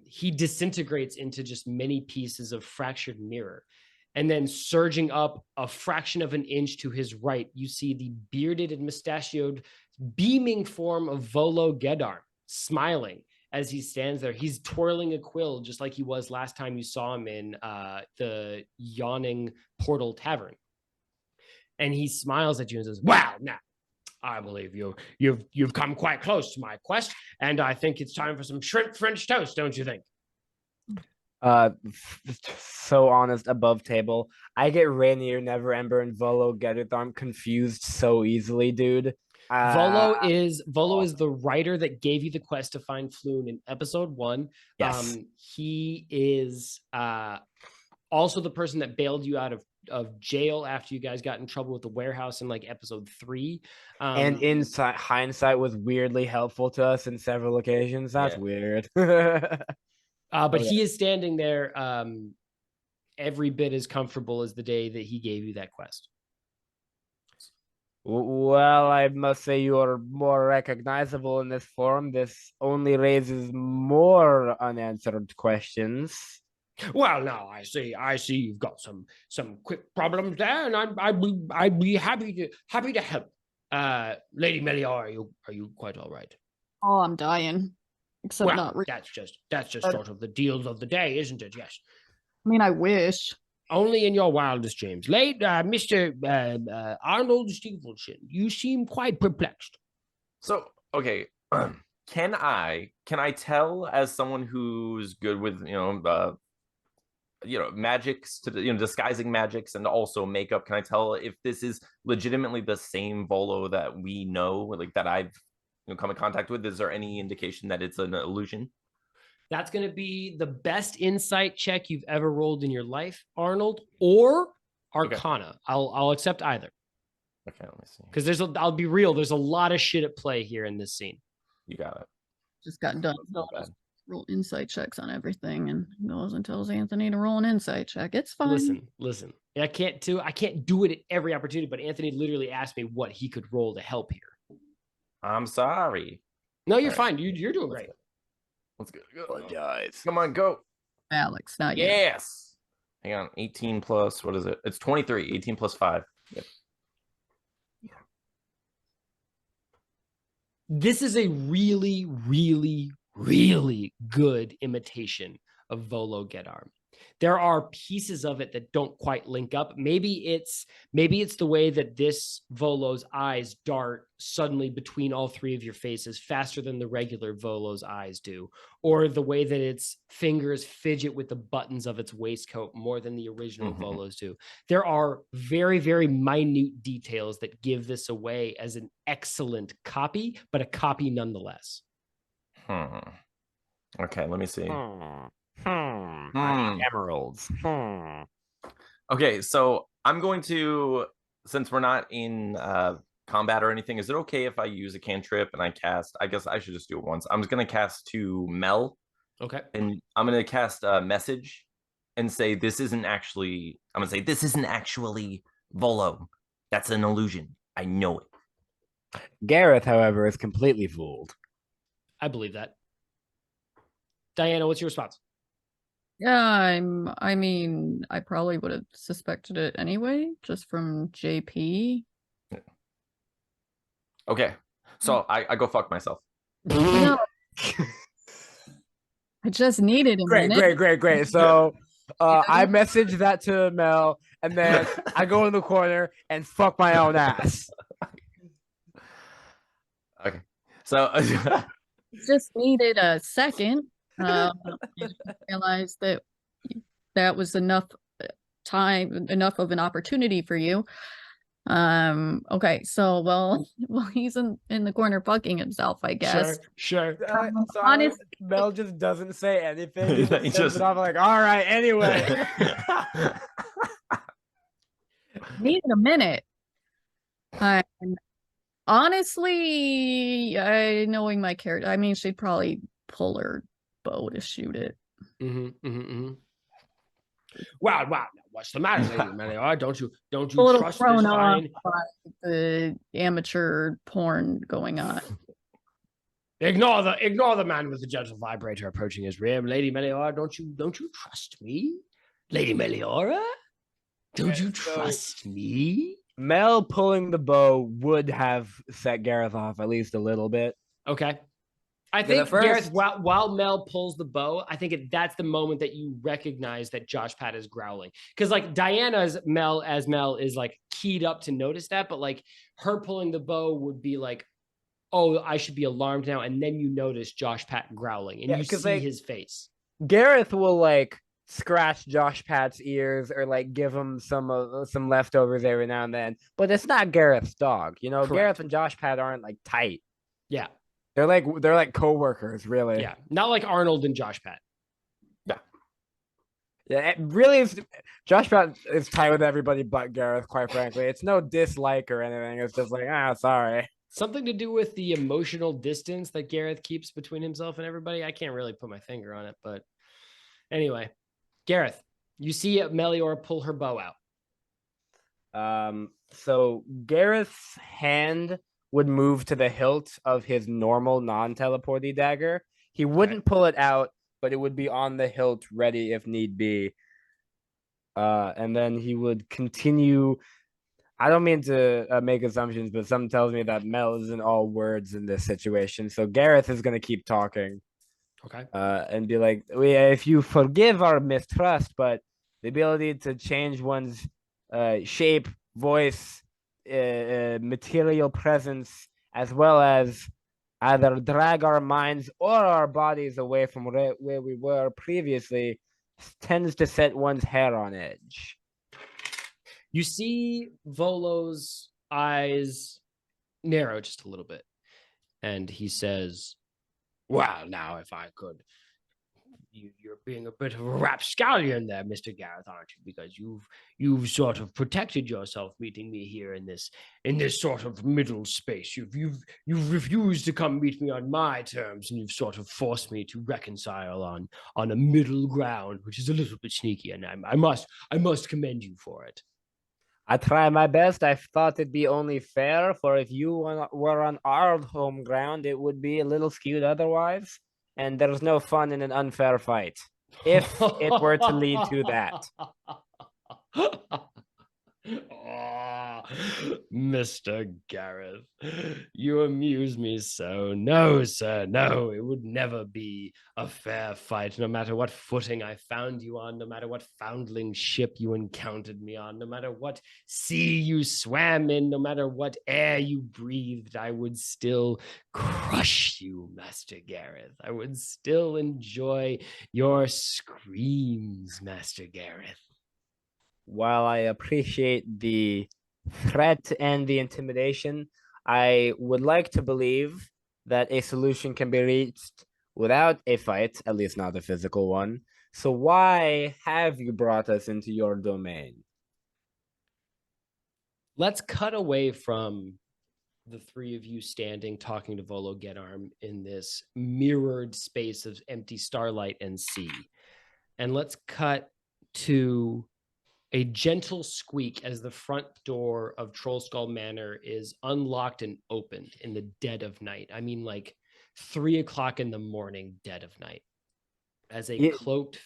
he disintegrates into just many pieces of fractured mirror. And then surging up a fraction of an inch to his right, you see the bearded and mustachioed, beaming form of Volo Gedarm, smiling as he stands there. He's twirling a quill, just like he was last time you saw him in the Yawning Portal Tavern. And he smiles at you and says, "Well, now, I believe you've come quite close to my quest, and I think it's time for some shrimp French toast, don't you think?" So honest, above table. I get Rainier, Neverember, and Volo Gedarm confused so easily, dude. Volo is the writer that gave you the quest to find Floon in episode 1. Yes. He is also the person that bailed you out of jail after you guys got in trouble with the warehouse in like episode 3. And in hindsight was weirdly helpful to us in several occasions. That's weird. But he is standing there every bit as comfortable as the day that he gave you that quest. Well, I must say you are more recognizable in this form. This only raises more unanswered questions. Well, now I see you've got some quick problems there, and I'd be happy to help. Lady Melior, are you quite all right? Oh, I'm dying. Except well, not really. That's just sort of the deals of the day, isn't it? Yes. I mean, I wish. Only in your wildest dreams. Late, Mr. Arnold Stevenson, you seem quite perplexed. So, okay, can I tell as someone who's good with magics disguising magics and also makeup? Can I tell if this is legitimately the same Volo that we know, like that I've come in contact with? Is there any indication that it's an illusion? That's going to be the best insight check you've ever rolled in your life, Arnold, or Arcana. Okay. I'll accept either. Okay, let me see. Because I'll be real, there's a lot of shit at play here in this scene. You got it. Just got done. Roll insight checks on everything, and goes and tells Anthony to roll an insight check. It's fine. Listen. I can't do it at every opportunity, but Anthony literally asked me what he could roll to help here. I'm sorry. No, you're fine. You're doing great. Let's go. Apologize. Come on, go. Alex, not you. Yes. Hang on. 18 plus, what is it? It's 23. 18 plus 5. Yep. This is a really, really, really good imitation of Volo Gedarm. There are pieces of it that don't quite link up. Maybe it's the way that this Volo's eyes dart suddenly between all three of your faces faster than the regular Volo's eyes do, or the way that its fingers fidget with the buttons of its waistcoat more than the original Volos do. There are very, very minute details that give this away as an excellent copy, but a copy nonetheless. Okay, let me see. Emeralds. Okay, so I'm going to, since we're not in combat or anything, is it okay if I use a cantrip and I cast? I guess I should just do it once. I'm just going to cast to Mel. Okay. And I'm going to cast a message and say, this isn't actually Volo. That's an illusion. I know it. Gareth, however, is completely fooled. I believe that. Diana, what's your response? Yeah, I mean, I probably would have suspected it anyway, just from JP. Okay, so I go fuck myself. No. I just needed a minute. Great. So I message that to Mel, and then I go in the corner and fuck my own ass. Okay, so just needed a second. Realized that was enough of an opportunity for you. Okay, so well he's in the corner fucking himself, I guess. Sure. Honestly, Mel just doesn't say anything. He just it off like, all right, anyway. Needed a minute. Honestly, knowing my character, I mean, she'd probably pull her bow to shoot it. Wow, what's the matter, Lady Melior? Don't you trust this fine? The amateur porn going on. Ignore the man with the gentle vibrator approaching his rear. Lady Melior, don't you trust me? Lady Meliora? Don't you so- trust me? Mel pulling the bow would have set Gareth off at least a little bit. Okay. I Because at think Gareth, first- while Mel pulls the bow, I think that's the moment that you recognize that Josh Pad is growling. Because like Diana's Mel is like keyed up to notice that, but like her pulling the bow would be like, oh, I should be alarmed now. And then you notice Josh Pat growling and Yeah, you 'cause, see like, his face. Gareth will like scratch Josh Pat's ears or like give him some leftovers every now and then, but it's not Gareth's dog. You know, Correct. Gareth and Josh Pat aren't like tight. Yeah. They're like coworkers, really. Yeah. Not like Arnold and Josh Pat. Yeah, it really is. Josh Pat is tight with everybody but Gareth, quite frankly. It's no dislike or anything. It's just like, sorry. Something to do with the emotional distance that Gareth keeps between himself and everybody. I can't really put my finger on it, but anyway, Gareth, you see Melior pull her bow out. So Gareth's hand would move to the hilt of his normal non-teleporty dagger. He wouldn't pull it out, but it would be on the hilt, ready if need be. And then he would continue. I don't mean to make assumptions, but something tells me that Mel isn't all words in this situation. So Gareth is going to keep talking. Okay. And be like, if you forgive our mistrust, but the ability to change one's shape, voice, material presence, as well as either drag our minds or our bodies away from where we were previously, tends to set one's hair on edge. You see Volo's eyes narrow just a little bit. And he says, well, now, if I could, you're being a bit of a rapscallion there, Mr. Gareth, aren't you? Because you've sort of protected yourself meeting me here in this sort of middle space. You've refused to come meet me on my terms, and you've sort of forced me to reconcile on a middle ground, which is a little bit sneaky, and I must commend you for it. I try my best. I thought it'd be only fair, for if you were on our home ground, it would be a little skewed otherwise. And there's no fun in an unfair fight, if it were to lead to that. Oh, Mr. Gareth, you amuse me so. No, sir, no, it would never be a fair fight, no matter what footing I found you on, no matter what foundling ship you encountered me on, no matter what sea you swam in, no matter what air you breathed, I would still crush you, Master Gareth. I would still enjoy your screams, Master Gareth. While I appreciate the threat and the intimidation, I would like to believe that a solution can be reached without a fight, at least not a physical one. So why have you brought us into your domain? Let's cut away from the three of you standing talking to Volo Gedarm in this mirrored space of empty starlight and sea. And let's cut to a gentle squeak as the front door of Trollskull Manor is unlocked and opened in the dead of night. I mean, like 3 o'clock in the morning, dead of night. As a cloaked.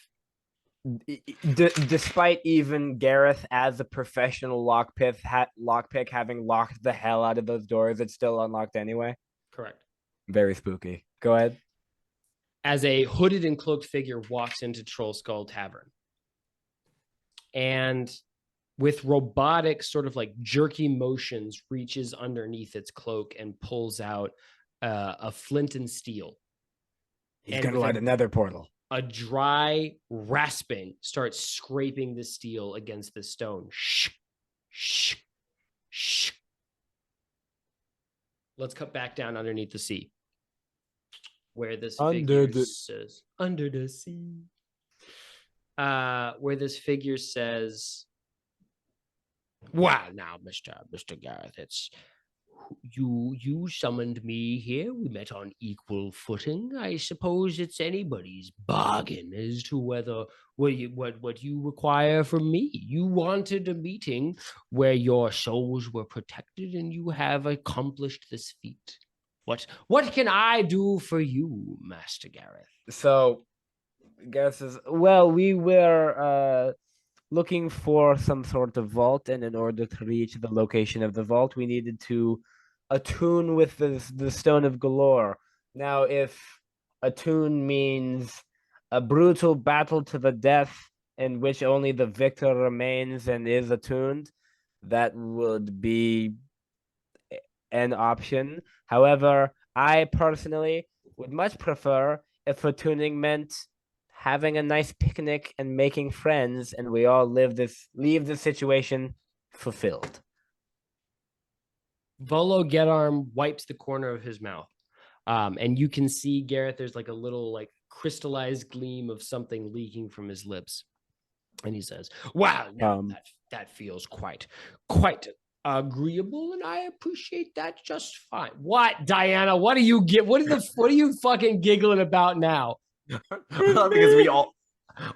Despite even Gareth, as a professional lockpick, having locked the hell out of those doors, it's still unlocked anyway. Correct. Very spooky. Go ahead. As a hooded and cloaked figure walks into Trollskull Tavern. And with robotic sort of like jerky motions, reaches underneath its cloak and pulls out a flint and steel. He's going to light another portal. A dry rasping starts scraping the steel against the stone. Shh, shh, shh. Let's cut back down underneath the sea. Where this figure says, under the sea. Where this figure says, well, now, Mr. Gareth, it's you summoned me here. We met on equal footing. I suppose it's anybody's bargain as to whether what you require from me. You wanted a meeting where your souls were protected, and you have accomplished this feat. What can I do for you, Master Gareth? So Gareth says, well, we were looking for some sort of vault, and in order to reach the location of the vault, we needed to attune with the Stone of Golorr. Now, if attune means a brutal battle to the death in which only the victor remains and is attuned, that would be an option. However, I personally would much prefer if attuning meant having a nice picnic and making friends, and we all leave the situation fulfilled. Volo Getarm wipes the corner of his mouth. And you can see, Gareth, there's like a little like crystallized gleam of something leaking from his lips. And he says, wow, that feels quite agreeable, and I appreciate that just fine. What, Dianna? What do you get? What are you fucking giggling about now? Because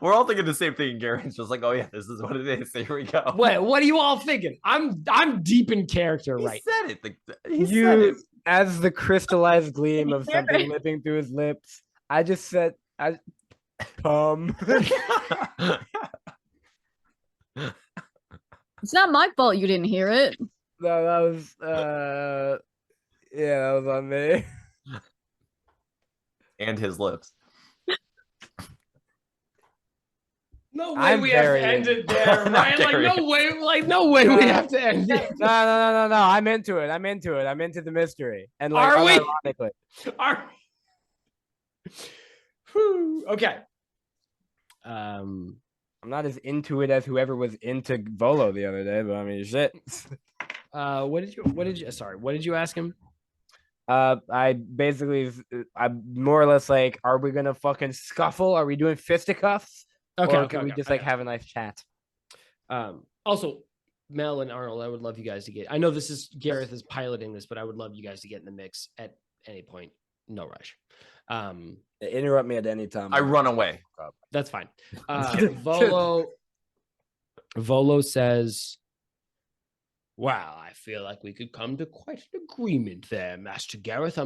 we're all thinking the same thing. Garen's just like, oh yeah, this is what it is. Here we go. What are you all thinking? I'm deep in character, He right? said it. He said it. As the crystallized gleam of something lipping through his lips, I just said, It's not my fault you didn't hear it. No, that was that was on me. And his lips. No way I'm we have to very end in. it there, right? No way we have to end it. No. I'm into it. I'm into the mystery. And like, Are we? unironically. Okay. I'm not as into it as whoever was into Volo the other day, but I mean, shit. What did you ask him? I more or less like, are we gonna fucking scuffle? Are we doing fisticuffs? Or can we just have a nice chat? Also, Mel and Arnold, I would love you guys to get. I know Gareth is piloting this, but I would love you guys to get in the mix at any point. No rush. Interrupt me at any time. I run away. That's fine. Volo says, wow, I feel like we could come to quite an agreement there, Master Gareth.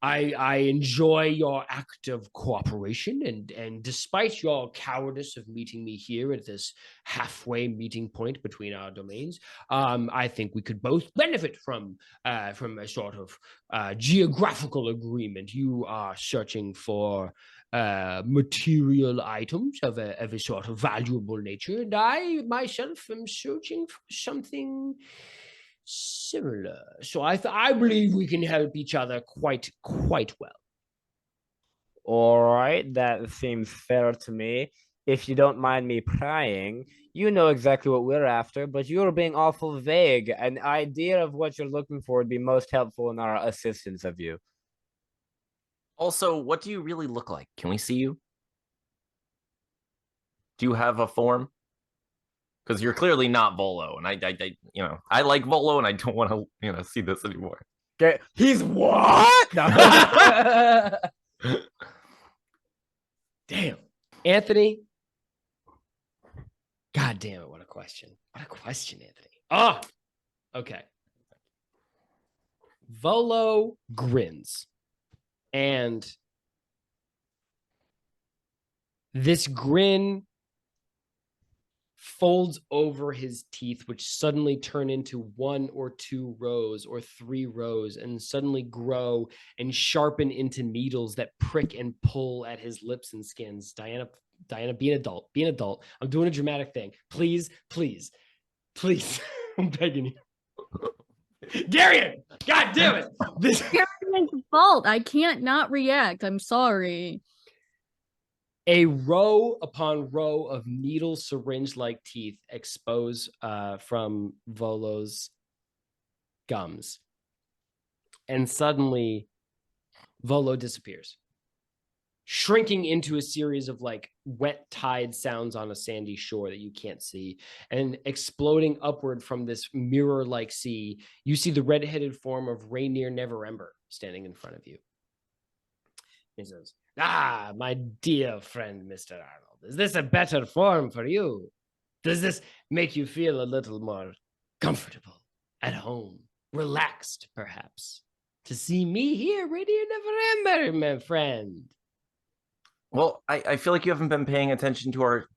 I enjoy your act of cooperation, and despite your cowardice of meeting me here at this halfway meeting point between our domains, I think we could both benefit from a sort of geographical agreement. You are searching for material items of a sort of valuable nature, and I myself am searching for something similar. So I believe we can help each other quite well. All right, that seems fair to me. If you don't mind me prying, you know exactly what we're after, but you're being awful vague. An idea of what you're looking for would be most helpful in our assistance of you. Also, what do you really look like? Can we see you? Do you have a form? Because you're clearly not Volo, and I like Volo, and I don't want to, see this anymore. Okay, he's what? No. Damn, Anthony. God damn it! What a question! What a question, Anthony. Oh, okay. Volo grins, and this grin folds over his teeth, which suddenly turn into 1 or 2 rows or 3 rows, and suddenly grow and sharpen into needles that prick and pull at his lips and skins. Dianna, be an adult. I'm doing a dramatic thing. Please. I'm begging you. Garion, God damn it. This Garion's fault. I can't not react. I'm sorry. A row upon row of needle syringe-like teeth expose from Volo's gums. And suddenly, Volo disappears, shrinking into a series of like wet tide sounds on a sandy shore that you can't see, and exploding upward from this mirror-like sea, you see the red-headed form of Rainier Neverember standing in front of you. He says, "Ah, my dear friend, Mr. Arnold, is this a better form for you? Does this make you feel a little more comfortable, at home, relaxed, perhaps, to see me here, Rainier Neverember, my friend?" Well, I feel like you haven't been paying attention to our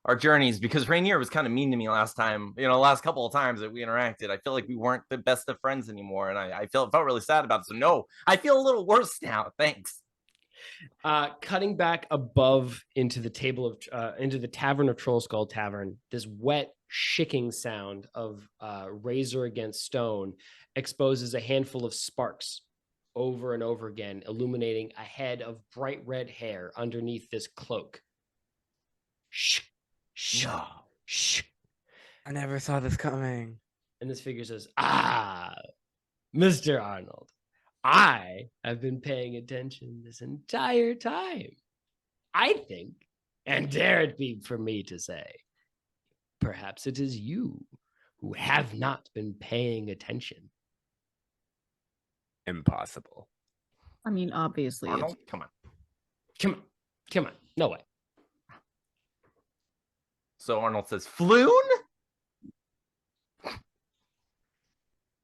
our journeys, because Rainier was kind of mean to me last time. Last couple of times that we interacted, I feel like we weren't the best of friends anymore, and I felt really sad about it. So no, I feel a little worse now. Thanks. Cutting back above into the Tavern of Troll Skull Tavern, this wet shicking sound of razor against stone exposes a handful of sparks over and over again, illuminating a head of bright red hair underneath this cloak. Shh, shh, No. shh. I never saw this coming. And this figure says, Mr. Arnold, I have been paying attention this entire time. I think, and dare it be for me to say, perhaps it is you who have not been paying attention. Impossible. I mean, obviously, it's Arnold, come on. Come on. No way. So Arnold says, Floon?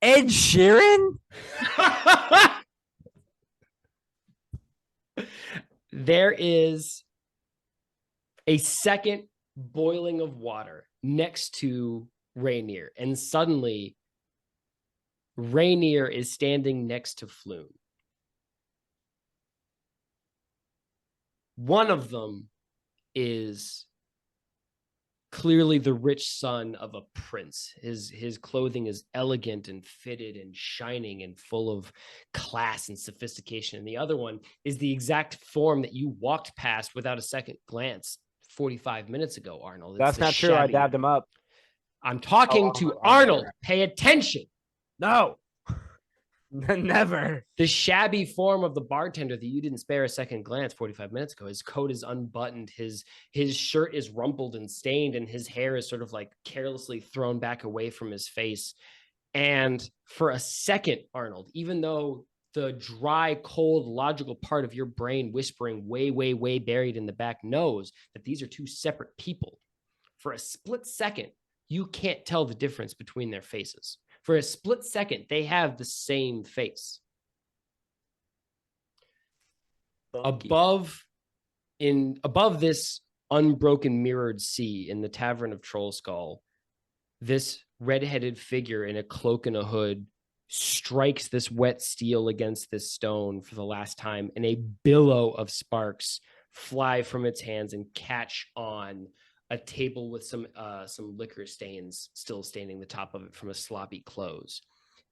Ed Sheeran? There is a second boiling of water next to Rainier, and suddenly Rainier is standing next to Floon. One of them is clearly the rich son of a prince. His clothing is elegant and fitted and shining and full of class and sophistication. And the other one is the exact form that you walked past without a second glance 45 minutes ago, Arnold. That's not true. I dabbed him up. I'm talking to Arnold. Pay attention. No. Never. The shabby form of the bartender that you didn't spare a second glance 45 minutes ago. His coat is unbuttoned. His shirt is rumpled and stained, and his hair is sort of like carelessly thrown back away from his face. And for a second, Arnold, even though the dry, cold, logical part of your brain whispering way, way, way buried in the back knows that these are two separate people, for a split second, you can't tell the difference between their faces. For a split second, they have the same face. Above this unbroken mirrored sea in the Tavern of Troll Skull, this red-headed figure in a cloak and a hood strikes this wet steel against this stone for the last time, and a billow of sparks fly from its hands and catch on a table with some liquor stains still staining the top of it from a sloppy close.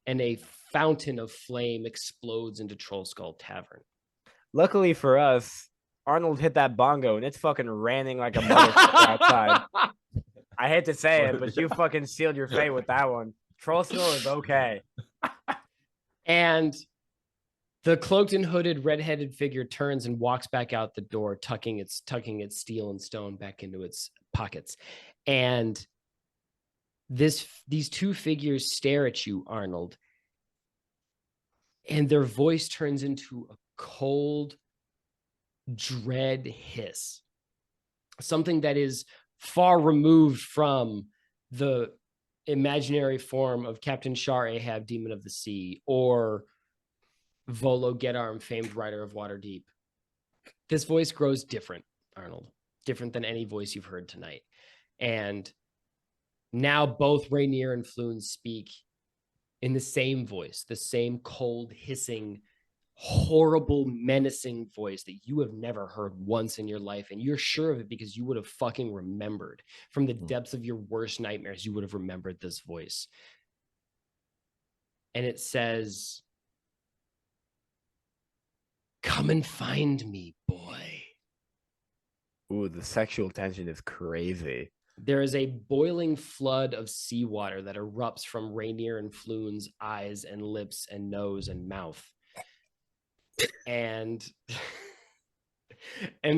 And a fountain of flame explodes into Troll Skull Tavern. Luckily for us, Arnold hit that bongo and it's fucking raining like a motherfucker outside. I hate to say it, but you fucking sealed your fate with that one. Troll Skull is okay. And the cloaked and hooded red-headed figure turns and walks back out the door, tucking its steel and stone back into its pockets. And these two figures stare at you, Arnold, and their voice turns into a cold, dread hiss. Something that is far removed from the imaginary form of Captain Shar-Ahab, Demon of the Sea, or Volo Gedarm, famed writer of Waterdeep. This voice grows different, Arnold. Different than any voice you've heard tonight. And now both Rainier and Floon speak in the same voice, the same cold, hissing, horrible, menacing voice that you have never heard once in your life. And you're sure of it because you would have fucking remembered. From the depths of your worst nightmares, you would have remembered this voice. And it says, "Come and find me, boy." Ooh, the sexual tension is crazy. There is a boiling flood of seawater that erupts from Rainier and Floon's eyes and lips and nose and mouth. And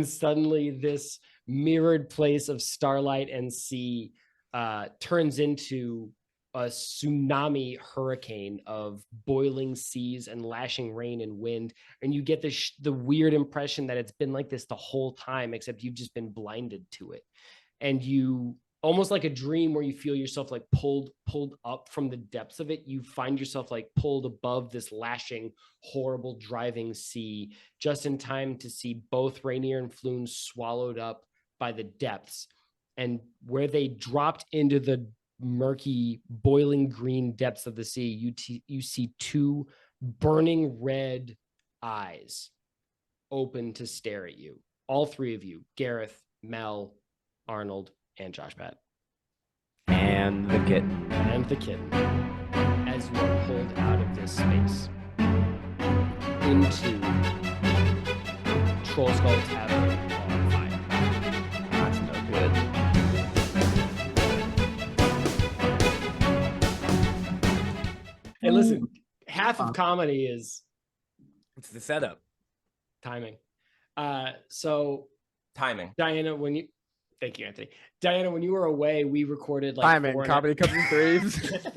suddenly this mirrored place of starlight and sea turns into a tsunami hurricane of boiling seas and lashing rain and wind. And you get the weird impression that it's been like this the whole time, except you've just been blinded to it. And you, almost like a dream where you feel yourself like pulled up from the depths of it, you find yourself like pulled above this lashing, horrible driving sea, just in time to see both Rainier and Floon swallowed up by the depths. and where they dropped into the murky, boiling green depths of the sea, you see two burning red eyes open to stare at you. All three of you, Gareth, Mel, Arnold, and Josh Pat. And the kitten. And the kitten. As you are pulled out of this space into Troll Skull Tavern on fire. That's no good. Hey, listen, half of comedy is It's the setup. timing. So Timing. Dianna, thank you, Anthony. Dianna, when you were away, we recorded like Timing. Comedy comes in threes.